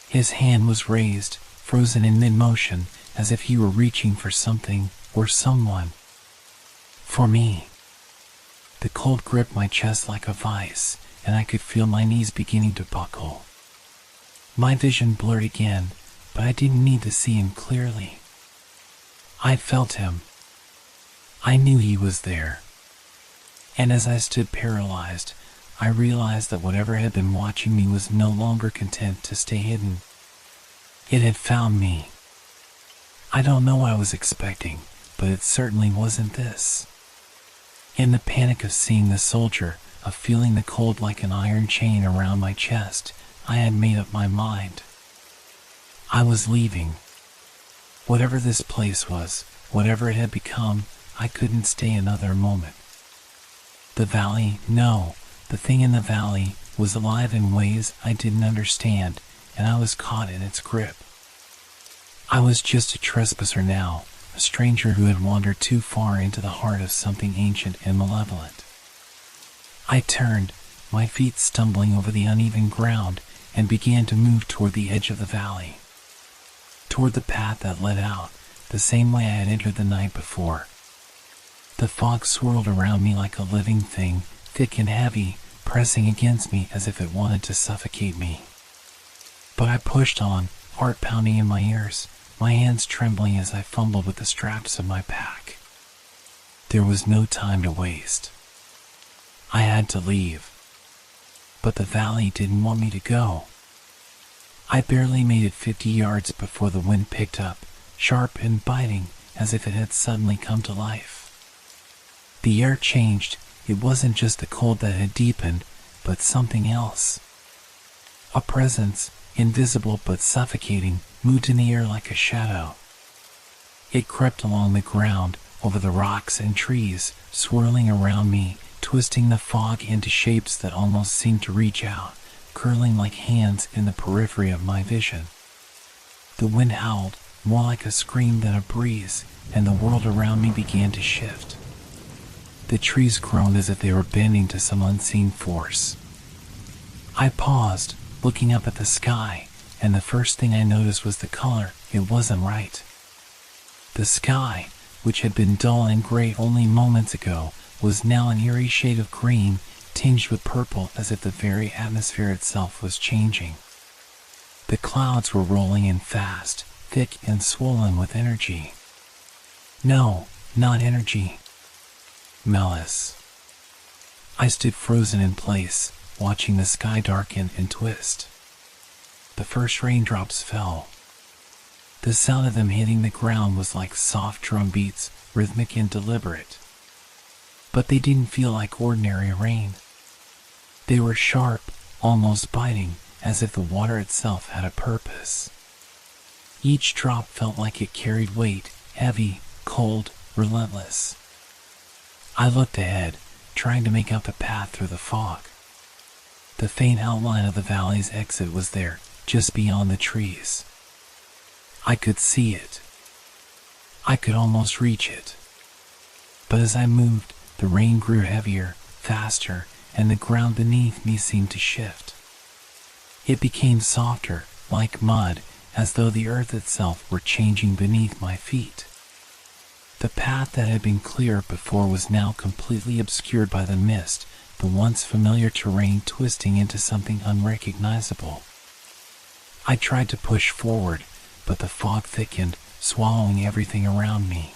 His hand was raised, frozen in mid-motion, as if he were reaching for something or someone. For me. The cold gripped my chest like a vice, and I could feel my knees beginning to buckle. My vision blurred again, but I didn't need to see him clearly. I felt him. I knew he was there. And as I stood paralyzed, I realized that whatever had been watching me was no longer content to stay hidden. It had found me. I don't know what I was expecting, but it certainly wasn't this. In the panic of seeing the soldier, of feeling the cold like an iron chain around my chest, I had made up my mind. I was leaving. Whatever this place was, whatever it had become, I couldn't stay another moment. The valley, no, the thing in the valley was alive in ways I didn't understand, and I was caught in its grip. I was just a trespasser now, a stranger who had wandered too far into the heart of something ancient and malevolent. I turned, my feet stumbling over the uneven ground, and began to move toward the edge of the valley. Toward the path that led out, the same way I had entered the night before. The fog swirled around me like a living thing, thick and heavy, pressing against me as if it wanted to suffocate me. But I pushed on, heart pounding in my ears, my hands trembling as I fumbled with the straps of my pack. There was no time to waste. I had to leave. But the valley didn't want me to go. I barely made it 50 yards before the wind picked up, sharp and biting, as if it had suddenly come to life. The air changed. It wasn't just the cold that had deepened, but something else. A presence, invisible but suffocating, moved in the air like a shadow. It crept along the ground, over the rocks and trees, swirling around me, twisting the fog into shapes that almost seemed to reach out, curling like hands in the periphery of my vision. The wind howled, more like a scream than a breeze, and the world around me began to shift. The trees groaned as if they were bending to some unseen force. I paused, looking up at the sky, and the first thing I noticed was the color. It wasn't right. The sky, which had been dull and gray only moments ago, was now an eerie shade of green, tinged with purple as if the very atmosphere itself was changing. The clouds were rolling in fast, thick and swollen with energy. No, not energy. Malice. I stood frozen in place, watching the sky darken and twist. The first raindrops fell. The sound of them hitting the ground was like soft drum beats, rhythmic and deliberate. But they didn't feel like ordinary rain. They were sharp, almost biting, as if the water itself had a purpose. Each drop felt like it carried weight, heavy, cold, relentless. I looked ahead, trying to make out the path through the fog. The faint outline of the valley's exit was there, just beyond the trees. I could see it. I could almost reach it. But as I moved, the rain grew heavier, faster, and the ground beneath me seemed to shift. It became softer, like mud, as though the earth itself were changing beneath my feet. The path that had been clear before was now completely obscured by the mist, the once familiar terrain twisting into something unrecognizable. I tried to push forward, but the fog thickened, swallowing everything around me.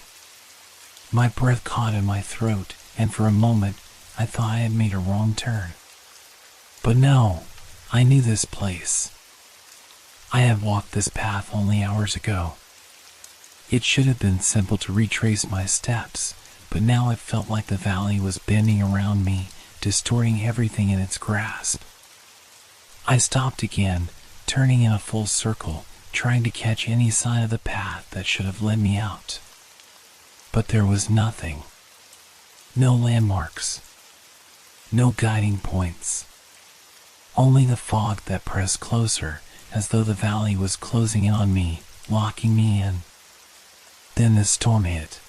My breath caught in my throat, and for a moment, I thought I had made a wrong turn. But no, I knew this place. I had walked this path only hours ago. It should have been simple to retrace my steps, but now it felt like the valley was bending around me, distorting everything in its grasp. I stopped again, turning in a full circle, trying to catch any sign of the path that should have led me out. But there was nothing. No landmarks. No guiding points. Only the fog that pressed closer, as though the valley was closing in on me, locking me in. Then the storm hit.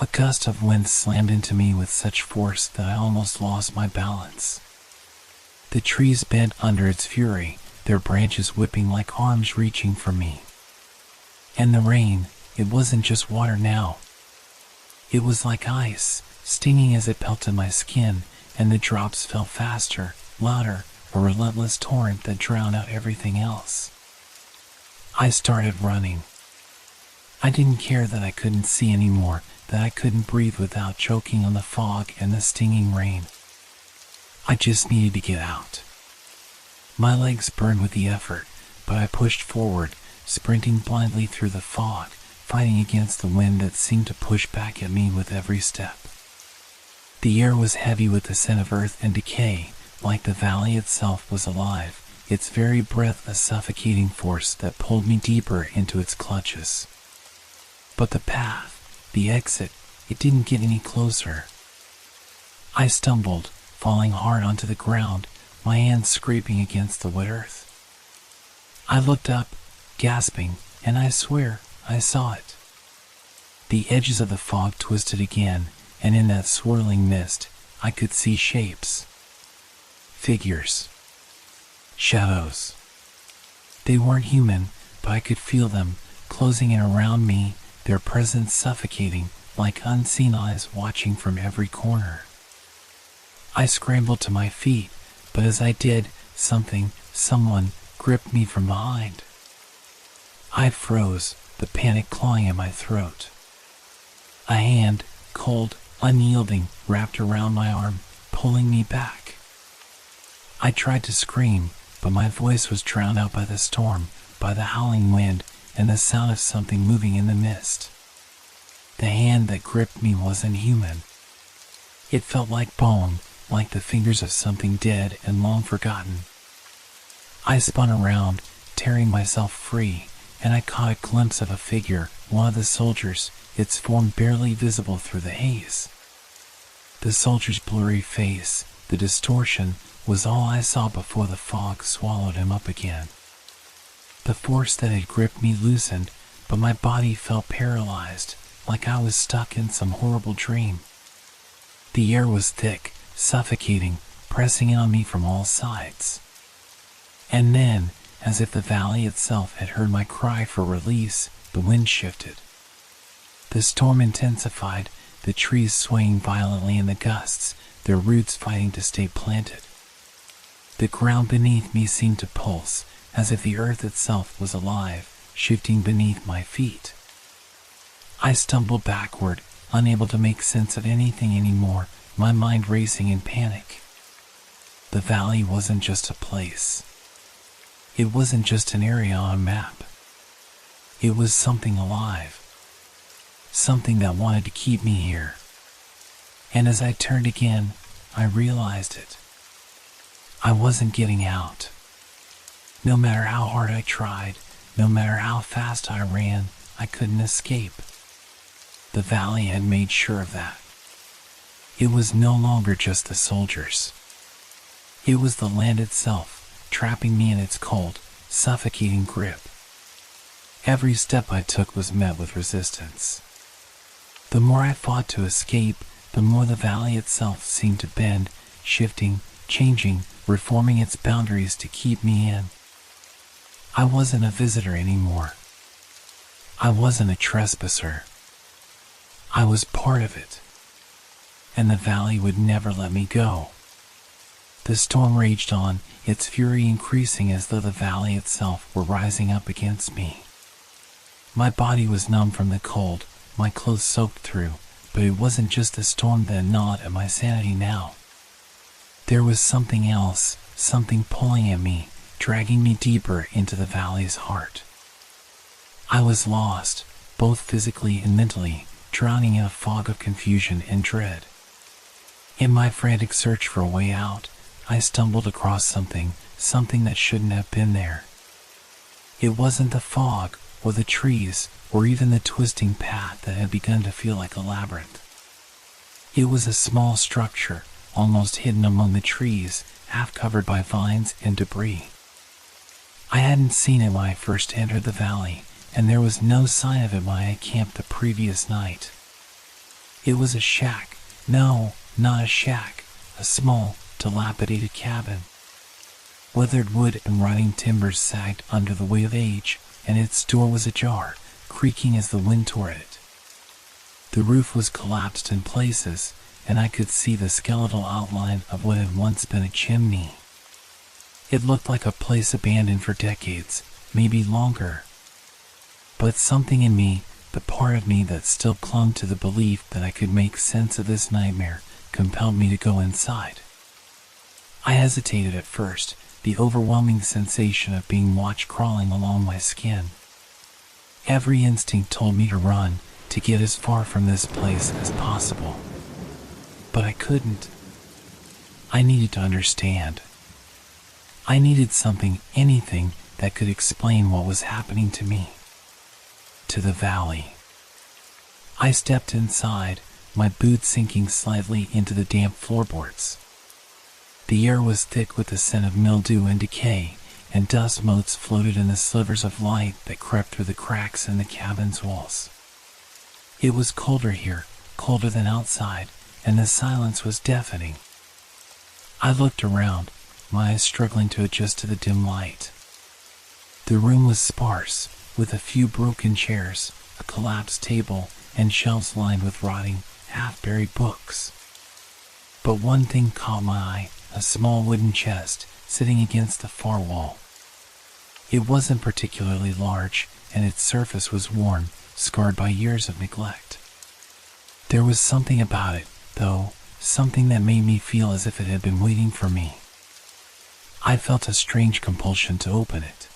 A gust of wind slammed into me with such force that I almost lost my balance. The trees bent under its fury, their branches whipping like arms reaching for me. And the rain, it wasn't just water now. It was like ice, stinging as it pelted my skin, and the drops fell faster, louder, a relentless torrent that drowned out everything else. I started running. I didn't care that I couldn't see anymore, that I couldn't breathe without choking on the fog and the stinging rain. I just needed to get out. My legs burned with the effort, but I pushed forward, sprinting blindly through the fog, fighting against the wind that seemed to push back at me with every step. The air was heavy with the scent of earth and decay, like the valley itself was alive, its very breath a suffocating force that pulled me deeper into its clutches. But the path, the exit, it didn't get any closer. I stumbled, falling hard onto the ground, my hands scraping against the wet earth. I looked up, gasping, and I swear I saw it. The edges of the fog twisted again, and in that swirling mist, I could see shapes. Figures. Shadows. They weren't human, but I could feel them, closing in around me, their presence suffocating, like unseen eyes watching from every corner. I scrambled to my feet, but as I did, someone, gripped me from behind. I froze, the panic clawing at my throat. A hand, cold, unyielding, wrapped around my arm, pulling me back. I tried to scream, but my voice was drowned out by the storm, by the howling wind, and the sound of something moving in the mist. The hand that gripped me wasn't human. It felt like bone, like the fingers of something dead and long forgotten. I spun around, tearing myself free, and I caught a glimpse of a figure, one of the soldiers, its form barely visible through the haze. The soldier's blurry face, the distortion, was all I saw before the fog swallowed him up again. The force that had gripped me loosened, but my body felt paralyzed, like I was stuck in some horrible dream. The air was thick, suffocating, pressing in on me from all sides. And then, as if the valley itself had heard my cry for release, the wind shifted. The storm intensified, the trees swaying violently in the gusts, their roots fighting to stay planted. The ground beneath me seemed to pulse, as if the earth itself was alive, shifting beneath my feet. I stumbled backward, unable to make sense of anything anymore, my mind racing in panic. The valley wasn't just a place. It wasn't just an area on a map. It was something alive. Something that wanted to keep me here. And as I turned again, I realized it. I wasn't getting out. No matter how hard I tried, no matter how fast I ran, I couldn't escape. The valley had made sure of that. It was no longer just the soldiers. It was the land itself, trapping me in its cold, suffocating grip. Every step I took was met with resistance. The more I fought to escape, the more the valley itself seemed to bend, shifting, changing, reforming its boundaries to keep me in. I wasn't a visitor anymore. I wasn't a trespasser. I was part of it. And the valley would never let me go. The storm raged on, its fury increasing as though the valley itself were rising up against me. My body was numb from the cold, my clothes soaked through, but it wasn't just the storm that gnawed at my sanity now. There was something else, something pulling at me, dragging me deeper into the valley's heart. I was lost, both physically and mentally, drowning in a fog of confusion and dread. In my frantic search for a way out, I stumbled across something something that shouldn't have been there. It wasn't the fog, or the trees, or even the twisting path that had begun to feel like a labyrinth. It was a small structure, almost hidden among the trees, half covered by vines and debris. I hadn't seen it when I first entered the valley, and there was no sign of it when I had camped the previous night. It was a shack. No, not a shack. A small, dilapidated cabin. Weathered wood and rotting timbers sagged under the weight of age, and its door was ajar, creaking as the wind tore at it. The roof was collapsed in places, and I could see the skeletal outline of what had once been a chimney. It looked like a place abandoned for decades, maybe longer. But something in me, the part of me that still clung to the belief that I could make sense of this nightmare, compelled me to go inside. I hesitated at first, the overwhelming sensation of being watched crawling along my skin. Every instinct told me to run, to get as far from this place as possible. But I couldn't. I needed to understand. I needed something, anything, that could explain what was happening to me. To the valley. I stepped inside, my boots sinking slightly into the damp floorboards. The air was thick with the scent of mildew and decay, and dust motes floated in the slivers of light that crept through the cracks in the cabin's walls. It was colder here, colder than outside, and the silence was deafening. I looked around, my eyes struggling to adjust to the dim light. The room was sparse, with a few broken chairs, a collapsed table, and shelves lined with rotting, half-buried books. But one thing caught my eye, a small wooden chest sitting against the far wall. It wasn't particularly large, and its surface was worn, scarred by years of neglect. There was something about it, though, something that made me feel as if it had been waiting for me. I felt a strange compulsion to open it.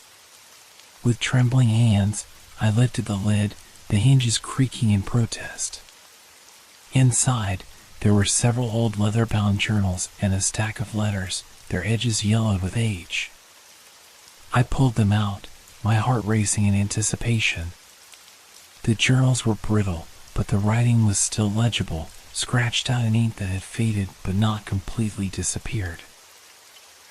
With trembling hands, I lifted the lid, the hinges creaking in protest. Inside, there were several old leather-bound journals and a stack of letters, their edges yellowed with age. I pulled them out, my heart racing in anticipation. The journals were brittle, but the writing was still legible, scratched out in ink that had faded but not completely disappeared.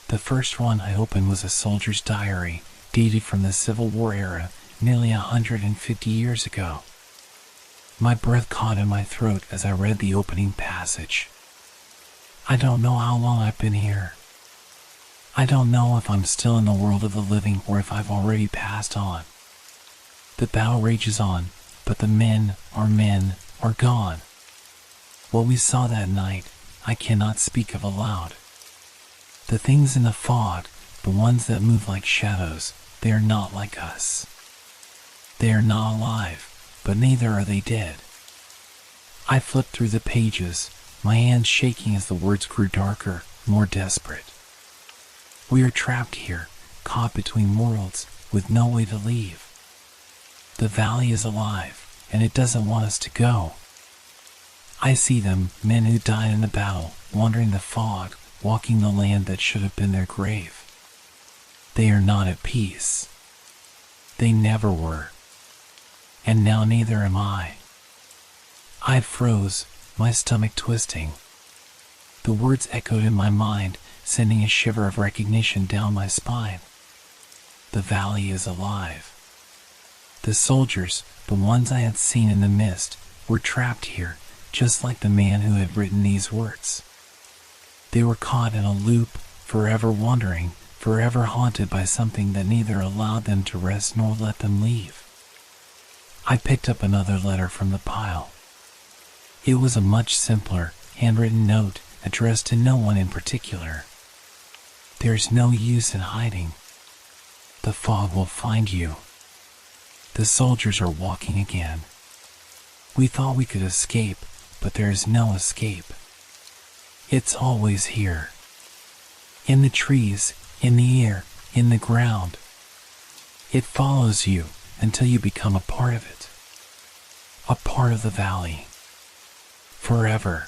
The first one I opened was a soldier's diary, dated from the Civil War era, nearly 150 years ago. My breath caught in my throat as I read the opening passage. I don't know how long I've been here. I don't know if I'm still in the world of the living or if I've already passed on. The battle rages on, but the men are gone. What we saw that night, I cannot speak of aloud. The things in the fog, the ones that move like shadows, they are not like us. They are not alive, but neither are they dead. I flipped through the pages, my hands shaking as the words grew darker, more desperate. We are trapped here, caught between worlds, with no way to leave. The valley is alive, and it doesn't want us to go. I see them, men who died in the battle, wandering the fog, walking the land that should have been their grave. They are not at peace. They never were. And now neither am I. I froze, my stomach twisting. The words echoed in my mind, sending a shiver of recognition down my spine. The valley is alive. The soldiers, the ones I had seen in the mist, were trapped here, just like the man who had written these words. They were caught in a loop, forever wandering, forever haunted by something that neither allowed them to rest nor let them leave. I picked up another letter from the pile. It was a much simpler, handwritten note addressed to no one in particular. There's no use in hiding. The fog will find you. The soldiers are walking again. We thought we could escape, but there is no escape. It's always here. In the trees, in the air, in the ground. It follows you until you become a part of it. A part of the valley. Forever.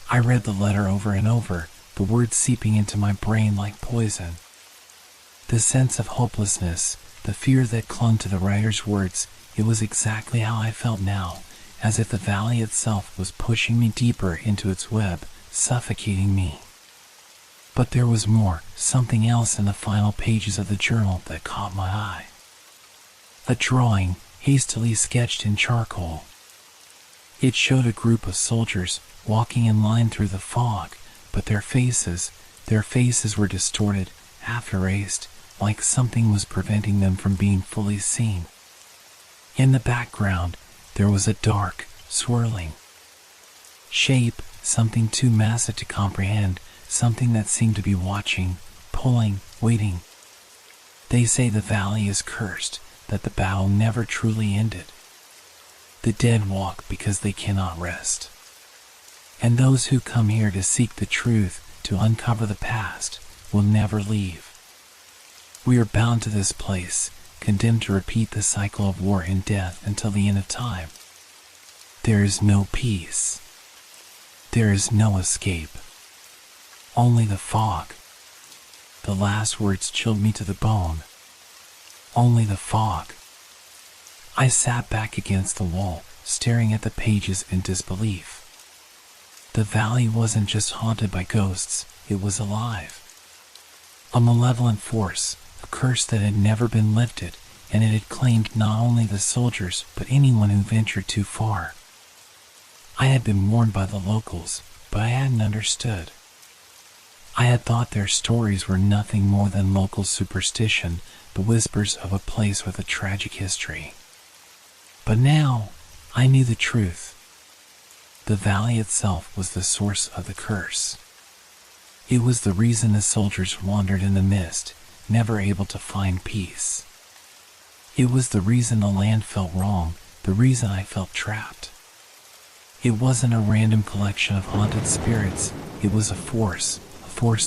I read the letter over and over, the words seeping into my brain like poison. The sense of hopelessness, the fear that clung to the writer's words, it was exactly how I felt now, as if the valley itself was pushing me deeper into its web, suffocating me. But there was more, something else in the final pages of the journal that caught my eye. A drawing, hastily sketched in charcoal. It showed a group of soldiers walking in line through the fog, but their faces were distorted, half erased, like something was preventing them from being fully seen. In the background, there was a dark, swirling shape, something too massive to comprehend, something that seemed to be watching, pulling, waiting. They say the valley is cursed, that the battle never truly ended. The dead walk because they cannot rest. And those who come here to seek the truth, to uncover the past, will never leave. We are bound to this place, condemned to repeat the cycle of war and death until the end of time. There is no peace. There is no escape. Only the fog. The last words chilled me to the bone. Only the fog. I sat back against the wall, staring at the pages in disbelief. The valley wasn't just haunted by ghosts, it was alive. A malevolent force, a curse that had never been lifted, and it had claimed not only the soldiers, but anyone who ventured too far. I had been warned by the locals, but I hadn't understood. I had thought their stories were nothing more than local superstition, the whispers of a place with a tragic history. But now, I knew the truth. The valley itself was the source of the curse. It was the reason the soldiers wandered in the mist, never able to find peace. It was the reason the land felt wrong, the reason I felt trapped. It wasn't a random collection of haunted spirits, it was a force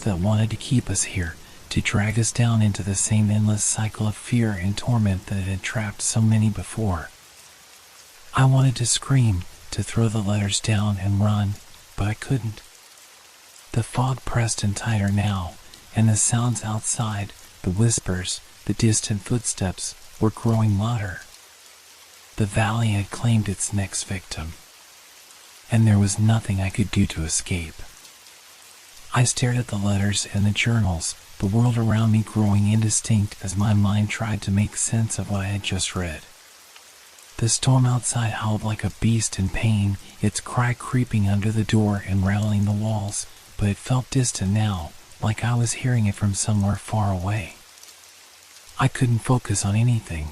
that wanted to keep us here, to drag us down into the same endless cycle of fear and torment that had trapped so many before. I wanted to scream, to throw the letters down and run, but I couldn't. The fog pressed in tighter now, and the sounds outside, the whispers, the distant footsteps, were growing louder. The valley had claimed its next victim, and there was nothing I could do to escape. I stared at the letters and the journals, the world around me growing indistinct as my mind tried to make sense of what I had just read. The storm outside howled like a beast in pain, its cry creeping under the door and rattling the walls, but it felt distant now, like I was hearing it from somewhere far away. I couldn't focus on anything.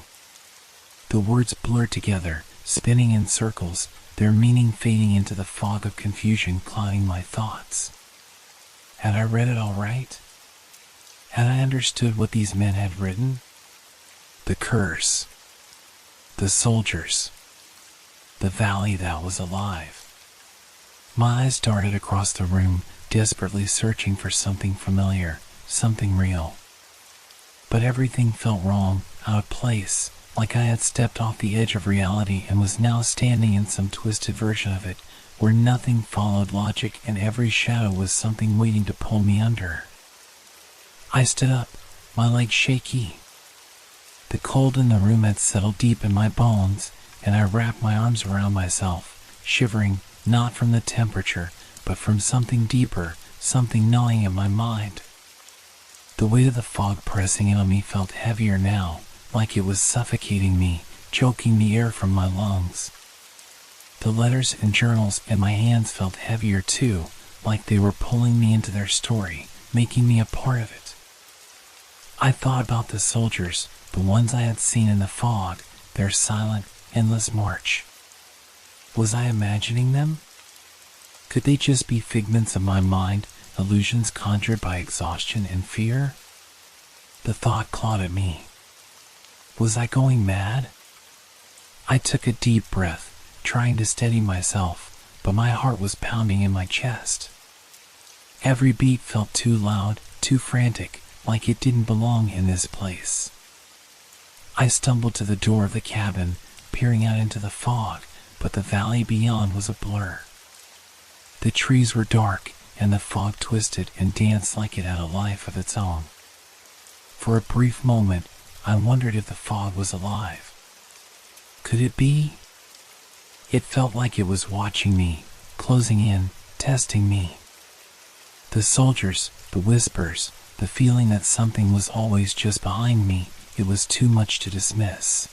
The words blurred together, spinning in circles, their meaning fading into the fog of confusion clouding my thoughts. Had I read it all right? Had I understood what these men had written? The curse. The soldiers. The valley that was alive. My eyes darted across the room, desperately searching for something familiar, something real. But everything felt wrong, out of place, like I had stepped off the edge of reality and was now standing in some twisted version of it, where nothing followed logic and every shadow was something waiting to pull me under. I stood up, my legs shaky. The cold in the room had settled deep in my bones, and I wrapped my arms around myself, shivering, not from the temperature, but from something deeper, something gnawing at my mind. The weight of the fog pressing in on me felt heavier now, like it was suffocating me, choking the air from my lungs. The letters and journals in my hands felt heavier too, like they were pulling me into their story, making me a part of it. I thought about the soldiers, the ones I had seen in the fog, their silent, endless march. Was I imagining them? Could they just be figments of my mind, illusions conjured by exhaustion and fear? The thought clawed at me. Was I going mad? I took a deep breath, trying to steady myself, but my heart was pounding in my chest. Every beat felt too loud, too frantic, like it didn't belong in this place. I stumbled to the door of the cabin, peering out into the fog, but the valley beyond was a blur. The trees were dark, and the fog twisted and danced like it had a life of its own. For a brief moment, I wondered if the fog was alive. Could it be? It felt like it was watching me, closing in, testing me. The soldiers, the whispers, the feeling that something was always just behind me, it was too much to dismiss.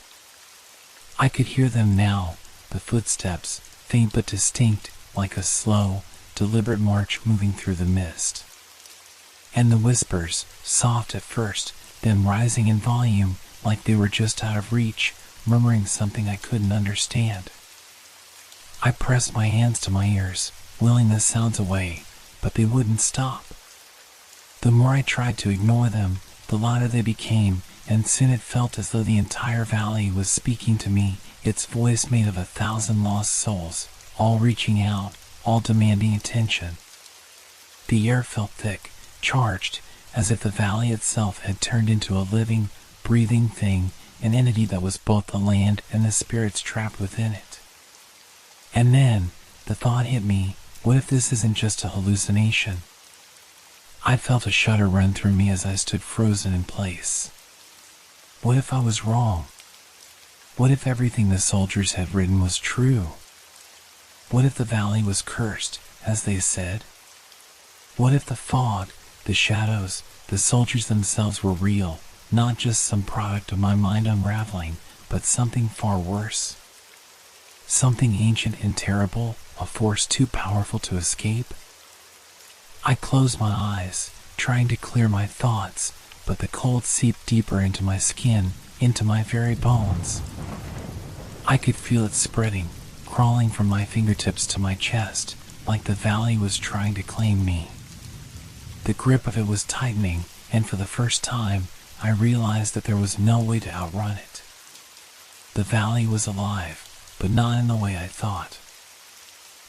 I could hear them now, the footsteps, faint but distinct, like a slow, deliberate march moving through the mist. And the whispers, soft at first, then rising in volume, like they were just out of reach, murmuring something I couldn't understand. I pressed my hands to my ears, willing the sounds away, but they wouldn't stop. The more I tried to ignore them, the louder they became, and soon it felt as though the entire valley was speaking to me, its voice made of 1,000 lost souls, all reaching out, all demanding attention. The air felt thick, charged, as if the valley itself had turned into a living, breathing thing, an entity that was both the land and the spirits trapped within it. And then, the thought hit me, what if this isn't just a hallucination? I felt a shudder run through me as I stood frozen in place. What if I was wrong? What if everything the soldiers had written was true? What if the valley was cursed, as they said? What if the fog, the shadows, the soldiers themselves were real, not just some product of my mind unraveling, but something far worse? Something ancient and terrible, a force too powerful to escape? I closed my eyes, trying to clear my thoughts, but the cold seeped deeper into my skin, into my very bones. I could feel it spreading, crawling from my fingertips to my chest, like the valley was trying to claim me. The grip of it was tightening, and for the first time, I realized that there was no way to outrun it. The valley was alive, but not in the way I thought.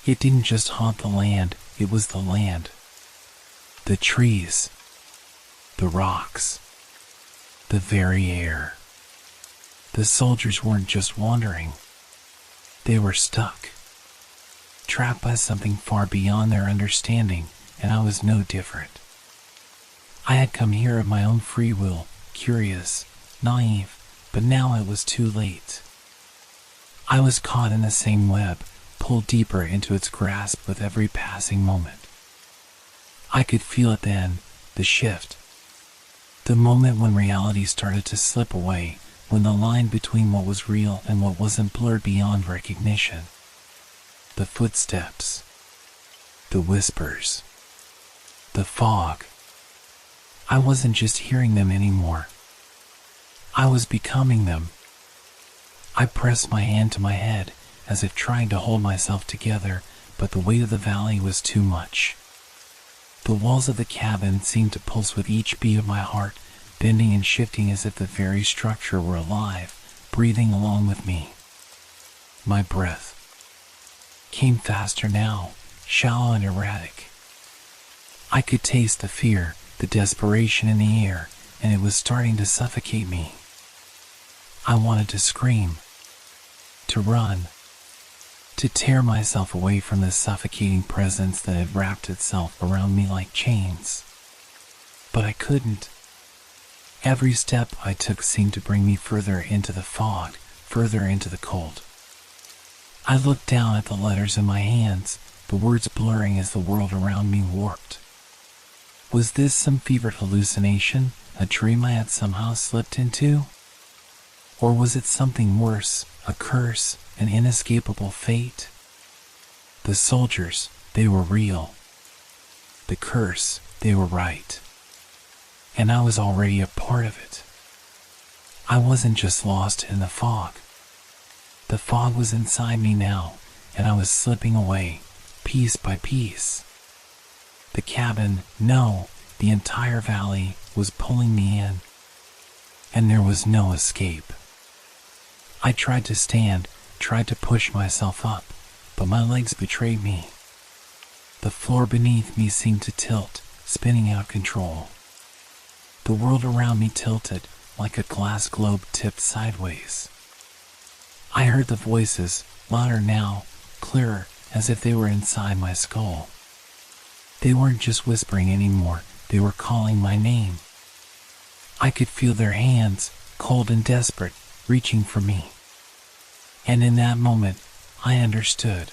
It didn't just haunt the land, it was the land. The trees, the rocks, the very air. The soldiers weren't just wandering. They were stuck, trapped by something far beyond their understanding, and I was no different. I had come here of my own free will, curious, naive, but now it was too late. I was caught in the same web, pulled deeper into its grasp with every passing moment. I could feel it then, the shift. The moment when reality started to slip away, when the line between what was real and what wasn't blurred beyond recognition. The footsteps, the whispers, the fog. I wasn't just hearing them anymore. I was becoming them. I pressed my hand to my head, as if trying to hold myself together, but the weight of the valley was too much. The walls of the cabin seemed to pulse with each beat of my heart, bending and shifting as if the very structure were alive, breathing along with me. My breath came faster now, shallow and erratic. I could taste the fear, the desperation in the air, and it was starting to suffocate me. I wanted to scream, to run, to tear myself away from this suffocating presence that had wrapped itself around me like chains. But I couldn't. Every step I took seemed to bring me further into the fog, further into the cold. I looked down at the letters in my hands, the words blurring as the world around me warped. Was this some fevered hallucination, a dream I had somehow slipped into? Or was it something worse, a curse, an inescapable fate? The soldiers, they were real. The curse, they were right. And I was already a part of it. I wasn't just lost in the fog. The fog was inside me now, and I was slipping away, piece by piece. The cabin, no, the entire valley was pulling me in, and there was no escape. I tried to stand, tried to push myself up, but my legs betrayed me. The floor beneath me seemed to tilt, spinning out of control. The world around me tilted, like a glass globe tipped sideways. I heard the voices, louder now, clearer, as if they were inside my skull. They weren't just whispering anymore, they were calling my name. I could feel their hands, cold and desperate, reaching for me. And in that moment, I understood.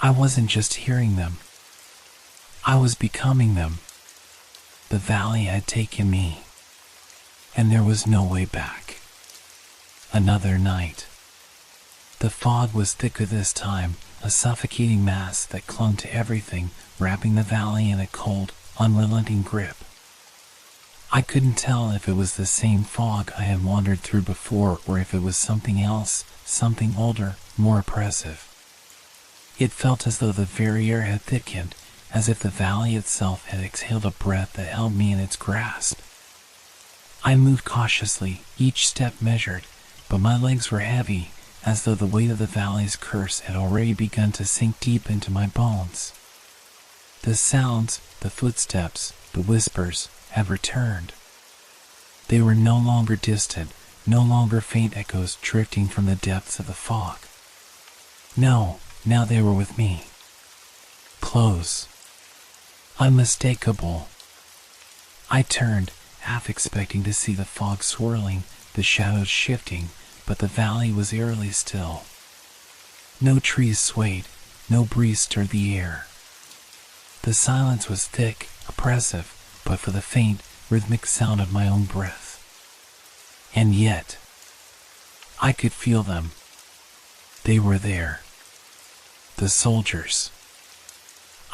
I wasn't just hearing them. I was becoming them. The valley had taken me, and there was no way back. Another night. The fog was thicker this time, a suffocating mass that clung to everything, wrapping the valley in a cold, unrelenting grip. I couldn't tell if it was the same fog I had wandered through before or if it was something else, something older, more oppressive. It felt as though the very air had thickened, as if the valley itself had exhaled a breath that held me in its grasp. I moved cautiously, each step measured, but my legs were heavy, as though the weight of the valley's curse had already begun to sink deep into my bones. The sounds, the footsteps, the whispers, had returned. They were no longer distant, no longer faint echoes drifting from the depths of the fog. No, now they were with me. Close. Unmistakable. I turned, half expecting to see the fog swirling, the shadows shifting, but the valley was eerily still. No trees swayed, no breeze stirred the air. The silence was thick, oppressive, but for the faint, rhythmic sound of my own breath. And yet, I could feel them. They were there. The soldiers.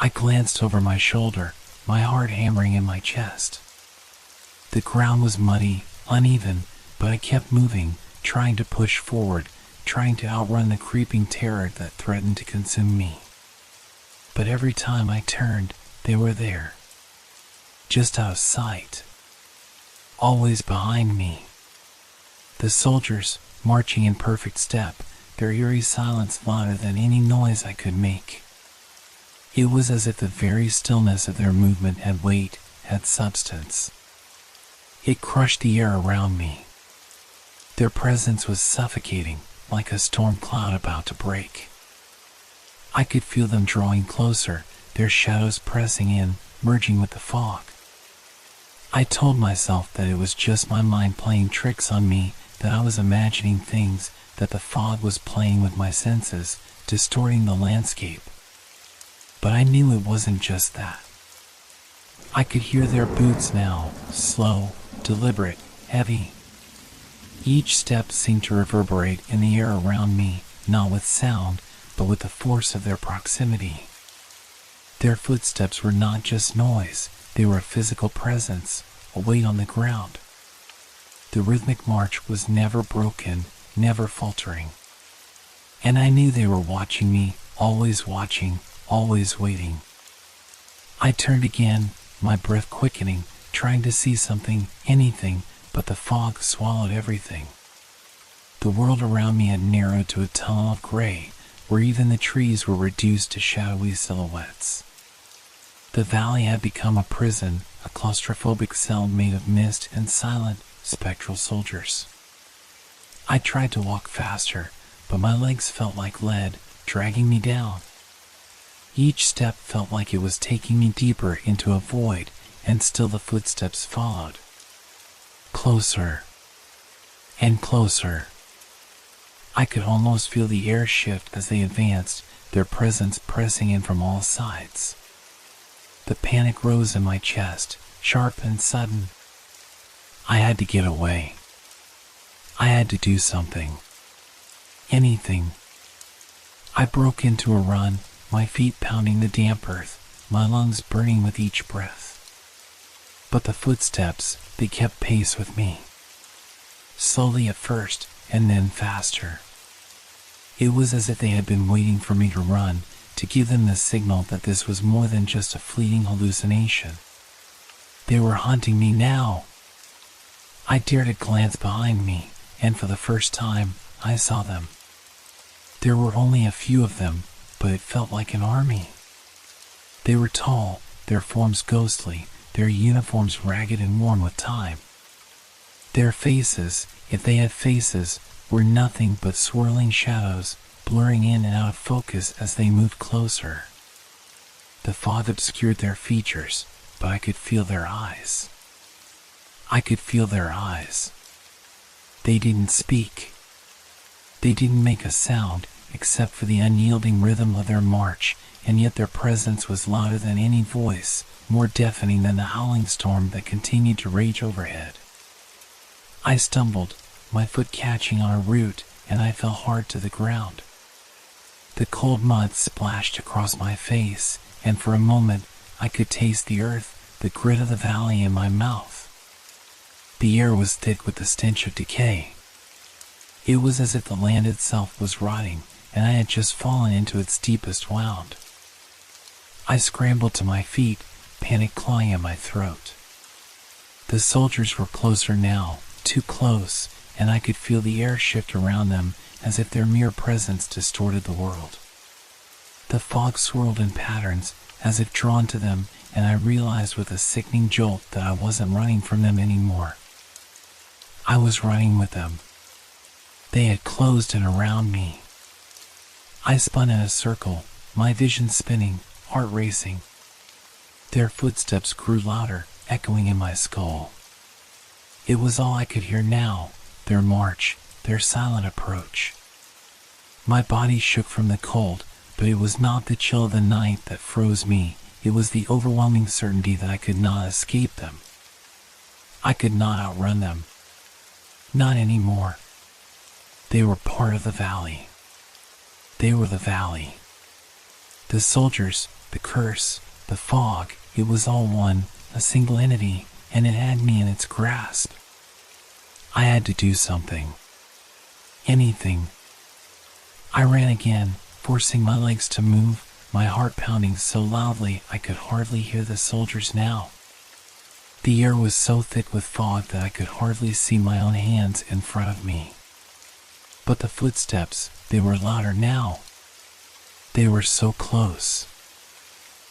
I glanced over my shoulder, my heart hammering in my chest. The ground was muddy, uneven, but I kept moving, trying to push forward, trying to outrun the creeping terror that threatened to consume me. But every time I turned, they were there. Just out of sight. Always behind me. The soldiers, marching in perfect step, their eerie silence louder than any noise I could make. It was as if the very stillness of their movement had weight, had substance. It crushed the air around me. Their presence was suffocating, like a storm cloud about to break. I could feel them drawing closer, their shadows pressing in, merging with the fog. I told myself that it was just my mind playing tricks on me, that I was imagining things, that the fog was playing with my senses, distorting the landscape. But I knew it wasn't just that. I could hear their boots now, slow, deliberate, heavy. Each step seemed to reverberate in the air around me, not with sound, but with the force of their proximity. Their footsteps were not just noise, they were a physical presence, a weight on the ground. The rhythmic march was never broken, never faltering. And I knew they were watching me, always watching, always waiting. I turned again, my breath quickening, trying to see something, anything, but the fog swallowed everything. The world around me had narrowed to a tunnel of gray, where even the trees were reduced to shadowy silhouettes. The valley had become a prison, a claustrophobic cell made of mist and silent, spectral soldiers. I tried to walk faster, but my legs felt like lead, dragging me down. Each step felt like it was taking me deeper into a void, and still the footsteps followed. Closer. And closer. I could almost feel the air shift as they advanced, their presence pressing in from all sides. The panic rose in my chest, sharp and sudden. I had to get away. I had to do something. Anything. I broke into a run, my feet pounding the damp earth, my lungs burning with each breath. But the footsteps, they kept pace with me. Slowly at first, and then faster. It was as if they had been waiting for me to run, to give them the signal that this was more than just a fleeting hallucination. They were hunting me now. I dared to glance behind me, and for the first time, I saw them. There were only a few of them, but it felt like an army. They were tall, their forms ghostly, their uniforms ragged and worn with time. Their faces, if they had faces, were nothing but swirling shadows, blurring in and out of focus as they moved closer. The fog obscured their features, but I could feel their eyes. I could feel their eyes. They didn't speak. They didn't make a sound, except for the unyielding rhythm of their march, and yet their presence was louder than any voice, more deafening than the howling storm that continued to rage overhead. I stumbled, my foot catching on a root, and I fell hard to the ground. The cold mud splashed across my face, and for a moment I could taste the earth, the grit of the valley in my mouth. The air was thick with the stench of decay. It was as if the land itself was rotting, and I had just fallen into its deepest wound. I scrambled to my feet, panic clawing at my throat. The soldiers were closer now, too close, and I could feel the air shift around them as if their mere presence distorted the world. The fog swirled in patterns, as if drawn to them, and I realized with a sickening jolt that I wasn't running from them anymore. I was running with them. They had closed in around me. I spun in a circle, my vision spinning, heart racing. Their footsteps grew louder, echoing in my skull. It was all I could hear now, their march, their silent approach. My body shook from the cold, but it was not the chill of the night that froze me. It was the overwhelming certainty that I could not escape them. I could not outrun them. Not anymore. They were part of the valley. They were the valley. The soldiers, the curse, the fog, it was all one, a single entity, and it had me in its grasp. I had to do something. Anything. I ran again, forcing my legs to move, my heart pounding so loudly I could hardly hear the soldiers now. The air was so thick with fog that I could hardly see my own hands in front of me. But the footsteps, they were louder now. They were so close.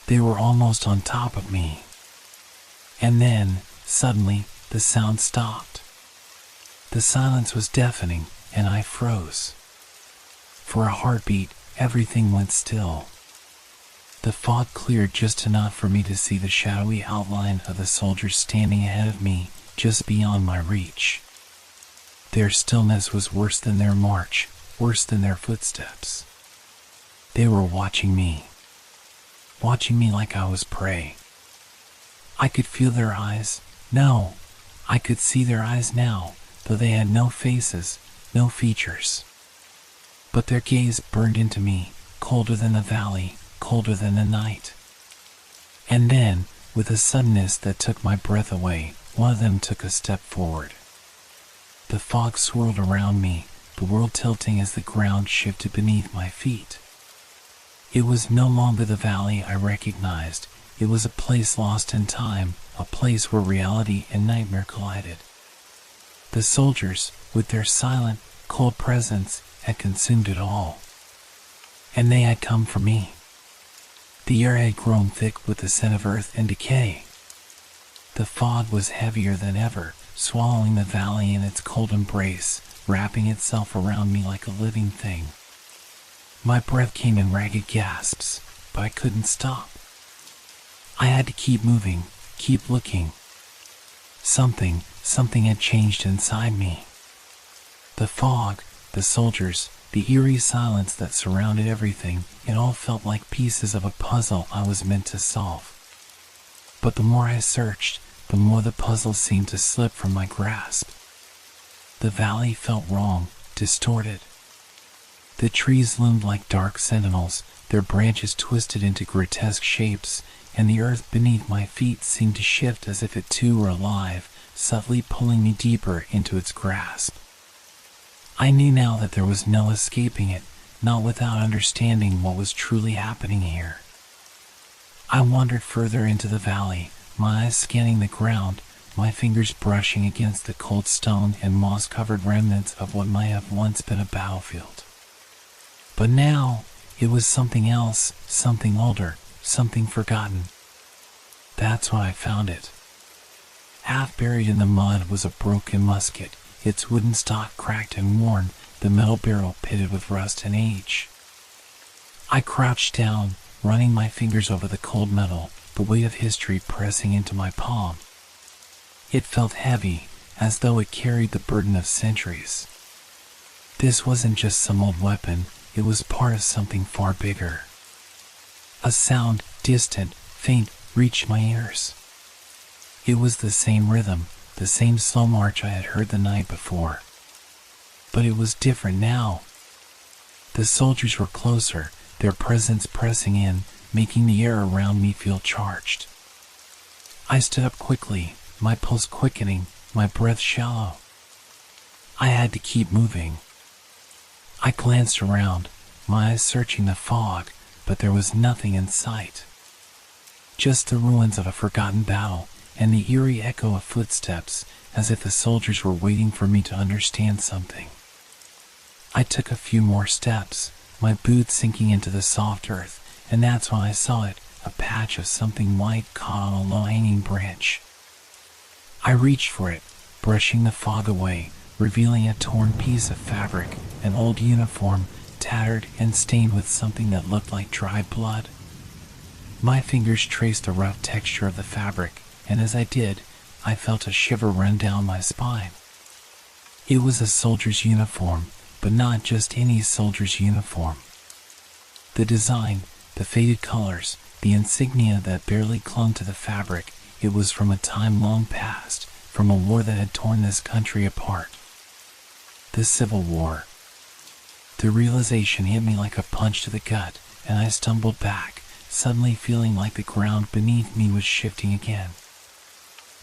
They were almost on top of me. And then, suddenly, the sound stopped. The silence was deafening, and I froze. For a heartbeat, everything went still. The fog cleared just enough for me to see the shadowy outline of the soldiers standing ahead of me, just beyond my reach. Their stillness was worse than their march, worse than their footsteps. They were watching me like I was prey. I could feel their eyes. No, I could see their eyes now, though they had no faces, no features. But their gaze burned into me, colder than the valley, colder than the night. And then, with a suddenness that took my breath away, one of them took a step forward. The fog swirled around me, the world tilting as the ground shifted beneath my feet. It was no longer the valley I recognized. It was a place lost in time, a place where reality and nightmare collided. The soldiers, with their silent, cold presence, had consumed it all. And they had come for me. The air had grown thick with the scent of earth and decay. The fog was heavier than ever, swallowing the valley in its cold embrace, wrapping itself around me like a living thing. My breath came in ragged gasps, but I couldn't stop. I had to keep moving, keep looking. Something had changed inside me. The fog, the soldiers, the eerie silence that surrounded everything, it all felt like pieces of a puzzle I was meant to solve. But the more I searched, the more the puzzle seemed to slip from my grasp. The valley felt wrong, distorted. The trees loomed like dark sentinels, their branches twisted into grotesque shapes, and the earth beneath my feet seemed to shift as if it too were alive, subtly pulling me deeper into its grasp. I knew now that there was no escaping it, not without understanding what was truly happening here. I wandered further into the valley, my eyes scanning the ground, my fingers brushing against the cold stone and moss-covered remnants of what might have once been a battlefield. But now, it was something else, something older, something forgotten. That's when I found it. Half buried in the mud was a broken musket, its wooden stock cracked and worn, the metal barrel pitted with rust and age. I crouched down, running my fingers over the cold metal, the weight of history pressing into my palm. It felt heavy, as though it carried the burden of centuries. This wasn't just some old weapon, it was part of something far bigger. A sound, distant, faint, reached my ears. It was the same rhythm, the same slow march I had heard the night before. But it was different now. The soldiers were closer, their presence pressing in, making the air around me feel charged. I stood up quickly, my pulse quickening, my breath shallow. I had to keep moving. I glanced around, my eyes searching the fog, but there was nothing in sight. Just the ruins of a forgotten battle and the eerie echo of footsteps, as if the soldiers were waiting for me to understand something. I took a few more steps, my boots sinking into the soft earth, and that's when I saw it, a patch of something white caught on a low-hanging branch. I reached for it, brushing the fog away, revealing a torn piece of fabric, an old uniform, tattered and stained with something that looked like dried blood. My fingers traced the rough texture of the fabric, and as I did, I felt a shiver run down my spine. It was a soldier's uniform, but not just any soldier's uniform. The design, the faded colors, the insignia that barely clung to the fabric, it was from a time long past, from a war that had torn this country apart. The Civil War. The realization hit me like a punch to the gut, and I stumbled back, suddenly feeling like the ground beneath me was shifting again.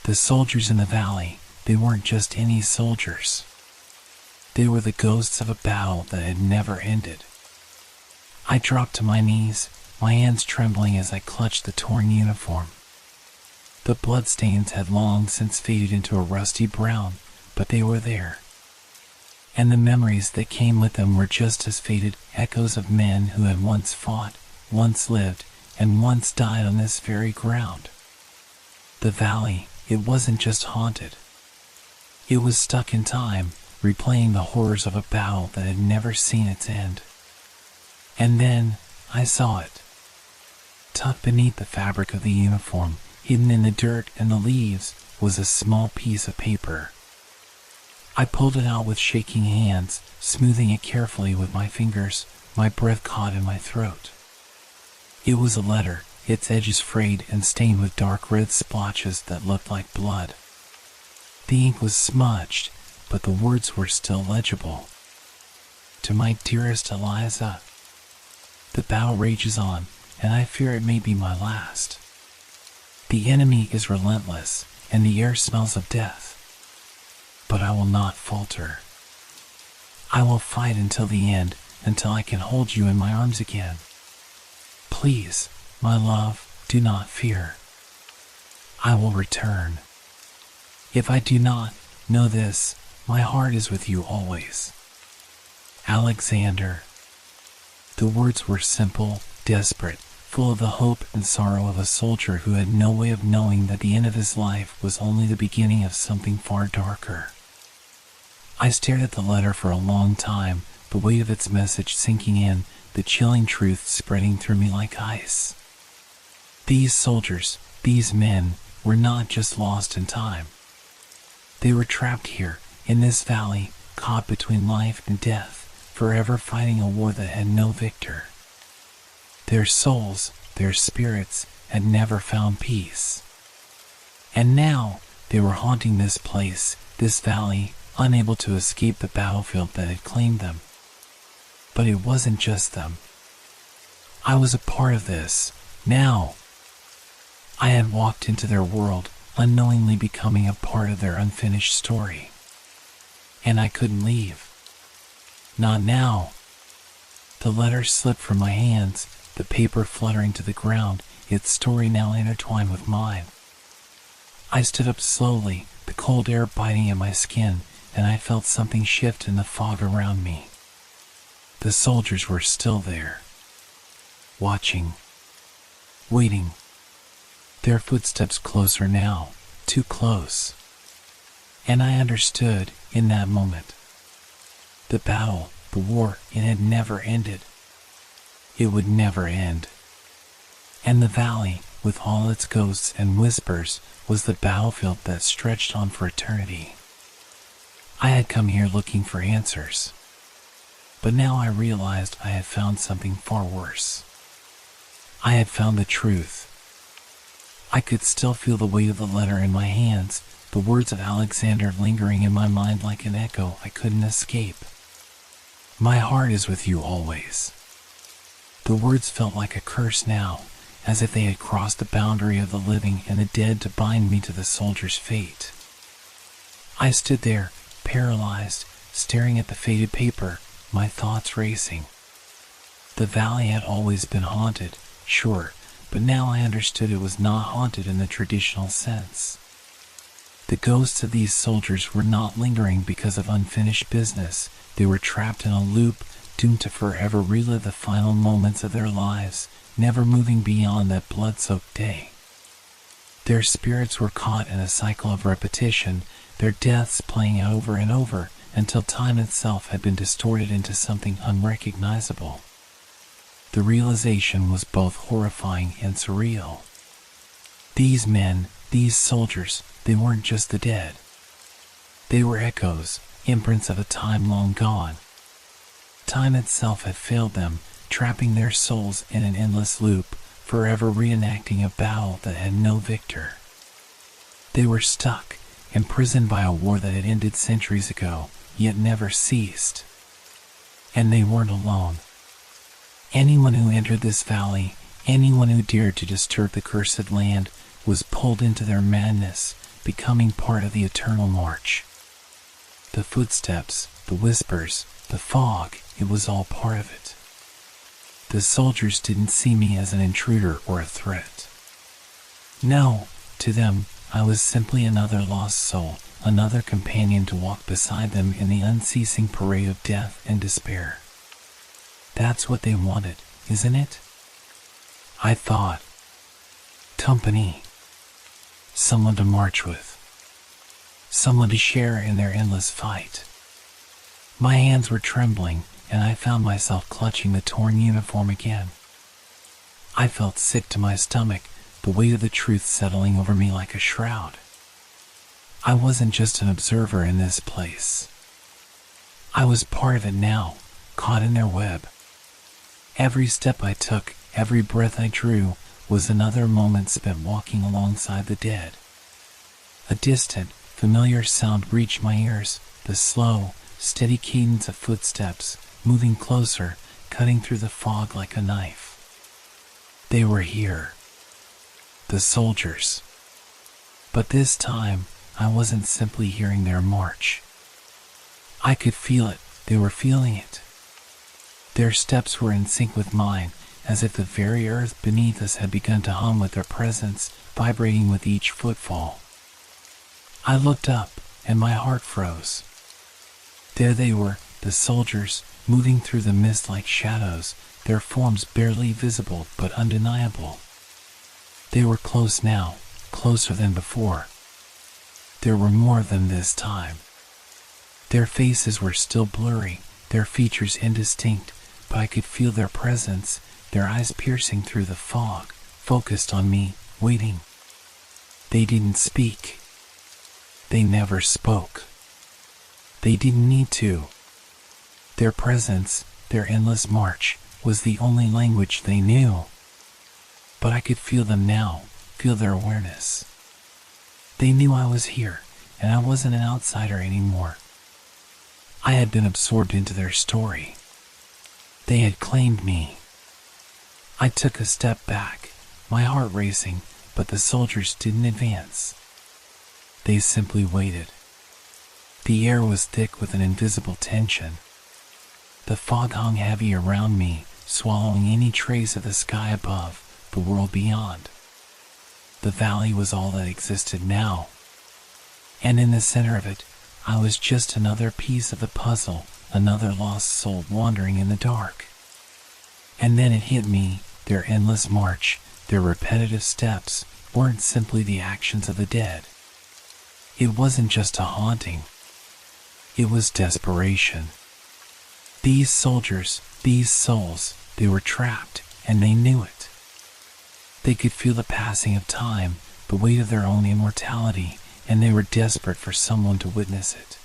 The soldiers in the valley, they weren't just any soldiers. They were the ghosts of a battle that had never ended. I dropped to my knees, my hands trembling as I clutched the torn uniform. The bloodstains had long since faded into a rusty brown, but they were there. And the memories that came with them were just as faded echoes of men who had once fought, once lived, and once died on this very ground. The valley, it wasn't just haunted. It was stuck in time, replaying the horrors of a battle that had never seen its end. And then, I saw it. Tucked beneath the fabric of the uniform, hidden in the dirt and the leaves, was a small piece of paper. I pulled it out with shaking hands, smoothing it carefully with my fingers, my breath caught in my throat. It was a letter, its edges frayed and stained with dark red splotches that looked like blood. The ink was smudged, but the words were still legible. To my dearest Eliza, the battle rages on, and I fear it may be my last. The enemy is relentless, and the air smells of death. But I will not falter. I will fight until the end, until I can hold you in my arms again. Please, my love, do not fear. I will return. If I do not, know this, my heart is with you always. Alexander. The words were simple, desperate, full of the hope and sorrow of a soldier who had no way of knowing that the end of his life was only the beginning of something far darker. I stared at the letter for a long time, the weight of its message sinking in, the chilling truth spreading through me like ice. These soldiers, these men, were not just lost in time. They were trapped here, in this valley, caught between life and death, forever fighting a war that had no victor. Their souls, their spirits, had never found peace. And now, they were haunting this place, this valley, unable to escape the battlefield that had claimed them. But it wasn't just them. I was a part of this, now. I had walked into their world, unknowingly becoming a part of their unfinished story. And I couldn't leave. Not now. The letter slipped from my hands, the paper fluttering to the ground, its story now intertwined with mine. I stood up slowly, the cold air biting at my skin, and I felt something shift in the fog around me. The soldiers were still there. Watching. Waiting. Their footsteps closer now, too close. And I understood, in that moment. The battle, the war, it had never ended. It would never end. And the valley, with all its ghosts and whispers, was the battlefield that stretched on for eternity. I had come here looking for answers. But now I realized I had found something far worse. I had found the truth. I could still feel the weight of the letter in my hands, the words of Alexander lingering in my mind like an echo I couldn't escape. My heart is with you always. The words felt like a curse now, as if they had crossed the boundary of the living and the dead to bind me to the soldier's fate. I stood there, paralyzed, staring at the faded paper, my thoughts racing. The valley had always been haunted, sure, but now I understood it was not haunted in the traditional sense. The ghosts of these soldiers were not lingering because of unfinished business. They were trapped in a loop, doomed to forever relive the final moments of their lives, never moving beyond that blood-soaked day. Their spirits were caught in a cycle of repetition, their deaths playing out over and over, until time itself had been distorted into something unrecognizable. The realization was both horrifying and surreal. These men, these soldiers, they weren't just the dead. They were echoes, imprints of a time long gone. Time itself had failed them, trapping their souls in an endless loop, forever reenacting a battle that had no victor. They were stuck, imprisoned by a war that had ended centuries ago, yet never ceased. And they weren't alone. Anyone who entered this valley, anyone who dared to disturb the cursed land, was pulled into their madness, becoming part of the eternal march. The footsteps, the whispers, the fog, it was all part of it. The soldiers didn't see me as an intruder or a threat. No, to them, I was simply another lost soul, another companion to walk beside them in the unceasing parade of death and despair. That's what they wanted, isn't it? I thought. Company. Someone to march with. Someone to share in their endless fight. My hands were trembling, and I found myself clutching the torn uniform again. I felt sick to my stomach, the weight of the truth settling over me like a shroud. I wasn't just an observer in this place. I was part of it now, caught in their web. Every step I took, every breath I drew, was another moment spent walking alongside the dead. A distant, familiar sound reached my ears, the slow, steady cadence of footsteps, moving closer, cutting through the fog like a knife. They were here. The soldiers. But this time, I wasn't simply hearing their march. I could feel it, they were feeling it. Their steps were in sync with mine, as if the very earth beneath us had begun to hum with their presence, vibrating with each footfall. I looked up, and my heart froze. There they were, the soldiers, moving through the mist like shadows, their forms barely visible but undeniable. They were close now, closer than before. There were more of them this time. Their faces were still blurry, their features indistinct, but I could feel their presence, their eyes piercing through the fog, focused on me, waiting. They didn't speak. They never spoke. They didn't need to. Their presence, their endless march, was the only language they knew. But I could feel them now, feel their awareness. They knew I was here, and I wasn't an outsider anymore. I had been absorbed into their story. They had claimed me. I took a step back, my heart racing, but the soldiers didn't advance. They simply waited. The air was thick with an invisible tension. The fog hung heavy around me, swallowing any trace of the sky above, the world beyond. The valley was all that existed now. And in the center of it, I was just another piece of the puzzle, another lost soul wandering in the dark. And then it hit me, their endless march, their repetitive steps, weren't simply the actions of the dead. It wasn't just a haunting. It was desperation. These soldiers, these souls, they were trapped, and they knew it. They could feel the passing of time, the weight of their own immortality, and they were desperate for someone to witness it.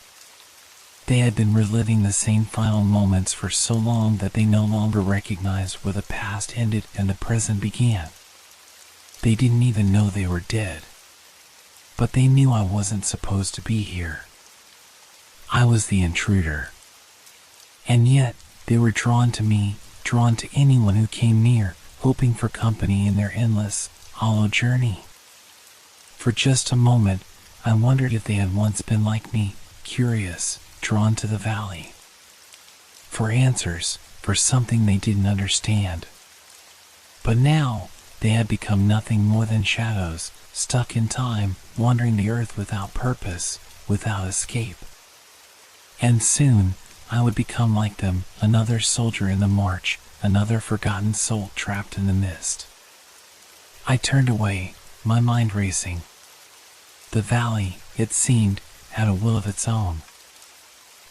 They had been reliving the same final moments for so long that they no longer recognized where the past ended and the present began. They didn't even know they were dead. But they knew I wasn't supposed to be here. I was the intruder. And yet, they were drawn to me, drawn to anyone who came near, hoping for company in their endless, hollow journey. For just a moment, I wondered if they had once been like me, curious, drawn to the valley. For answers, for something they didn't understand. But now, they had become nothing more than shadows, stuck in time, wandering the earth without purpose, without escape. And soon, I would become like them, another soldier in the march, another forgotten soul trapped in the mist. I turned away, my mind racing. The valley, it seemed, had a will of its own.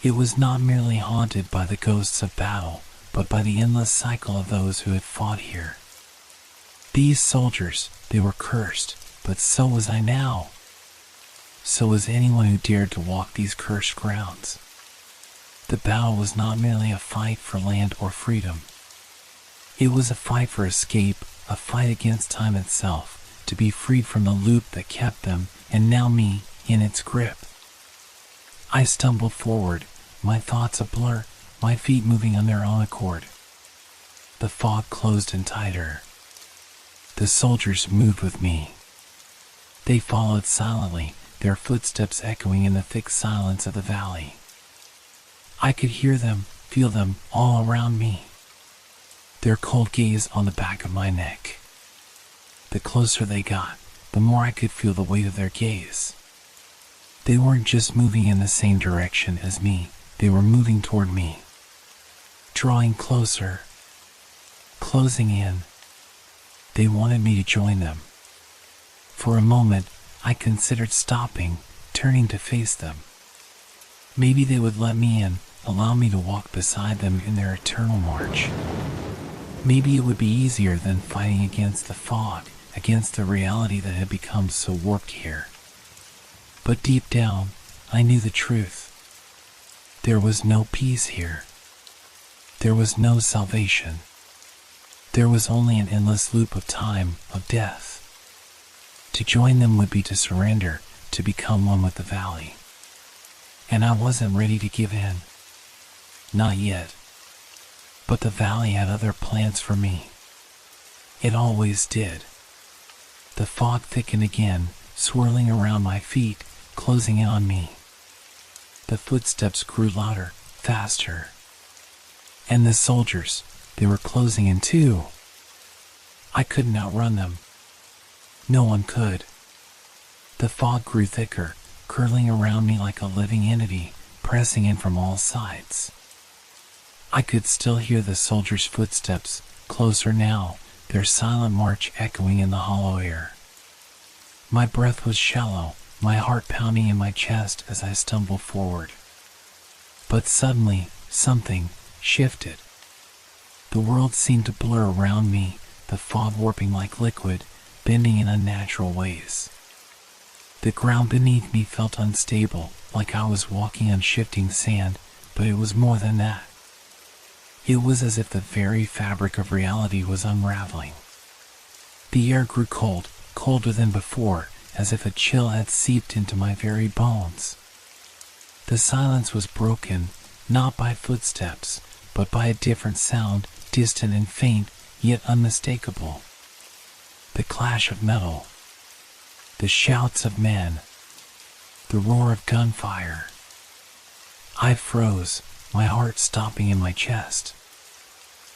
It was not merely haunted by the ghosts of battle, but by the endless cycle of those who had fought here. These soldiers, they were cursed, but so was I now. So was anyone who dared to walk these cursed grounds. The battle was not merely a fight for land or freedom. It was a fight for escape, a fight against time itself, to be freed from the loop that kept them, and now me, in its grip. I stumbled forward, my thoughts a blur, my feet moving on their own accord. The fog closed in tighter. The soldiers moved with me. They followed silently, their footsteps echoing in the thick silence of the valley. I could hear them, feel them, all around me. Their cold gaze on the back of my neck. The closer they got, the more I could feel the weight of their gaze. They weren't just moving in the same direction as me, they were moving toward me. Drawing closer. Closing in. They wanted me to join them. For a moment, I considered stopping, turning to face them. Maybe they would let me in, allow me to walk beside them in their eternal march. Maybe it would be easier than fighting against the fog, against the reality that had become so warped here. But deep down, I knew the truth. There was no peace here. There was no salvation. There was only an endless loop of time, of death. To join them would be to surrender, to become one with the valley. And I wasn't ready to give in. Not yet. But the valley had other plans for me. It always did. The fog thickened again, swirling around my feet, closing in on me. The footsteps grew louder, faster. And the soldiers, they were closing in too. I couldn't outrun them. No one could. The fog grew thicker, curling around me like a living entity, pressing in from all sides. I could still hear the soldiers' footsteps, closer now, their silent march echoing in the hollow air. My breath was shallow, my heart pounding in my chest as I stumbled forward. But suddenly, something shifted. The world seemed to blur around me, the fog warping like liquid, bending in unnatural ways. The ground beneath me felt unstable, like I was walking on shifting sand, but it was more than that. It was as if the very fabric of reality was unraveling. The air grew cold, colder than before, as if a chill had seeped into my very bones. The silence was broken, not by footsteps, but by a different sound, distant and faint, yet unmistakable. The clash of metal. The shouts of men. The roar of gunfire. I froze, my heart stopping in my chest.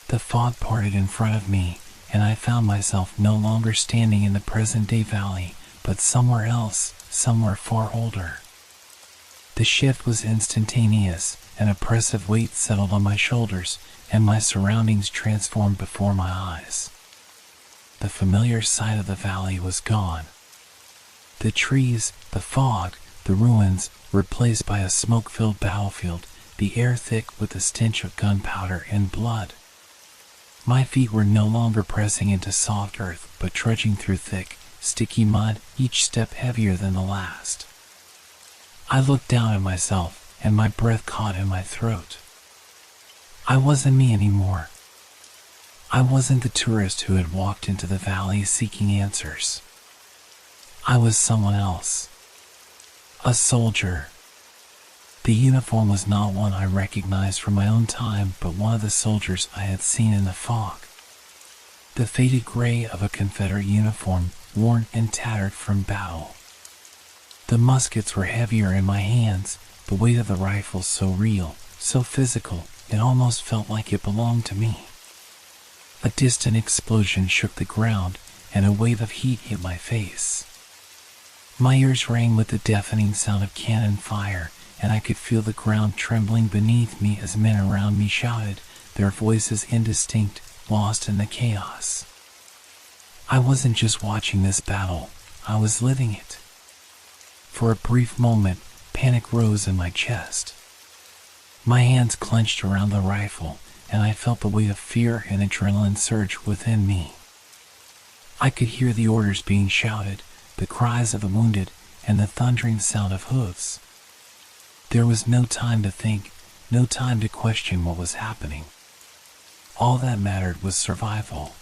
The fog parted in front of me, and I found myself no longer standing in the present-day valley, but somewhere else, somewhere far older. The shift was instantaneous, an oppressive weight settled on my shoulders, and my surroundings transformed before my eyes. The familiar sight of the valley was gone. The trees, the fog, the ruins, replaced by a smoke-filled battlefield, the air thick with the stench of gunpowder and blood. My feet were no longer pressing into soft earth, but trudging through thick, sticky mud, each step heavier than the last. I looked down at myself, and my breath caught in my throat. I wasn't me anymore. I wasn't the tourist who had walked into the valley seeking answers. I was someone else. A soldier. The uniform was not one I recognized from my own time, but one of the soldiers I had seen in the fog. The faded gray of a Confederate uniform, worn and tattered from battle. The muskets were heavier in my hands, the weight of the rifle so real, so physical, it almost felt like it belonged to me. A distant explosion shook the ground, and a wave of heat hit my face. My ears rang with the deafening sound of cannon fire, and I could feel the ground trembling beneath me as men around me shouted, their voices indistinct, lost in the chaos. I wasn't just watching this battle, I was living it. For a brief moment, panic rose in my chest. My hands clenched around the rifle, and I felt the weight of fear and adrenaline surge within me. I could hear the orders being shouted, the cries of the wounded, and the thundering sound of hooves. There was no time to think, no time to question what was happening. All that mattered was survival.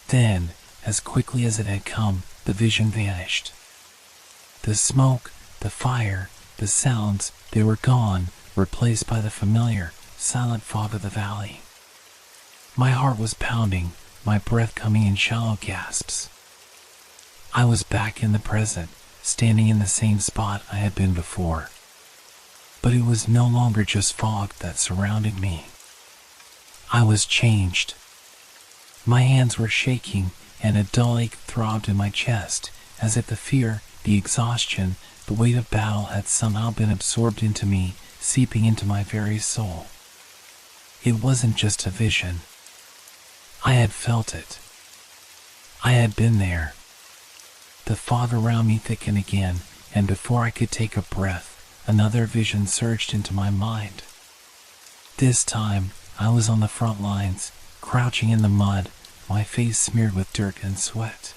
Then, as quickly as it had come, the vision vanished. The smoke, the fire, the sounds, they were gone, replaced by the familiar, silent fog of the valley. My heart was pounding, my breath coming in shallow gasps. I was back in the present, standing in the same spot I had been before. But it was no longer just fog that surrounded me. I was changed. My hands were shaking, and a dull ache throbbed in my chest, as if the fear, the exhaustion, the weight of battle had somehow been absorbed into me, seeping into my very soul. It wasn't just a vision. I had felt it. I had been there. The fog around me thickened again, and before I could take a breath, another vision surged into my mind. This time, I was on the front lines, crouching in the mud, my face smeared with dirt and sweat.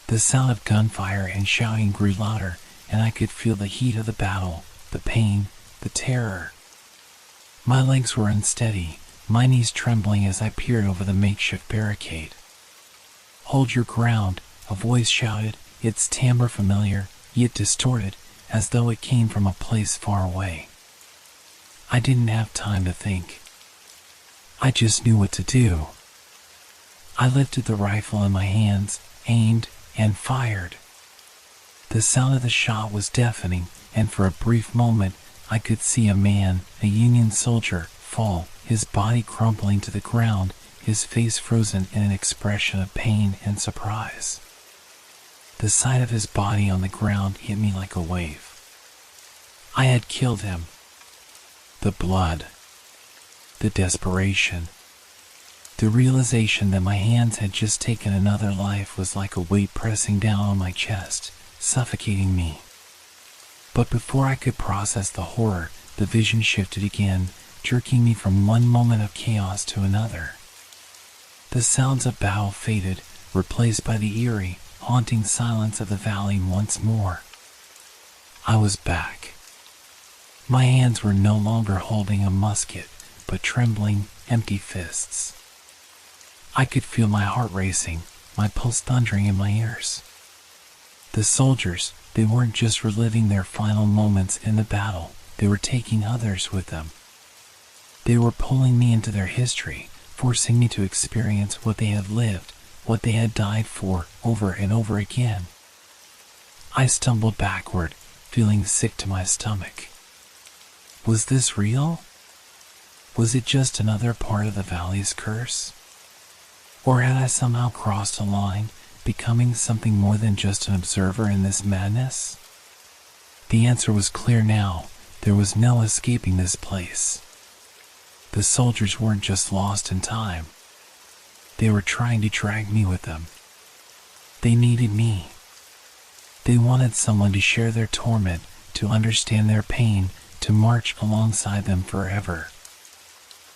The sound of gunfire and shouting grew louder, and I could feel the heat of the battle, the pain, the terror. My legs were unsteady, my knees trembling as I peered over the makeshift barricade. "Hold your ground," a voice shouted, its timbre familiar, yet distorted, as though it came from a place far away. I didn't have time to think. I just knew what to do. I lifted the rifle in my hands, aimed, and fired. The sound of the shot was deafening, and for a brief moment, I could see a man, a Union soldier, fall, his body crumpling to the ground, his face frozen in an expression of pain and surprise. The sight of his body on the ground hit me like a wave. I had killed him. The blood, the desperation, the realization that my hands had just taken another life was like a weight pressing down on my chest, suffocating me. But before I could process the horror, the vision shifted again, jerking me from one moment of chaos to another. The sounds of battle faded, replaced by the eerie, haunting silence of the valley once more. I was back. My hands were no longer holding a musket, but trembling, empty fists. I could feel my heart racing, my pulse thundering in my ears. The soldiers, they weren't just reliving their final moments in the battle, they were taking others with them. They were pulling me into their history, forcing me to experience what they had lived, what they had died for, over and over again. I stumbled backward, feeling sick to my stomach. Was this real? Was it just another part of the valley's curse? Or had I somehow crossed a line, becoming something more than just an observer in this madness? The answer was clear now. There was no escaping this place. The soldiers weren't just lost in time. They were trying to drag me with them. They needed me. They wanted someone to share their torment, to understand their pain, to march alongside them forever.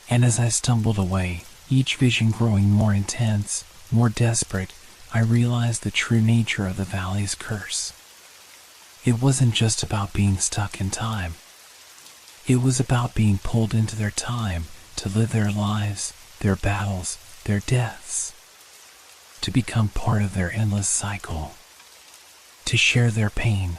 And as I stumbled away, Each vision growing more intense, more desperate, I realized the true nature of the valley's curse. It wasn't just about being stuck in time. It was about being pulled into their time to live their lives, their battles, their deaths. To become part of their endless cycle. To share their pain.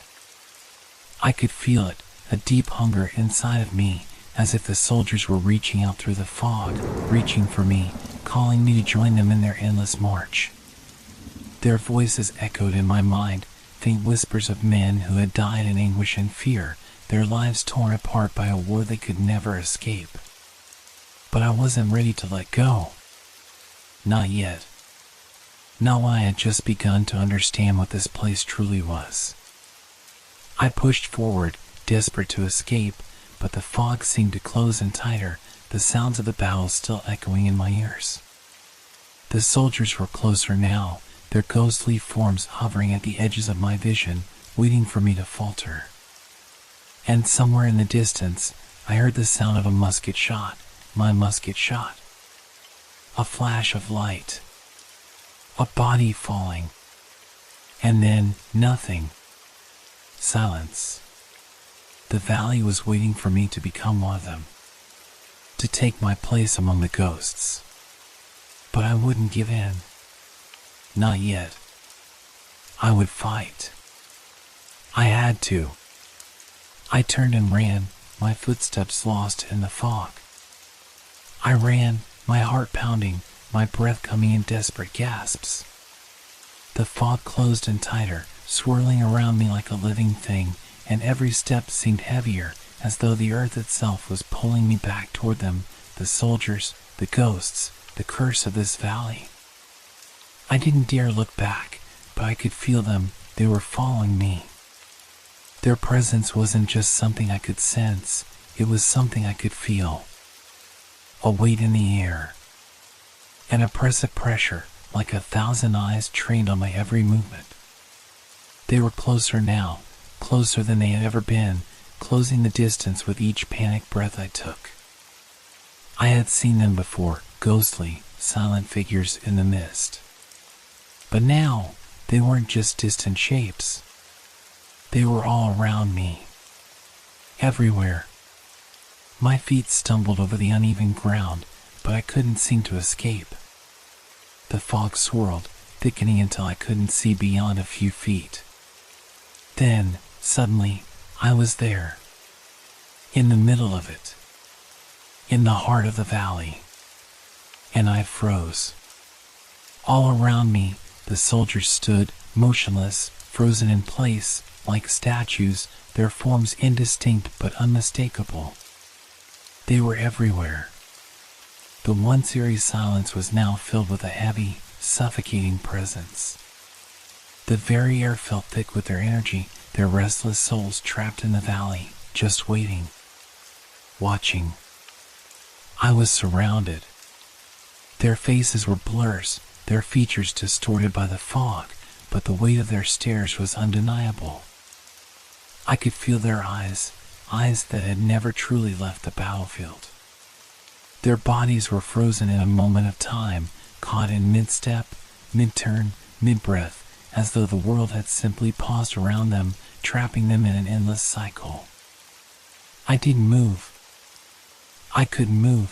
I could feel it, a deep hunger inside of me, as if the soldiers were reaching out through the fog, reaching for me, calling me to join them in their endless march. Their voices echoed in my mind, faint whispers of men who had died in anguish and fear, their lives torn apart by a war they could never escape. But I wasn't ready to let go. Not yet. Not when I had just begun to understand what this place truly was. I pushed forward, desperate to escape, but the fog seemed to close in tighter, the sounds of the battle still echoing in my ears. The soldiers were closer now, their ghostly forms hovering at the edges of my vision, waiting for me to falter. And somewhere in the distance, I heard the sound of a musket shot, my musket shot. A flash of light. A body falling. And then, nothing. Silence. The valley was waiting for me to become one of them. To take my place among the ghosts. But I wouldn't give in. Not yet. I would fight. I had to. I turned and ran, my footsteps lost in the fog. I ran, my heart pounding, my breath coming in desperate gasps. The fog closed in tighter, swirling around me like a living thing, and every step seemed heavier, as though the earth itself was pulling me back toward them, the soldiers, the ghosts, the curse of this valley. I didn't dare look back, but I could feel them, they were following me. Their presence wasn't just something I could sense, it was something I could feel. A weight in the air. An oppressive pressure, like 1,000 eyes trained on my every movement. They were closer now, closer than they had ever been, closing the distance with each panic breath I took. I had seen them before, ghostly, silent figures in the mist. But now, they weren't just distant shapes. They were all around me. Everywhere. My feet stumbled over the uneven ground, but I couldn't seem to escape. The fog swirled, thickening until I couldn't see beyond a few feet. Then, suddenly, I was there. In the middle of it. In the heart of the valley. And I froze. All around me, the soldiers stood, motionless, frozen in place, like statues, their forms indistinct but unmistakable. They were everywhere. The once eerie silence was now filled with a heavy, suffocating presence. The very air felt thick with their energy, their restless souls trapped in the valley, just waiting. Watching. I was surrounded. Their faces were blurs, their features distorted by the fog, but the weight of their stares was undeniable. I could feel their eyes, eyes that had never truly left the battlefield. Their bodies were frozen in a moment of time, caught in mid-step, mid-turn, mid-breath, as though the world had simply paused around them, trapping them in an endless cycle. I didn't move. I couldn't move.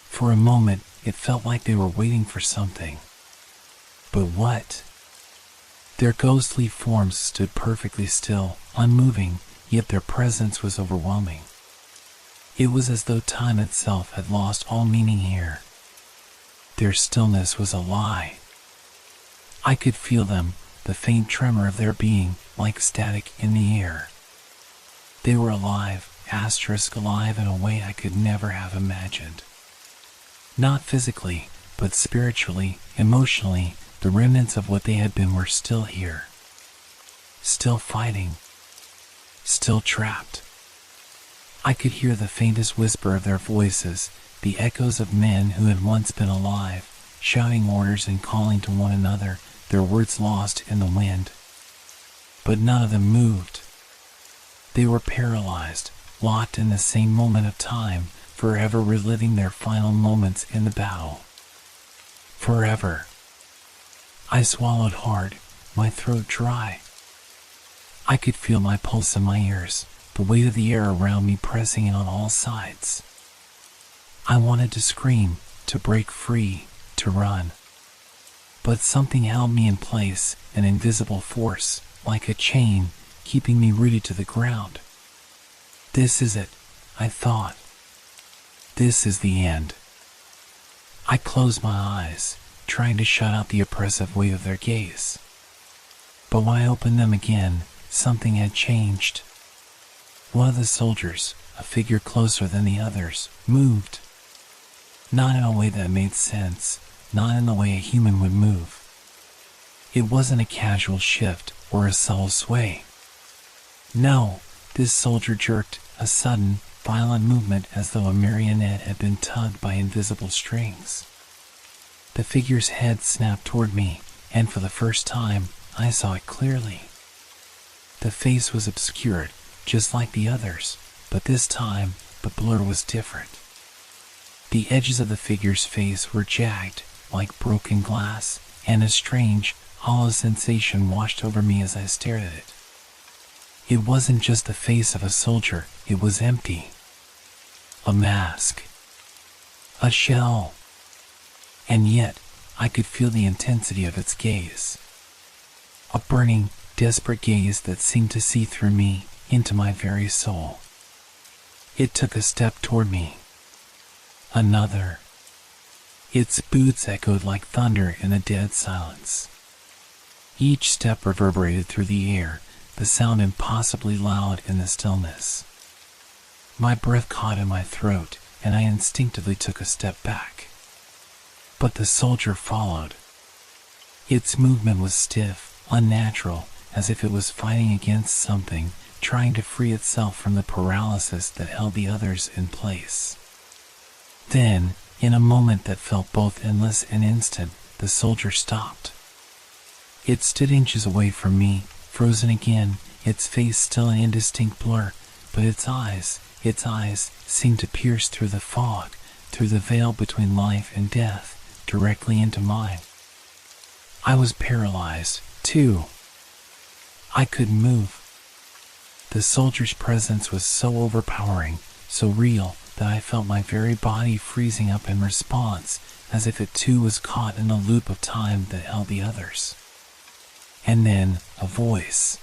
For a moment, it felt like they were waiting for something. But what? Their ghostly forms stood perfectly still, unmoving, yet their presence was overwhelming. It was as though time itself had lost all meaning here. Their stillness was a lie. I could feel them, the faint tremor of their being, like static in the air. They were alive, alive in a way I could never have imagined. Not physically, but spiritually, emotionally, the remnants of what they had been were still here. Still fighting. Still trapped. I could hear the faintest whisper of their voices, the echoes of men who had once been alive, shouting orders and calling to one another, their words lost in the wind. But none of them moved. They were paralyzed, locked in the same moment of time, forever reliving their final moments in the battle. Forever. I swallowed hard, my throat dry. I could feel my pulse in my ears, the weight of the air around me pressing in on all sides. I wanted to scream, to break free, to run. But something held me in place, an invisible force, like a chain, keeping me rooted to the ground. This is it, I thought. This is the end. I closed my eyes, trying to shut out the oppressive weight of their gaze. But when I opened them again, something had changed. One of the soldiers, a figure closer than the others, moved. Not in a way that made sense, not in the way a human would move. It wasn't a casual shift or a subtle sway. No, this soldier jerked, a sudden, violent movement as though a marionette had been tugged by invisible strings. The figure's head snapped toward me, and for the first time, I saw it clearly. The face was obscured, just like the others, but this time, the blur was different. The edges of the figure's face were jagged, like broken glass, and a strange, hollow sensation washed over me as I stared at it. It wasn't just the face of a soldier, it was empty. A mask. A shell. And yet, I could feel the intensity of its gaze. A burning, desperate gaze that seemed to see through me, into my very soul. It took a step toward me. Another. Its boots echoed like thunder in the dead silence. Each step reverberated through the air, the sound impossibly loud in the stillness. My breath caught in my throat, and I instinctively took a step back. But the soldier followed. Its movement was stiff, unnatural, as if it was fighting against something, trying to free itself from the paralysis that held the others in place. Then, in a moment that felt both endless and instant, the soldier stopped. It stood inches away from me, frozen again, its face still an indistinct blur, but its eyes seemed to pierce through the fog, through the veil between life and death, directly into mine. I was paralyzed, too. I couldn't move. The soldier's presence was so overpowering, so real, that I felt my very body freezing up in response, as if it too was caught in the loop of time that held the others. And then, a voice.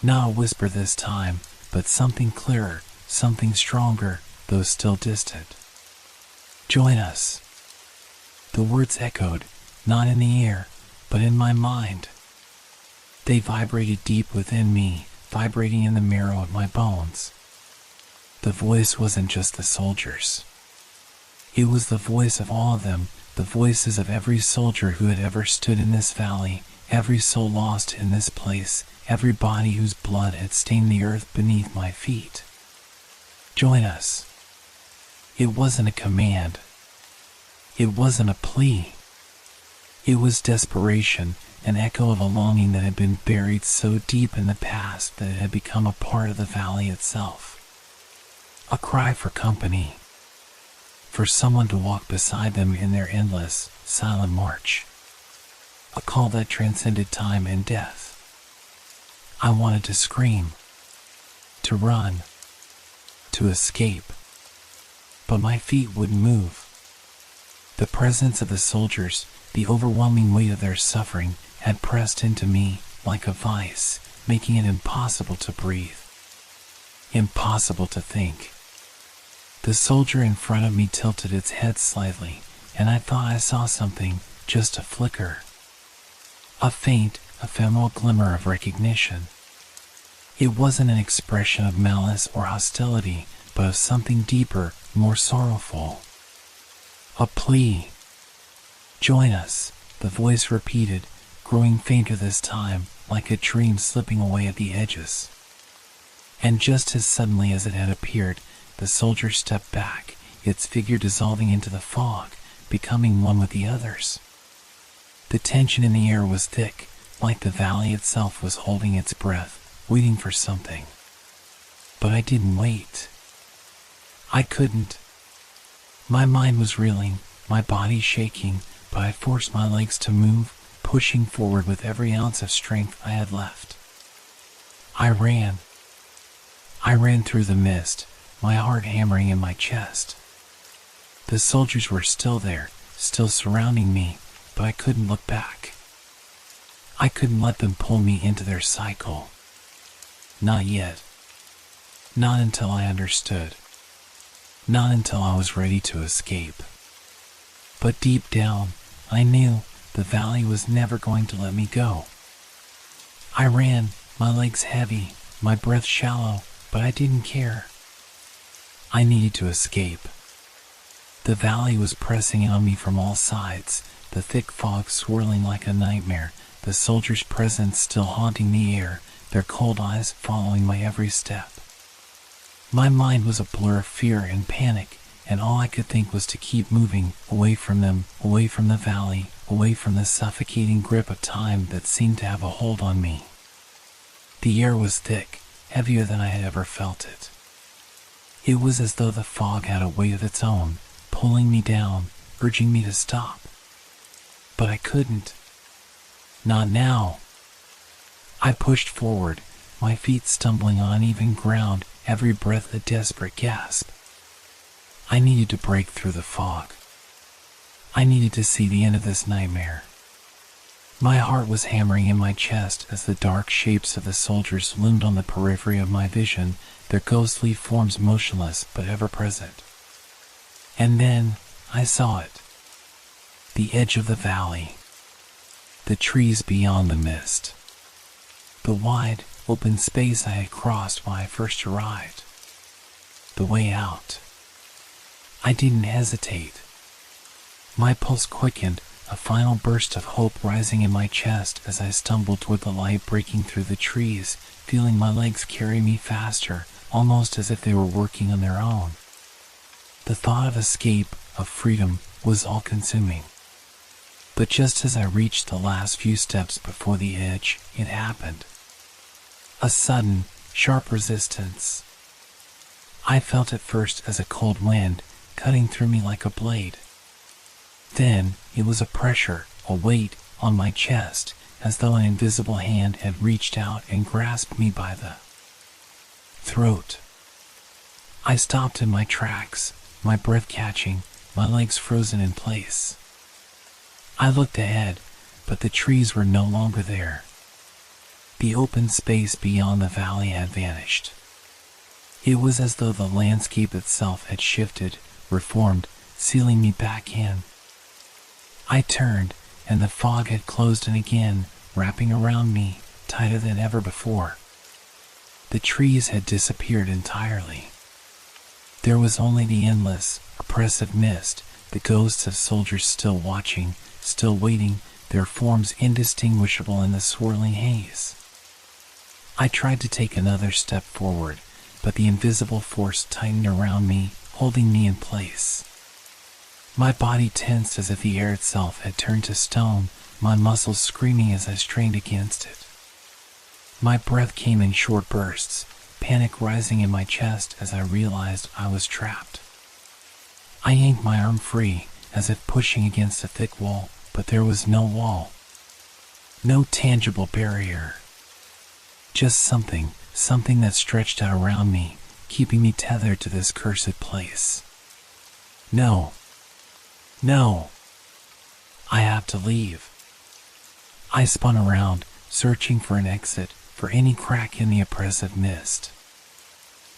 Not a whisper this time, but something clearer, something stronger, though still distant. Join us. The words echoed, not in the air, but in my mind. They vibrated deep within me, vibrating in the marrow of my bones. The voice wasn't just the soldiers. It was the voice of all of them, the voices of every soldier who had ever stood in this valley, every soul lost in this place, every body whose blood had stained the earth beneath my feet. Join us. It wasn't a command. It wasn't a plea. It was desperation, an echo of a longing that had been buried so deep in the past that it had become a part of the valley itself. A cry for company. For someone to walk beside them in their endless, silent march. A call that transcended time and death. I wanted to scream. To run. To escape. But my feet wouldn't move. The presence of the soldiers, the overwhelming weight of their suffering, had pressed into me like a vice, making it impossible to breathe. Impossible to think. The soldier in front of me tilted its head slightly, and I thought I saw something, just a flicker. A faint, ephemeral glimmer of recognition. It wasn't an expression of malice or hostility, but of something deeper, more sorrowful. A plea. Join us, the voice repeated, growing fainter this time, like a dream slipping away at the edges. And just as suddenly as it had appeared, the soldier stepped back, its figure dissolving into the fog, becoming one with the others. The tension in the air was thick, like the valley itself was holding its breath, waiting for something. But I didn't wait. I couldn't. My mind was reeling, my body shaking, but I forced my legs to move, pushing forward with every ounce of strength I had left. I ran. I ran through the mist, my heart hammering in my chest. The soldiers were still there, still surrounding me, but I couldn't look back. I couldn't let them pull me into their cycle. Not yet. Not until I understood. Not until I was ready to escape. But deep down, I knew the valley was never going to let me go. I ran, my legs heavy, my breath shallow, but I didn't care. I needed to escape. The valley was pressing on me from all sides, the thick fog swirling like a nightmare, the soldiers' presence still haunting the air, their cold eyes following my every step. My mind was a blur of fear and panic, and all I could think was to keep moving, away from them, away from the valley, away from the suffocating grip of time that seemed to have a hold on me. The air was thick, heavier than I had ever felt it. It was as though the fog had a weight of its own, pulling me down, urging me to stop. But I couldn't. Not now. I pushed forward, my feet stumbling on uneven ground, every breath a desperate gasp. I needed to break through the fog. I needed to see the end of this nightmare. My heart was hammering in my chest as the dark shapes of the soldiers loomed on the periphery of my vision, their ghostly forms motionless but ever present. And then I saw it. The edge of the valley. The trees beyond the mist. The wide, open space I had crossed when I first arrived. The way out. I didn't hesitate. My pulse quickened, a final burst of hope rising in my chest as I stumbled toward the light breaking through the trees, feeling my legs carry me faster, almost as if they were working on their own. The thought of escape, of freedom, was all-consuming. But just as I reached the last few steps before the edge, it happened. A sudden, sharp resistance. I felt it first as a cold wind, cutting through me like a blade. Then it was a pressure, a weight, on my chest, as though an invisible hand had reached out and grasped me by the throat. I stopped in my tracks, my breath catching, my legs frozen in place. I looked ahead, but the trees were no longer there. The open space beyond the valley had vanished. It was as though the landscape itself had shifted, reformed, sealing me back in. I turned, and the fog had closed in again, wrapping around me, tighter than ever before. The trees had disappeared entirely. There was only the endless, oppressive mist, the ghosts of soldiers still watching, still waiting, their forms indistinguishable in the swirling haze. I tried to take another step forward, but the invisible force tightened around me, holding me in place. My body tensed as if the air itself had turned to stone, my muscles screaming as I strained against it. My breath came in short bursts, panic rising in my chest as I realized I was trapped. I yanked my arm free, as if pushing against a thick wall, but there was no wall. No tangible barrier. Just something that stretched out around me, keeping me tethered to this cursed place. No. I have to leave. I spun around, searching for an exit, for any crack in the oppressive mist.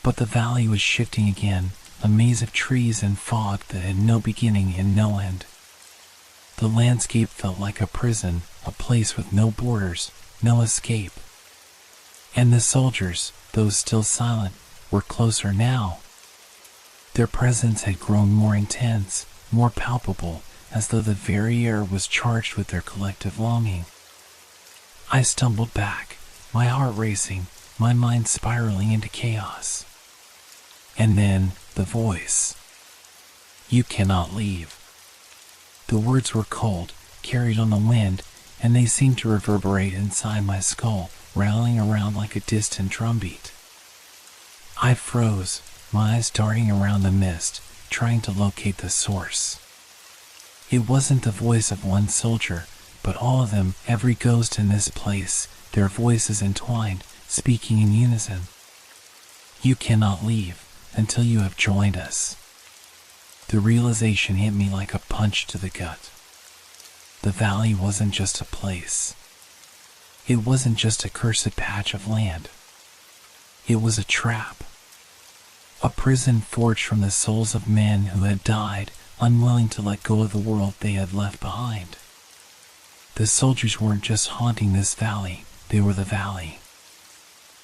But the valley was shifting again, a maze of trees and fog that had no beginning and no end. The landscape felt like a prison, a place with no borders, no escape. And the soldiers, those still silent, were closer now. Their presence had grown more intense, more palpable, as though the very air was charged with their collective longing. I stumbled back, my heart racing, my mind spiraling into chaos. And then, the voice. You cannot leave. The words were cold, carried on the wind, and they seemed to reverberate inside my skull, rattling around like a distant drumbeat. I froze, my eyes darting around the mist, trying to locate the source. It wasn't the voice of one soldier, but all of them, every ghost in this place, their voices entwined, speaking in unison. You cannot leave until you have joined us. The realization hit me like a punch to the gut. The valley wasn't just a place. It wasn't just a cursed patch of land. It was a trap. A prison forged from the souls of men who had died, unwilling to let go of the world they had left behind. The soldiers weren't just haunting this valley, they were the valley.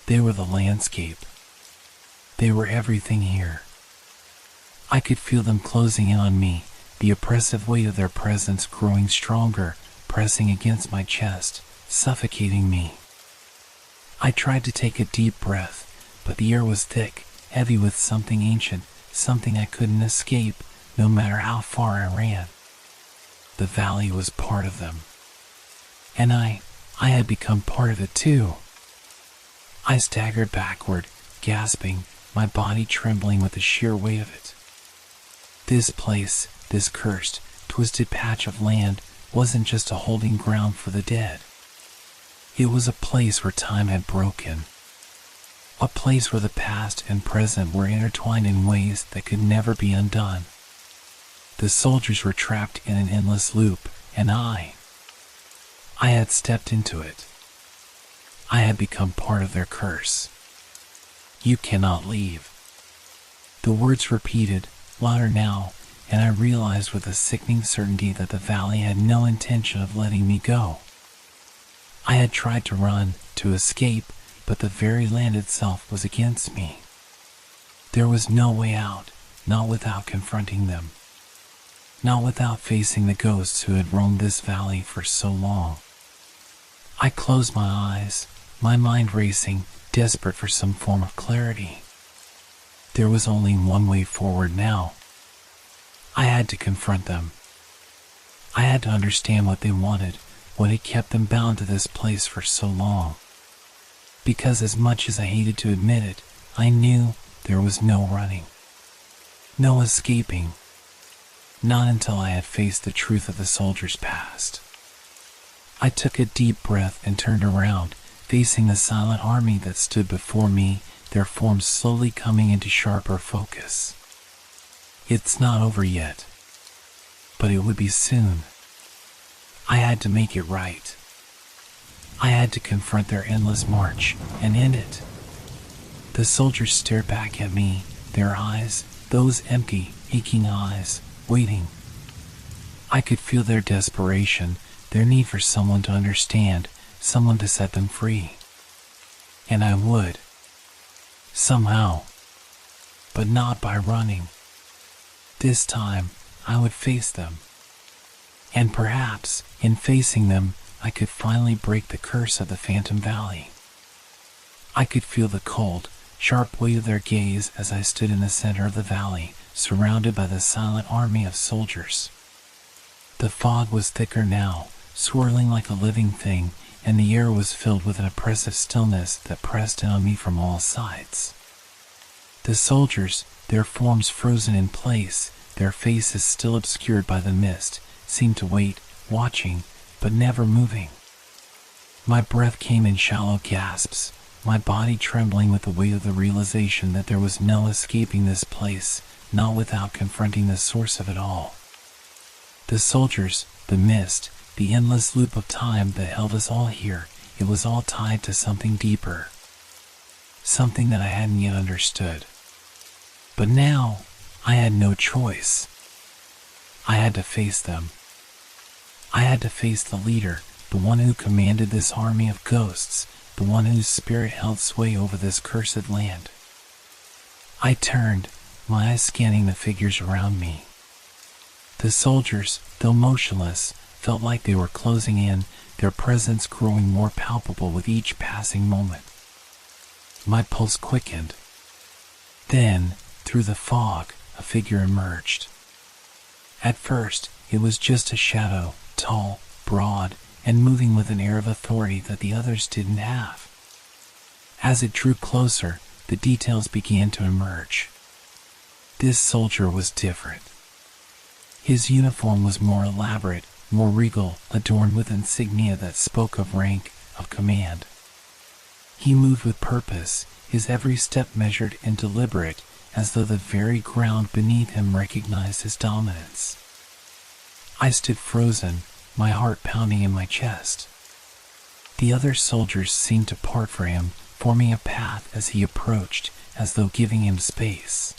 They were the landscape. They were everything here. I could feel them closing in on me, the oppressive weight of their presence growing stronger, pressing against my chest, suffocating me. I tried to take a deep breath, but the air was thick, heavy with something ancient, something I couldn't escape, no matter how far I ran. The valley was part of them. And I had become part of it too. I staggered backward, gasping, my body trembling with the sheer weight of it. This place, this cursed, twisted patch of land, wasn't just a holding ground for the dead. It was a place where time had broken. A place where the past and present were intertwined in ways that could never be undone. The soldiers were trapped in an endless loop, and I had stepped into it. I had become part of their curse. You cannot leave. The words repeated, louder now, and I realized with a sickening certainty that the valley had no intention of letting me go. I had tried to run, to escape, but the very land itself was against me. There was no way out, not without confronting them. Not without facing the ghosts who had roamed this valley for so long. I closed my eyes, my mind racing, desperate for some form of clarity. There was only one way forward now. I had to confront them. I had to understand what they wanted, what had kept them bound to this place for so long. Because as much as I hated to admit it, I knew there was no running. No escaping. Not until I had faced the truth of the soldier's past. I took a deep breath and turned around, facing the silent army that stood before me, their forms slowly coming into sharper focus. It's not over yet, but it would be soon. I had to make it right. I had to confront their endless march and end it. The soldiers stared back at me, their eyes, those empty, aching eyes, waiting. I could feel their desperation, their need for someone to understand, someone to set them free. And I would. Somehow. But not by running. This time, I would face them. And perhaps, in facing them, I could finally break the curse of the Phantom Valley. I could feel the cold, sharp weight of their gaze as I stood in the center of the valley, surrounded by the silent army of soldiers. The fog was thicker now, swirling like a living thing, and the air was filled with an oppressive stillness that pressed in on me from all sides. The soldiers, their forms frozen in place, their faces still obscured by the mist, seemed to wait, watching, but never moving. My breath came in shallow gasps, my body trembling with the weight of the realization that there was no escaping this place, not without confronting the source of it all. The soldiers, the mist, the endless loop of time that held us all here, it was all tied to something deeper. Something that I hadn't yet understood. But now, I had no choice. I had to face them. I had to face the leader, the one who commanded this army of ghosts, the one whose spirit held sway over this cursed land. I turned, my eyes scanning the figures around me. The soldiers, though motionless, felt like they were closing in, their presence growing more palpable with each passing moment. My pulse quickened. Then, through the fog, a figure emerged. At first, it was just a shadow, tall, broad, and moving with an air of authority that the others didn't have. As it drew closer, the details began to emerge. This soldier was different. His uniform was more elaborate, more regal, adorned with insignia that spoke of rank, of command. He moved with purpose, his every step measured and deliberate, as though the very ground beneath him recognized his dominance. I stood frozen, my heart pounding in my chest. The other soldiers seemed to part for him, forming a path as he approached, as though giving him space.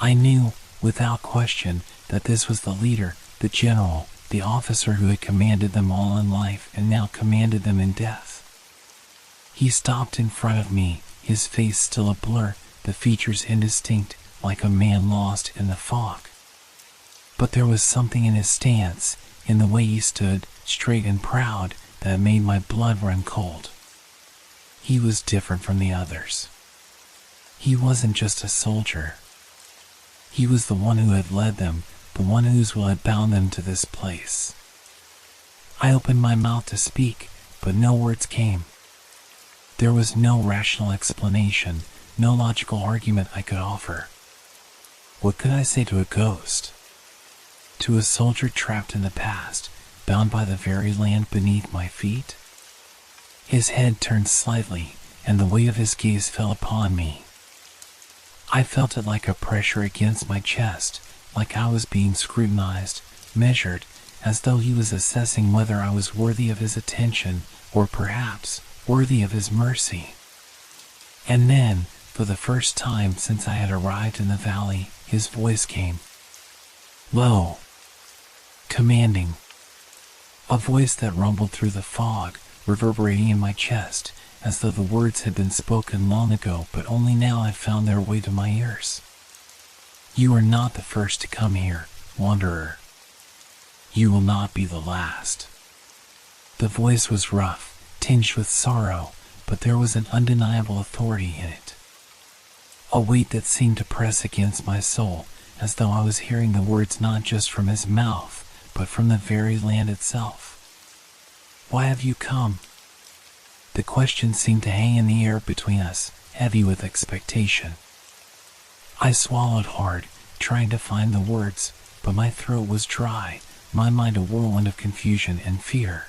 I knew, without question, that this was the leader, the general, the officer who had commanded them all in life and now commanded them in death. He stopped in front of me, his face still a blur, the features indistinct, like a man lost in the fog. But there was something in his stance, in the way he stood, straight and proud, that made my blood run cold. He was different from the others. He wasn't just a soldier. He was the one who had led them, the one whose will had bound them to this place. I opened my mouth to speak, but no words came. There was no rational explanation, no logical argument I could offer. What could I say to a ghost? To a soldier trapped in the past, bound by the very land beneath my feet? His head turned slightly, and the weight of his gaze fell upon me. I felt it like a pressure against my chest, like I was being scrutinized, measured, as though he was assessing whether I was worthy of his attention, or perhaps worthy of his mercy. And then, for the first time since I had arrived in the valley, his voice came. Low. Commanding. A voice that rumbled through the fog, reverberating in my chest, as though the words had been spoken long ago, but only now had found their way to my ears. You are not the first to come here, wanderer. You will not be the last. The voice was rough, tinged with sorrow, but there was an undeniable authority in it. A weight that seemed to press against my soul, as though I was hearing the words not just from his mouth, but from the very land itself. Why have you come? The question seemed to hang in the air between us, heavy with expectation. I swallowed hard, trying to find the words, but my throat was dry, my mind a whirlwind of confusion and fear.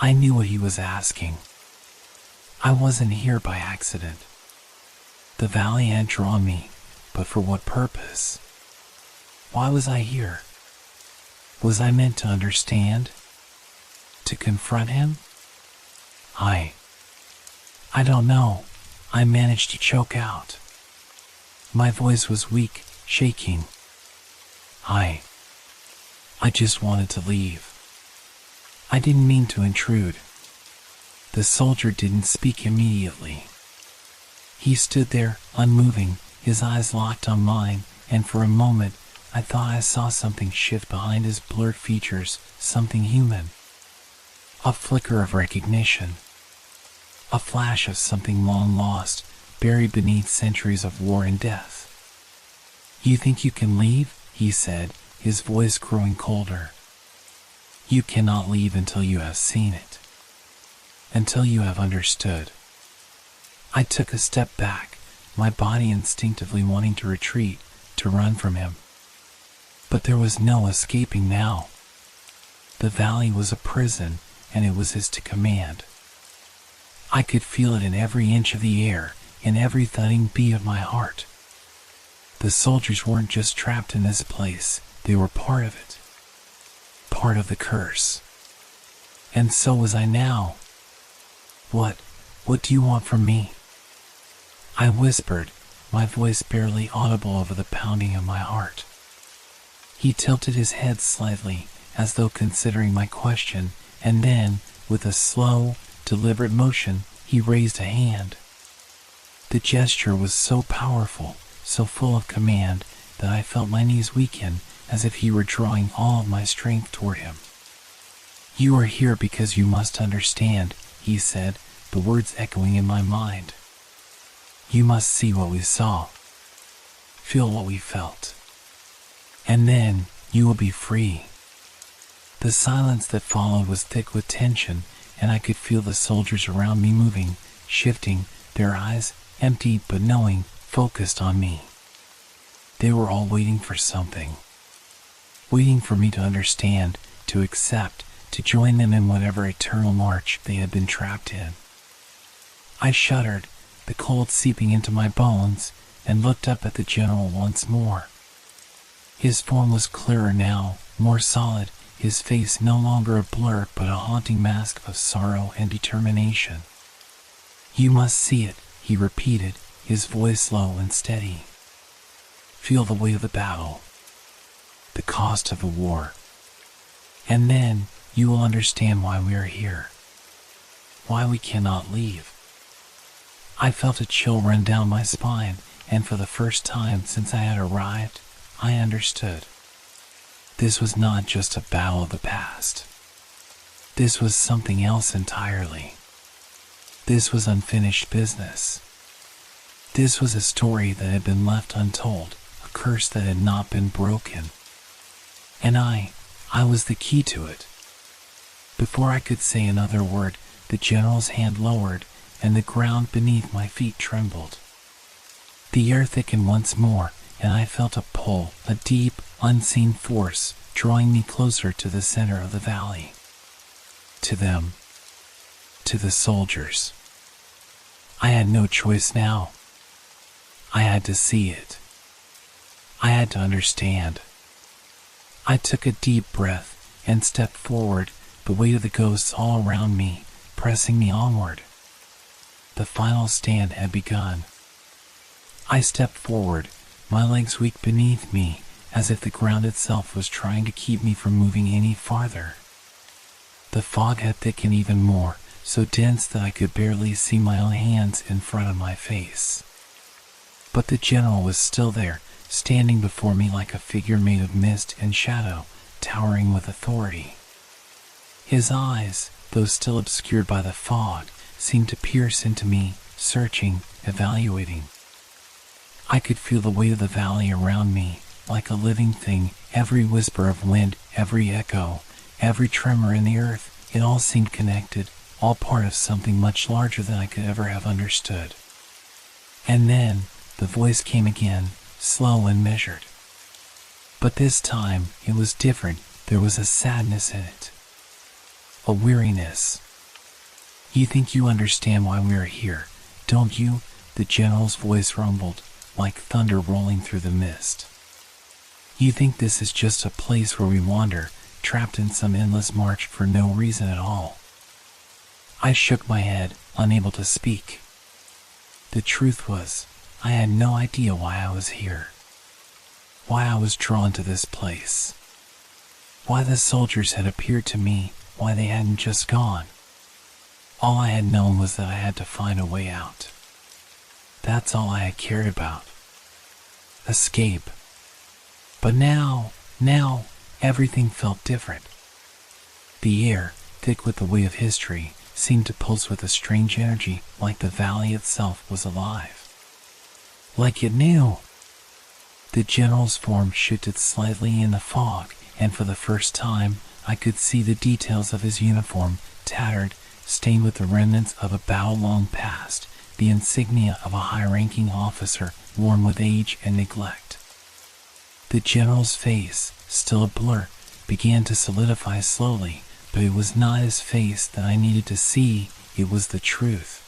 I knew what he was asking. I wasn't here by accident. The valley had drawn me, but for what purpose? Why was I here? Was I meant to understand? To confront him? I don't know. I managed to choke out. My voice was weak, shaking. I just wanted to leave. I didn't mean to intrude. The soldier didn't speak immediately. He stood there, unmoving, his eyes locked on mine, and for a moment, I thought I saw something shift behind his blurred features, something human. A flicker of recognition. A flash of something long lost, buried beneath centuries of war and death. You think you can leave? He said, his voice growing colder. You cannot leave until you have seen it. Until you have understood. I took a step back, my body instinctively wanting to retreat, to run from him. But there was no escaping now. The valley was a prison, and it was his to command. I could feel it in every inch of the air, in every thudding beat of my heart. The soldiers weren't just trapped in this place, they were part of it. Part of the curse. And so was I now. What do you want from me? I whispered, my voice barely audible over the pounding of my heart. He tilted his head slightly, as though considering my question, and then, with a slow, deliberate motion, he raised a hand. The gesture was so powerful, so full of command, that I felt my knees weaken, as if he were drawing all of my strength toward him. You are here because you must understand, he said, the words echoing in my mind. You must see what we saw. Feel what we felt. And then, you will be free. The silence that followed was thick with tension, and I could feel the soldiers around me moving, shifting, their eyes, empty but knowing, focused on me. They were all waiting for something. Waiting for me to understand, to accept, to join them in whatever eternal march they had been trapped in. I shuddered, the cold seeping into my bones, and looked up at the general once more. His form was clearer now, more solid, his face no longer a blur but a haunting mask of sorrow and determination. "You must see it," he repeated, his voice low and steady. "Feel the weight of the battle, the cost of the war. And then you will understand why we are here, why we cannot leave." I felt a chill run down my spine, and for the first time since I had arrived, I understood. This was not just a battle of the past. This was something else entirely. This was unfinished business. This was a story that had been left untold, a curse that had not been broken. And I was the key to it. Before I could say another word, the general's hand lowered, and the ground beneath my feet trembled. The air thickened once more, and I felt a pull, a deep, unseen force, drawing me closer to the center of the valley. To them. To the soldiers. I had no choice now. I had to see it. I had to understand. I took a deep breath and stepped forward, the weight of the ghosts all around me, pressing me onward. The final stand had begun. I stepped forward, my legs weak beneath me, as if the ground itself was trying to keep me from moving any farther. The fog had thickened even more, so dense that I could barely see my own hands in front of my face. But the general was still there, standing before me like a figure made of mist and shadow, towering with authority. His eyes, though still obscured by the fog, seemed to pierce into me, searching, evaluating. I could feel the weight of the valley around me, like a living thing, every whisper of wind, every echo, every tremor in the earth, it all seemed connected, all part of something much larger than I could ever have understood. And then, the voice came again, slow and measured. But this time, it was different. There was a sadness in it. A weariness. "You think you understand why we are here, don't you?" The general's voice rumbled, like thunder rolling through the mist. "You think this is just a place where we wander, trapped in some endless march for no reason at all?" I shook my head, unable to speak. The truth was, I had no idea why I was here. Why I was drawn to this place. Why the soldiers had appeared to me, why they hadn't just gone. All I had known was that I had to find a way out. That's all I had cared about. Escape. But now, everything felt different. The air, thick with the weight of history, seemed to pulse with a strange energy, like the valley itself was alive. Like it knew. The general's form shifted slightly in the fog, and for the first time, I could see the details of his uniform, tattered, stained with the remnants of a battle long past, the insignia of a high-ranking officer worn with age and neglect. The general's face, still a blur, began to solidify slowly, but it was not his face that I needed to see, it was the truth.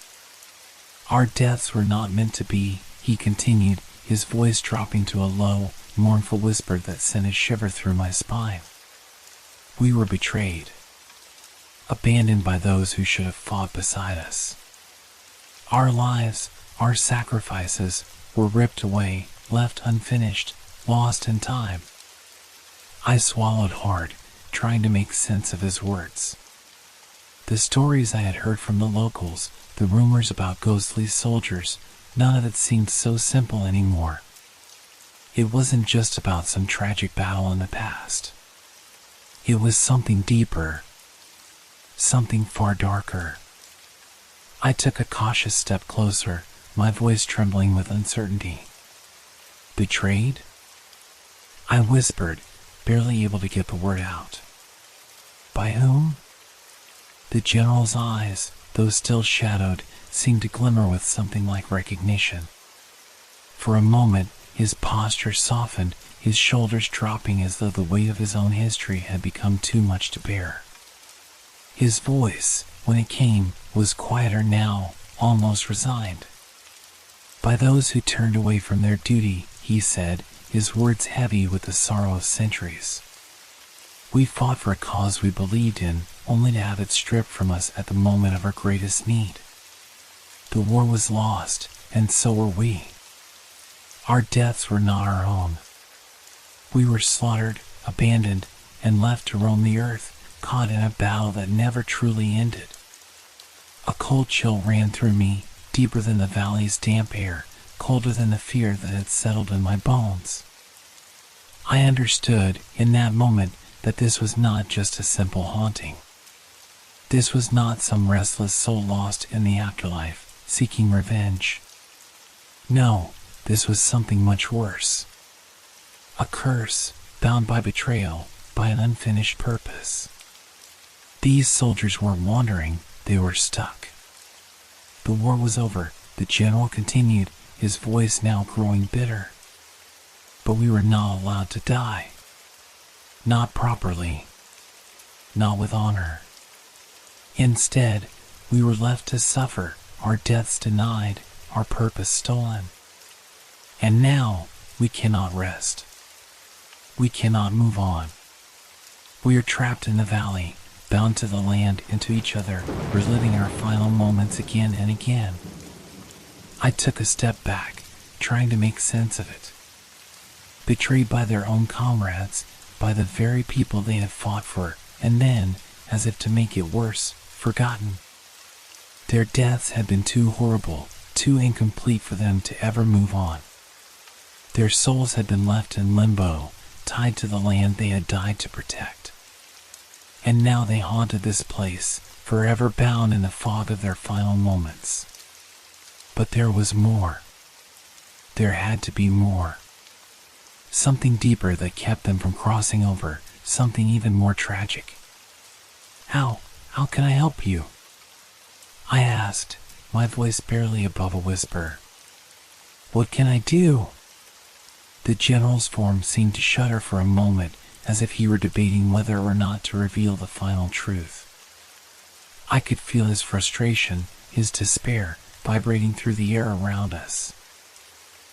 "Our deaths were not meant to be," he continued, his voice dropping to a low, mournful whisper that sent a shiver through my spine. "We were betrayed. Abandoned by those who should have fought beside us. Our lives, our sacrifices, were ripped away, left unfinished, lost in time." I swallowed hard, trying to make sense of his words. The stories I had heard from the locals, the rumors about ghostly soldiers, none of it seemed so simple anymore. It wasn't just about some tragic battle in the past. It was something deeper. Something far darker. I took a cautious step closer, my voice trembling with uncertainty. "Betrayed?" I whispered, barely able to get the word out. "By whom?" The general's eyes, though still shadowed, seemed to glimmer with something like recognition. For a moment, his posture softened, his shoulders dropping as though the weight of his own history had become too much to bear. His voice, when it came, was quieter now, almost resigned. By those who turned away from their duty, he said, his words heavy with the sorrow of centuries. We fought for a cause we believed in, only to have it stripped from us at the moment of our greatest need. The war was lost, and so were we. Our deaths were not our own. We were slaughtered, abandoned, and left to roam the earth, caught in a battle that never truly ended. A cold chill ran through me, deeper than the valley's damp air, colder than the fear that had settled in my bones. I understood, in that moment, that this was not just a simple haunting. This was not some restless soul lost in the afterlife, seeking revenge. No, this was something much worse. A curse, bound by betrayal, by an unfinished purpose. These soldiers weren't wandering, they were stuck. The war was over, the general continued, his voice now growing bitter. But we were not allowed to die. Not properly. Not with honor. Instead, we were left to suffer, our deaths denied, our purpose stolen. And now, we cannot rest. We cannot move on. We are trapped in the valley, bound to the land and to each other, reliving our final moments again and again. I took a step back, trying to make sense of it. Betrayed by their own comrades, by the very people they had fought for, and then, as if to make it worse, forgotten. Their deaths had been too horrible, too incomplete for them to ever move on. Their souls had been left in limbo, tied to the land they had died to protect. And now they haunted this place, forever bound in the fog of their final moments. But there was more. There had to be more. Something deeper that kept them from crossing over, something even more tragic. How can I help you? I asked, my voice barely above a whisper. What can I do? The general's form seemed to shudder for a moment, as if he were debating whether or not to reveal the final truth. I could feel his frustration, his despair, vibrating through the air around us.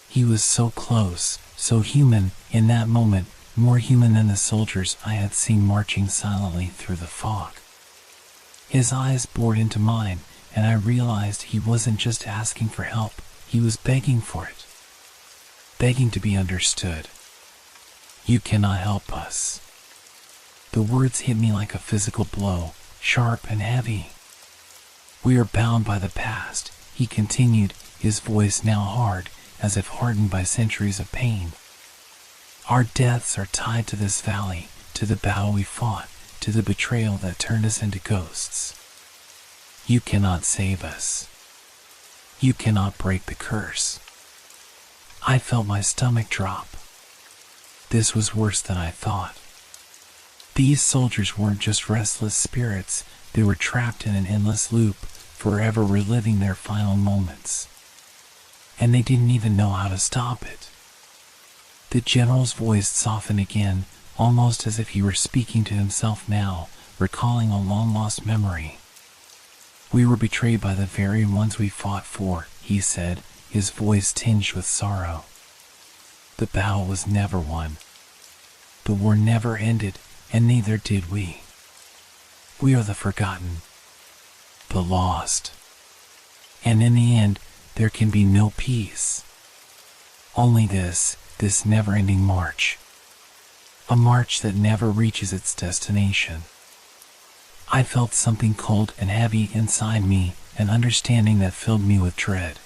He was so close, so human, in that moment, more human than the soldiers I had seen marching silently through the fog. His eyes bored into mine, and I realized he wasn't just asking for help, he was begging for it. Begging to be understood. You cannot help us. The words hit me like a physical blow, sharp and heavy. We are bound by the past, he continued, his voice now hard, as if hardened by centuries of pain. Our deaths are tied to this valley, to the battle we fought, to the betrayal that turned us into ghosts. You cannot save us. You cannot break the curse. I felt my stomach drop. This was worse than I thought. These soldiers weren't just restless spirits, they were trapped in an endless loop, forever reliving their final moments. And they didn't even know how to stop it. The general's voice softened again, almost as if he were speaking to himself now, recalling a long-lost memory. We were betrayed by the very ones we fought for, he said, his voice tinged with sorrow. The battle was never won. The war never ended, and neither did we. We are the forgotten, the lost. And in the end, there can be no peace. Only this never-ending march. A march that never reaches its destination. I felt something cold and heavy inside me, an understanding that filled me with dread.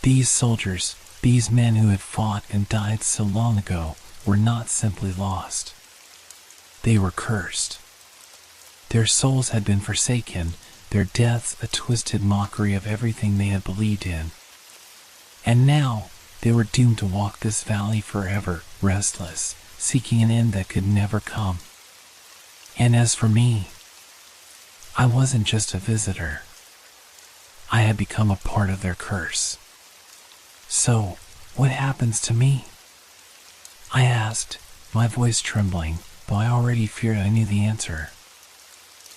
These soldiers, these men who had fought and died so long ago, were not simply lost. They were cursed. Their souls had been forsaken, their deaths a twisted mockery of everything they had believed in. And now, they were doomed to walk this valley forever, restless, seeking an end that could never come. And as for me, I wasn't just a visitor. I had become a part of their curse. So, What happens to me? I asked, my voice trembling, though I already feared I knew the answer.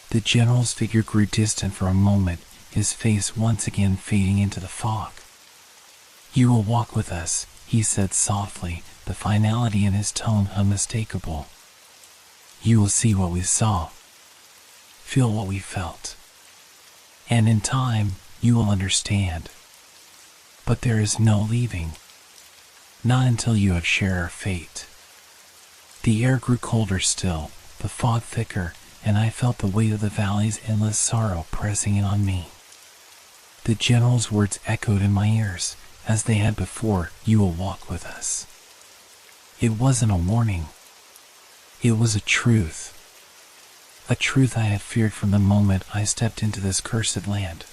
The general's figure grew distant for a moment, his face once again fading into the fog. You will walk with us, he said softly, the finality in his tone unmistakable. You will see what we saw, feel what we felt, and in time, you will understand. But there is no leaving. Not until you have shared our fate. The air grew colder still, the fog thicker, and I felt the weight of the valley's endless sorrow pressing in on me. The general's words echoed in my ears, as they had before, you will walk with us. It wasn't a warning. It was a truth. A truth I had feared from the moment I stepped into this cursed land.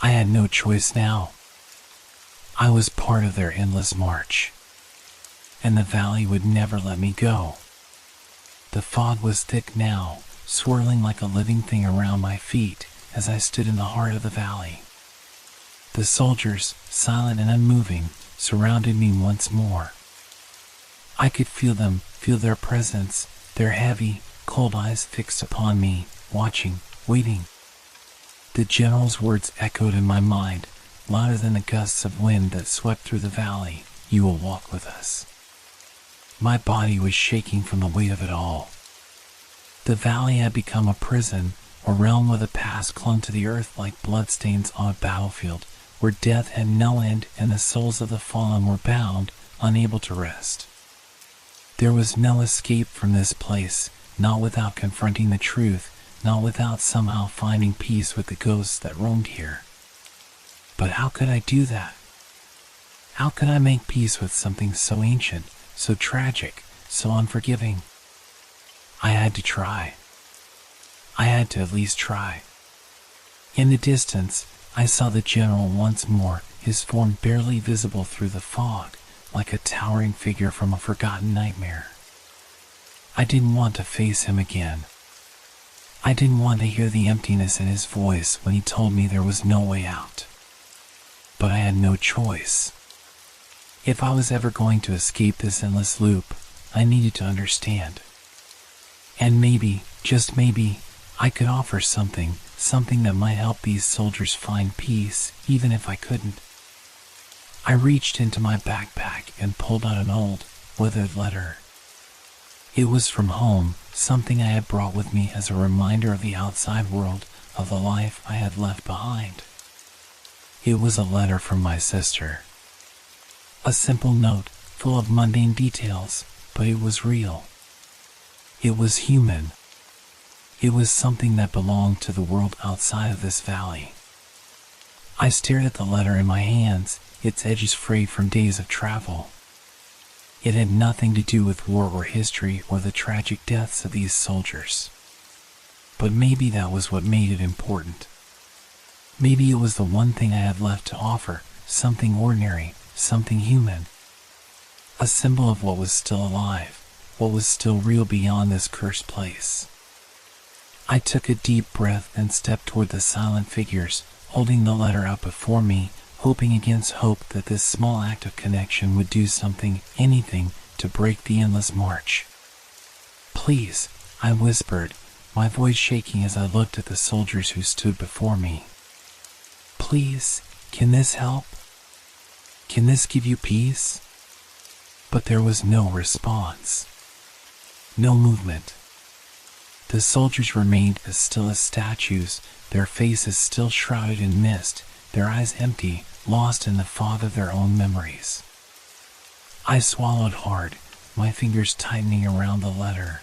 I had no choice now. I was part of their endless march, and the valley would never let me go. The fog was thick now, swirling like a living thing around my feet as I stood in the heart of the valley. The soldiers, silent and unmoving, surrounded me once more. I could feel them, feel their presence, their heavy, cold eyes fixed upon me, watching, waiting. The general's words echoed in my mind, louder than the gusts of wind that swept through the valley. You will walk with us. My body was shaking from the weight of it all. The valley had become a prison, a realm where the past clung to the earth like bloodstains on a battlefield, where death had no end and the souls of the fallen were bound, unable to rest. There was no escape from this place, not without confronting the truth, not without somehow finding peace with the ghosts that roamed here. But how could I do that? How could I make peace with something so ancient, so tragic, so unforgiving? I had to try. I had to at least try. In the distance, I saw the general once more, his form barely visible through the fog, like a towering figure from a forgotten nightmare. I didn't want to face him again. I didn't want to hear the emptiness in his voice when he told me there was no way out. But I had no choice. If I was ever going to escape this endless loop, I needed to understand. And maybe, just maybe, I could offer something that might help these soldiers find peace, even if I couldn't. I reached into my backpack and pulled out an old, withered letter. It was from home, something I had brought with me as a reminder of the outside world, of the life I had left behind. It was a letter from my sister. A simple note, full of mundane details, but it was real. It was human. It was something that belonged to the world outside of this valley. I stared at the letter in my hands, its edges frayed from days of travel. It had nothing to do with war or history or the tragic deaths of these soldiers. But maybe that was what made it important. Maybe it was the one thing I had left to offer, something ordinary, something human. A symbol of what was still alive, what was still real beyond this cursed place. I took a deep breath and stepped toward the silent figures, holding the letter out before me, hoping against hope that this small act of connection would do something, anything, to break the endless march. Please, I whispered, my voice shaking as I looked at the soldiers who stood before me. Please, can this help? Can this give you peace? But there was no response. No movement. The soldiers remained as still as statues, their faces still shrouded in mist, their eyes empty, lost in the fog of their own memories. I swallowed hard, my fingers tightening around the letter.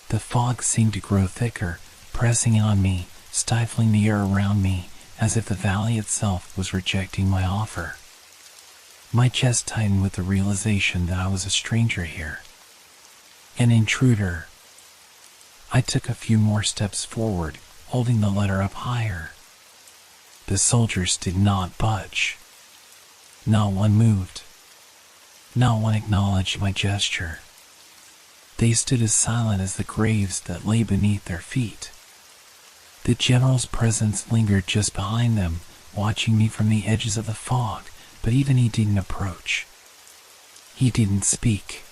The fog seemed to grow thicker, pressing on me, stifling the air around me, as if the valley itself was rejecting my offer. My chest tightened with the realization that I was a stranger here, an intruder. I took a few more steps forward, holding the letter up higher. The soldiers did not budge. Not one moved. Not one acknowledged my gesture. They stood as silent as the graves that lay beneath their feet. The general's presence lingered just behind them, watching me from the edges of the fog, but even he didn't approach. He didn't speak.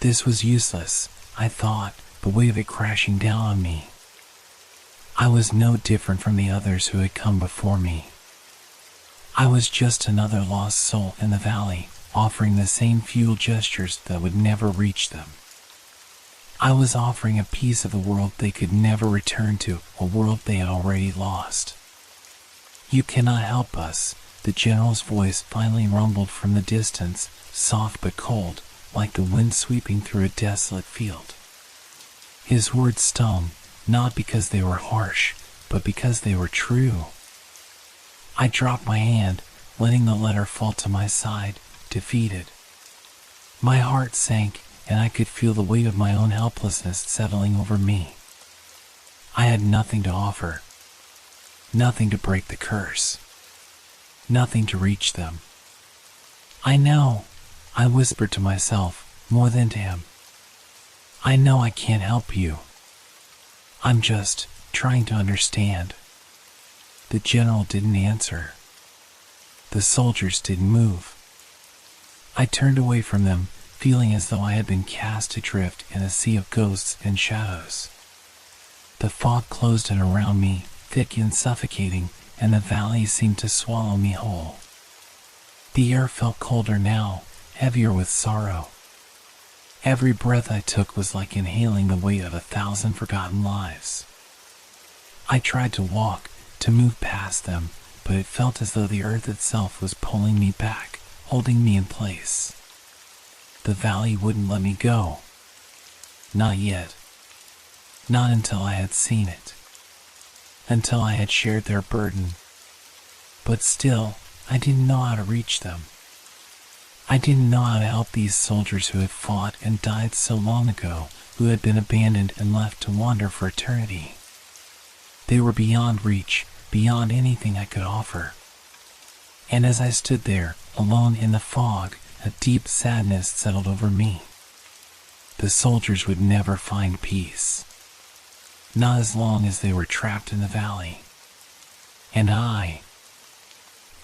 This was useless, I thought, the weight of it crashing down on me. I was no different from the others who had come before me. I was just another lost soul in the valley, offering the same futile gestures that would never reach them. I was offering a piece of the world they could never return to, a world they had already lost. "You cannot help us," the general's voice finally rumbled from the distance, soft but cold, like the wind sweeping through a desolate field. His words stung, not because they were harsh, but because they were true. I dropped my hand, letting the letter fall to my side, defeated. My heart sank, and I could feel the weight of my own helplessness settling over me. I had nothing to offer, nothing to break the curse, nothing to reach them. "I know," I whispered to myself, more than to him. "I know I can't help you. I'm just trying to understand." The general didn't answer. The soldiers didn't move. I turned away from them, feeling as though I had been cast adrift in a sea of ghosts and shadows. The fog closed in around me, thick and suffocating, and the valley seemed to swallow me whole. The air felt colder now, heavier with sorrow. Every breath I took was like inhaling the weight of 1,000 forgotten lives. I tried to walk, to move past them, but it felt as though the earth itself was pulling me back, holding me in place. The valley wouldn't let me go. Not yet. Not until I had seen it. Until I had shared their burden. But still, I didn't know how to reach them. I didn't know how to help these soldiers who had fought and died so long ago, who had been abandoned and left to wander for eternity. They were beyond reach, beyond anything I could offer. And as I stood there, alone in the fog, a deep sadness settled over me. The soldiers would never find peace. Not as long as they were trapped in the valley. And I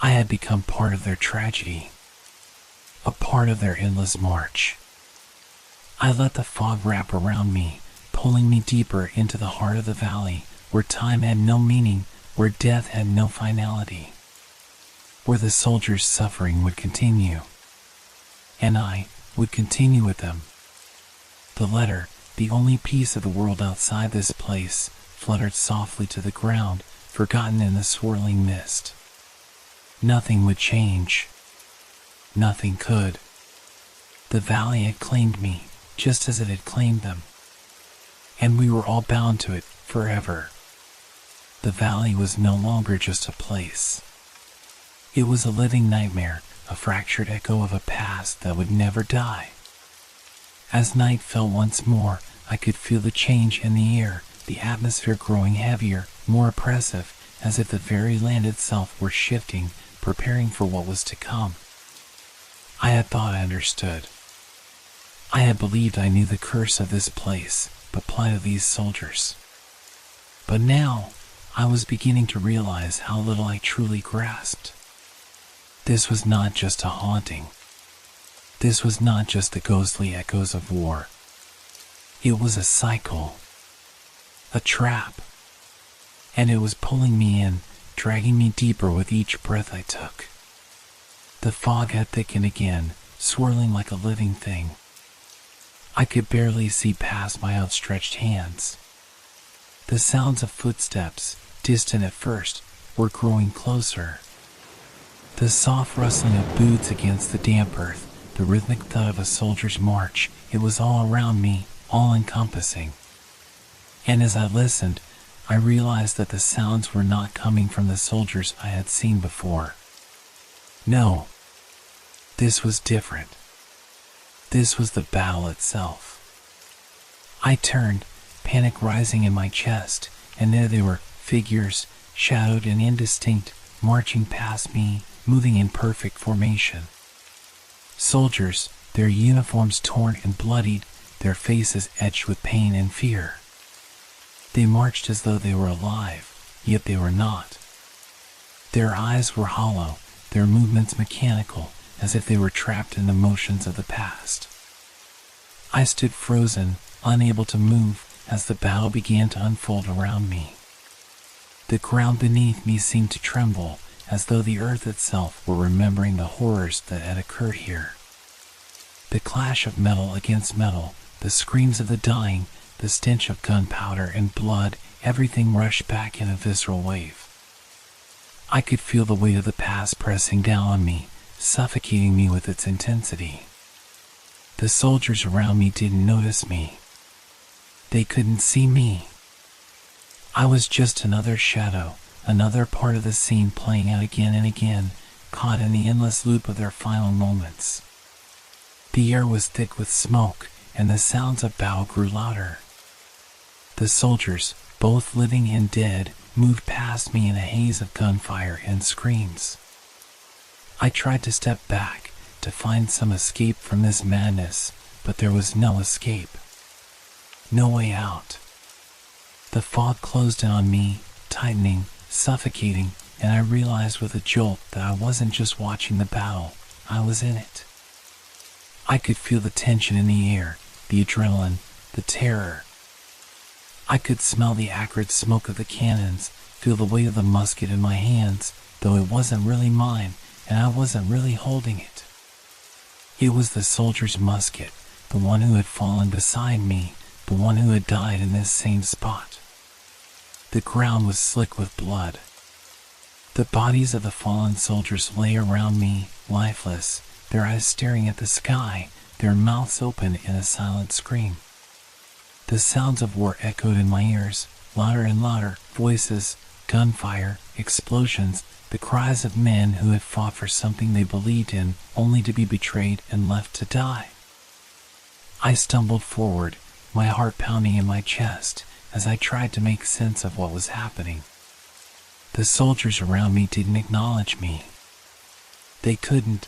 had become part of their tragedy. A part of their endless march. I let the fog wrap around me, pulling me deeper into the heart of the valley, where time had no meaning, where death had no finality, where the soldiers' suffering would continue, and I would continue with them. The letter, the only piece of the world outside this place, fluttered softly to the ground, forgotten in the swirling mist. Nothing would change. Nothing could. The valley had claimed me, just as it had claimed them. And we were all bound to it, forever. The valley was no longer just a place. It was a living nightmare, a fractured echo of a past that would never die. As night fell once more, I could feel the change in the air, the atmosphere growing heavier, more oppressive, as if the very land itself were shifting, preparing for what was to come. I had thought I understood. I had believed I knew the curse of this place, the plight of these soldiers. But now, I was beginning to realize how little I truly grasped. This was not just a haunting. This was not just the ghostly echoes of war. It was a cycle, a trap, and it was pulling me in, dragging me deeper with each breath I took. The fog had thickened again, swirling like a living thing. I could barely see past my outstretched hands. The sounds of footsteps, distant at first, were growing closer. The soft rustling of boots against the damp earth, the rhythmic thud of a soldier's march, it was all around me, all-encompassing. And as I listened, I realized that the sounds were not coming from the soldiers I had seen before. No, this was different. This was the battle itself. I turned, panic rising in my chest, and there they were, figures, shadowed and indistinct, marching past me, moving in perfect formation. Soldiers, their uniforms torn and bloodied, their faces etched with pain and fear. They marched as though they were alive, yet they were not. Their eyes were hollow, their movements mechanical, as if they were trapped in the motions of the past. I stood frozen, unable to move, as the battle began to unfold around me. The ground beneath me seemed to tremble, as though the earth itself were remembering the horrors that had occurred here. The clash of metal against metal, the screams of the dying, the stench of gunpowder and blood, everything rushed back in a visceral wave. I could feel the weight of the past pressing down on me, suffocating me with its intensity. The soldiers around me didn't notice me. They couldn't see me. I was just another shadow, another part of the scene playing out again and again, caught in the endless loop of their final moments. The air was thick with smoke, and the sounds of battle grew louder. The soldiers, both living and dead, moved past me in a haze of gunfire and screams. I tried to step back, to find some escape from this madness, but there was no escape. No way out. The fog closed in on me, tightening, suffocating, and I realized with a jolt that I wasn't just watching the battle, I was in it. I could feel the tension in the air, the adrenaline, the terror. I could smell the acrid smoke of the cannons, feel the weight of the musket in my hands, though it wasn't really mine, and I wasn't really holding it. It was the soldier's musket, the one who had fallen beside me, the one who had died in this same spot. The ground was slick with blood. The bodies of the fallen soldiers lay around me, lifeless, their eyes staring at the sky, their mouths open in a silent scream. The sounds of war echoed in my ears, louder and louder, voices, gunfire, explosions, the cries of men who had fought for something they believed in, only to be betrayed and left to die. I stumbled forward, my heart pounding in my chest, as I tried to make sense of what was happening. The soldiers around me didn't acknowledge me. They couldn't.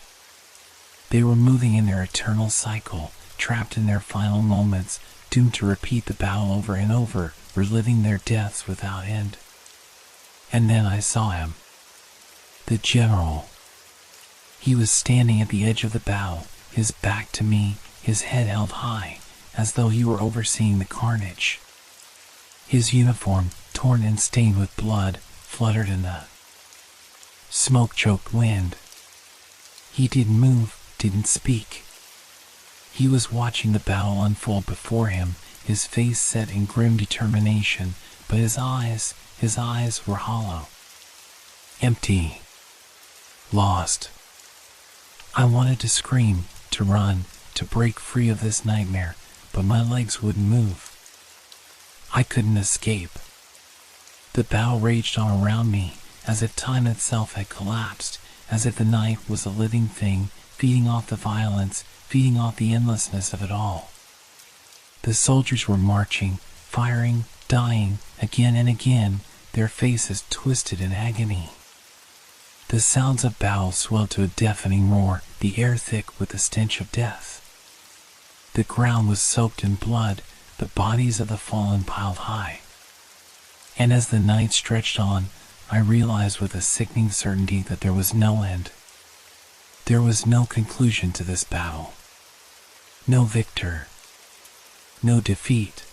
They were moving in their eternal cycle, trapped in their final moments, doomed to repeat the battle over and over, reliving their deaths without end. And then I saw him. The general. He was standing at the edge of the battle, his back to me, his head held high, as though he were overseeing the carnage. His uniform, torn and stained with blood, fluttered in the smoke-choked wind. He didn't move, didn't speak. He was watching the battle unfold before him, his face set in grim determination, but his eyes were hollow. Empty. Lost. I wanted to scream, to run, to break free of this nightmare, but my legs wouldn't move. I couldn't escape. The battle raged on around me, as if time itself had collapsed, as if the night was a living thing, feeding off the violence, feeding off the endlessness of it all. The soldiers were marching, firing, dying, again and again, their faces twisted in agony. The sounds of battle swelled to a deafening roar, the air thick with the stench of death. The ground was soaked in blood, the bodies of the fallen piled high. And as the night stretched on, I realized with a sickening certainty that there was no end. There was no conclusion to this battle. No victor. No defeat.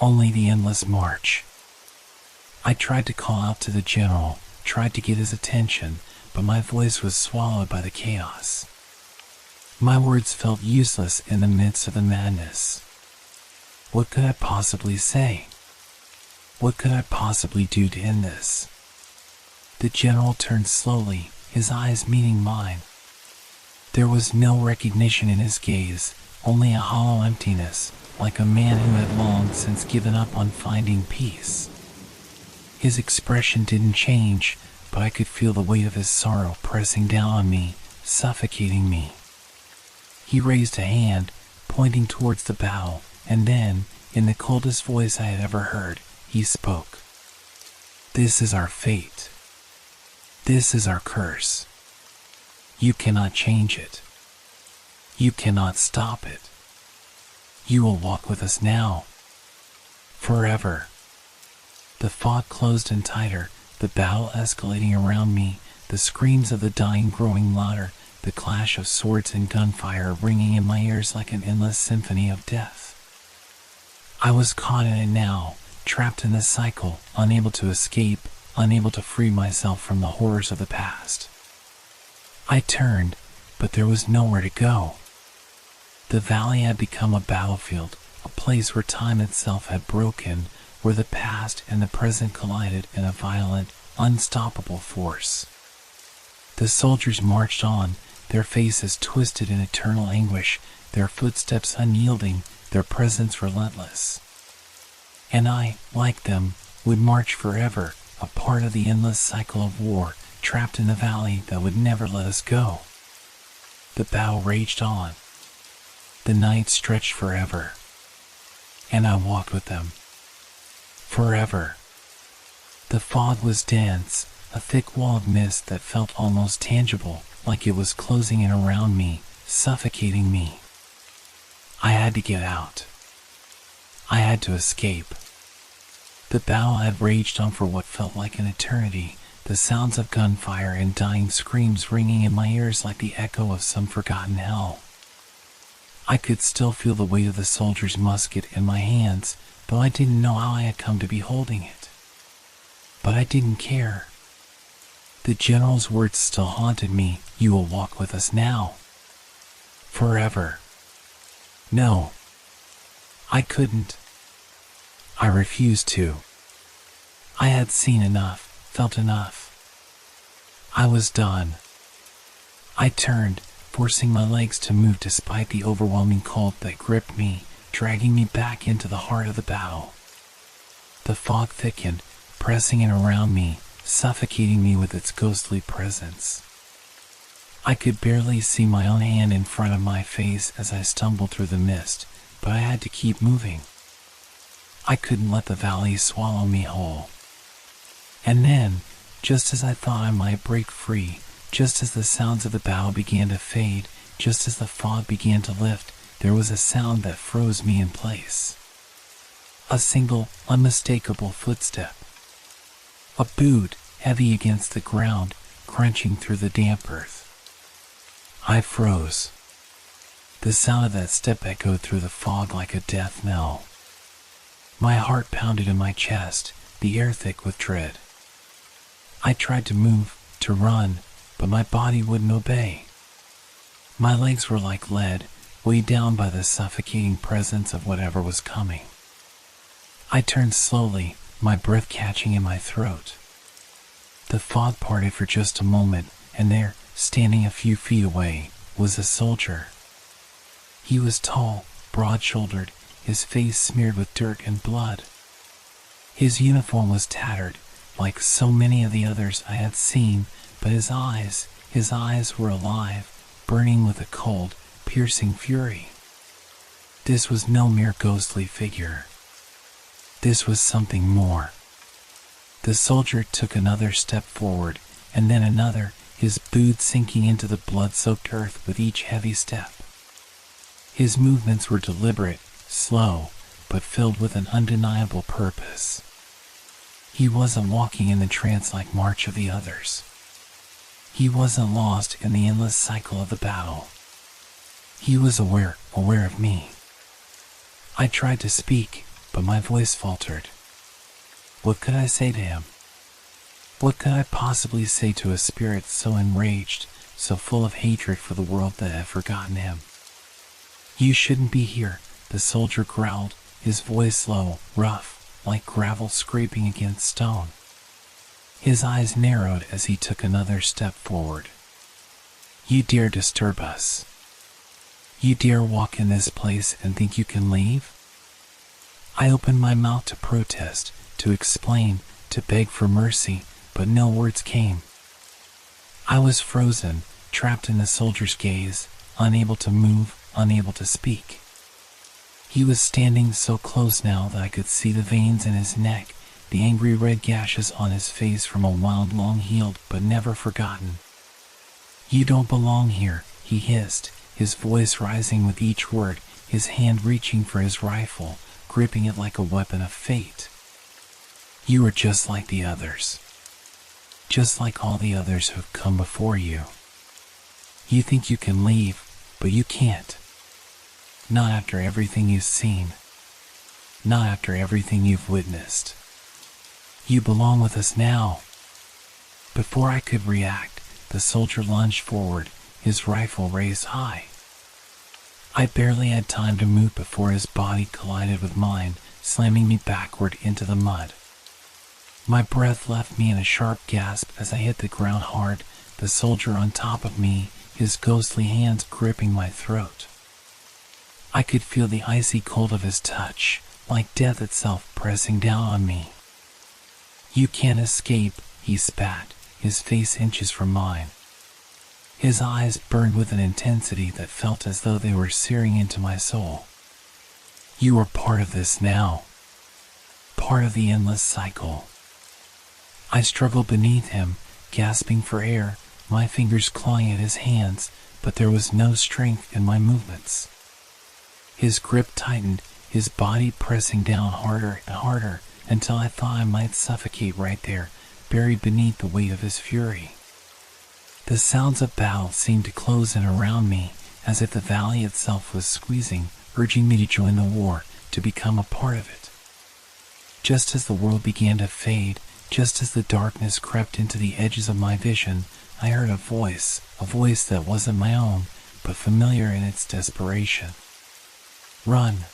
Only the endless march. I tried to call out to the general, tried to get his attention, but my voice was swallowed by the chaos. My words felt useless in the midst of the madness. What could I possibly say? What could I possibly do to end this? The general turned slowly, his eyes meeting mine. There was no recognition in his gaze, only a hollow emptiness, like a man who had long since given up on finding peace. His expression didn't change, but I could feel the weight of his sorrow pressing down on me, suffocating me. He raised a hand, pointing towards the battle, and then, in the coldest voice I had ever heard, he spoke. This is our fate. This is our curse. You cannot change it. You cannot stop it. You will walk with us now. Forever. The fog closed in tighter, the battle escalating around me, the screams of the dying growing louder, the clash of swords and gunfire ringing in my ears like an endless symphony of death. I was caught in it now, trapped in this cycle, unable to escape, unable to free myself from the horrors of the past. I turned, but there was nowhere to go. The valley had become a battlefield, a place where time itself had broken, where the past and the present collided in a violent, unstoppable force. The soldiers marched on, their faces twisted in eternal anguish, their footsteps unyielding, their presence relentless. And I, like them, would march forever, a part of the endless cycle of war, trapped in the valley that would never let us go. The battle raged on. The night stretched forever. And I walked with them. Forever. The fog was dense, a thick wall of mist that felt almost tangible, like it was closing in around me, suffocating me. I had to get out. I had to escape. The battle had raged on for what felt like an eternity, the sounds of gunfire and dying screams ringing in my ears like the echo of some forgotten hell. I could still feel the weight of the soldier's musket in my hands, though I didn't know how I had come to be holding it. But I didn't care. The general's words still haunted me, "You will walk with us now." Forever. No. I couldn't. I refused to. I had seen enough, felt enough. I was done. I turned, forcing my legs to move despite the overwhelming cold that gripped me, dragging me back into the heart of the battle. The fog thickened, pressing in around me, suffocating me with its ghostly presence. I could barely see my own hand in front of my face as I stumbled through the mist, but I had to keep moving. I couldn't let the valley swallow me whole. And then, just as I thought I might break free, just as the sounds of the battle began to fade, just as the fog began to lift, there was a sound that froze me in place. A single, unmistakable footstep. A boot, heavy against the ground, crunching through the damp earth. I froze. The sound of that step echoed through the fog like a death knell. My heart pounded in my chest, the air thick with dread. I tried to move, to run, but my body wouldn't obey. My legs were like lead, weighed down by the suffocating presence of whatever was coming. I turned slowly, my breath catching in my throat. The fog parted for just a moment, and there, standing a few feet away, was a soldier. He was tall, broad-shouldered, his face smeared with dirt and blood. His uniform was tattered, like so many of the others I had seen, but his eyes were alive, burning with a cold, piercing fury. This was no mere ghostly figure. This was something more. The soldier took another step forward, and then another, his boots sinking into the blood-soaked earth with each heavy step. His movements were deliberate, slow, but filled with an undeniable purpose. He wasn't walking in the trance-like march of the others. He wasn't lost in the endless cycle of the battle. He was aware of me. I tried to speak, but my voice faltered. What could I say to him? What could I possibly say to a spirit so enraged, so full of hatred for the world that had forgotten him? "You shouldn't be here," the soldier growled, his voice low, rough, like gravel scraping against stone. His eyes narrowed as he took another step forward. "You dare disturb us? You dare walk in this place and think you can leave?" I opened my mouth to protest, to explain, to beg for mercy, but no words came. I was frozen, trapped in the soldier's gaze, unable to move, unable to speak. He was standing so close now that I could see the veins in his neck, the angry red gashes on his face from a wound long healed but never forgotten. "You don't belong here," he hissed, his voice rising with each word, his hand reaching for his rifle, gripping it like a weapon of fate. "You are just like the others. just like all the others who've come before you. You think you can leave, but you can't. Not after everything you've seen. Not after everything you've witnessed. You belong with us now. Before I could react, the soldier lunged forward, his rifle raised high. I barely had time to move before his body collided with mine, slamming me backward into the mud. My breath left me in a sharp gasp as I hit the ground hard, the soldier on top of me, his ghostly hands gripping my throat. I could feel the icy cold of his touch, like death itself pressing down on me. You can't escape, he spat, his face inches from mine. His eyes burned with an intensity that felt as though they were searing into my soul. You are part of this now. Part of the endless cycle. I struggled beneath him, gasping for air, my fingers clawing at his hands, but there was no strength in my movements. His grip tightened, his body pressing down harder and harder, until I thought I might suffocate right there, buried beneath the weight of his fury. The sounds of battle seemed to close in around me, as if the valley itself was squeezing, urging me to join the war, to become a part of it. Just as the world began to fade, just as the darkness crept into the edges of my vision, I heard a voice that wasn't my own, but familiar in its desperation. Run.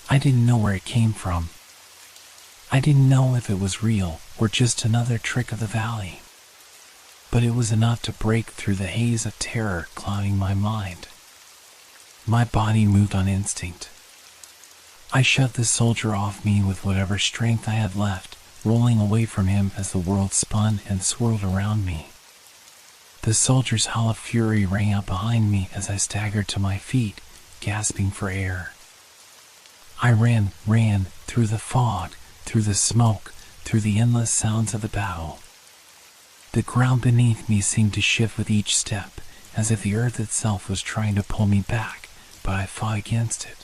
I didn't know where it came from. I didn't know if it was real or just another trick of the valley. But it was enough to break through the haze of terror clouding my mind. My body moved on instinct. I shoved the soldier off me with whatever strength I had left, rolling away from him as the world spun and swirled around me. The soldier's howl of fury rang out behind me as I staggered to my feet, gasping for air. I ran through the fog, through the smoke, through the endless sounds of the battle. The ground beneath me seemed to shift with each step, as if the earth itself was trying to pull me back, but I fought against it.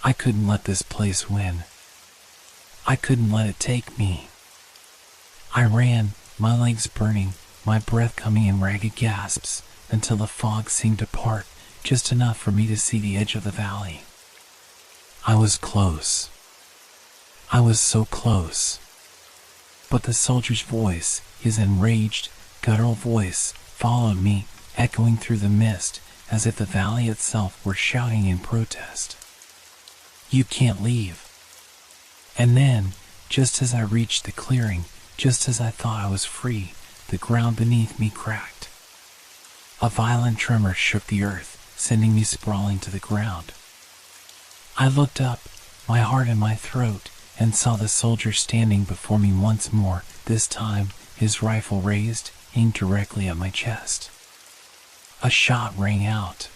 I couldn't let this place win. I couldn't let it take me. I ran, my legs burning, my breath coming in ragged gasps, until the fog seemed to part, just enough for me to see the edge of the valley. I was close. I was so close. But the soldier's voice, his enraged, guttural voice, followed me, echoing through the mist, as if the valley itself were shouting in protest. You can't leave. And then, just as I reached the clearing, just as I thought I was free, the ground beneath me cracked. A violent tremor shook the earth, sending me sprawling to the ground. I looked up, my heart in my throat, and saw the soldier standing before me once more, this time, his rifle raised, aimed directly at my chest. A shot rang out.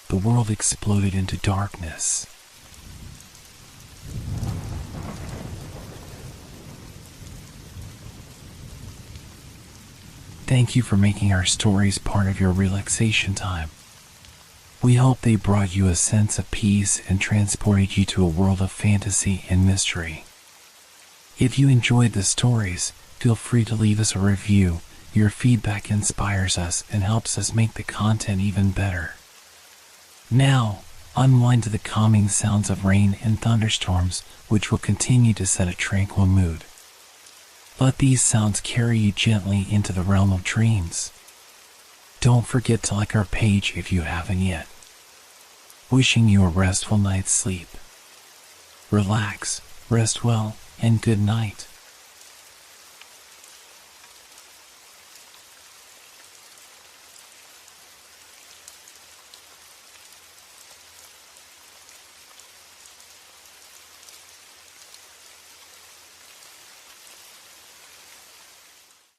The world exploded into darkness. Thank you for making our stories part of your relaxation time. We hope they brought you a sense of peace and transported you to a world of fantasy and mystery. If you enjoyed the stories, feel free to leave us a review. Your feedback inspires us and helps us make the content even better. Now, unwind to the calming sounds of rain and thunderstorms, which will continue to set a tranquil mood. Let these sounds carry you gently into the realm of dreams. Don't forget to like our page if you haven't yet. Wishing you a restful night's sleep. Relax, rest well, and good night.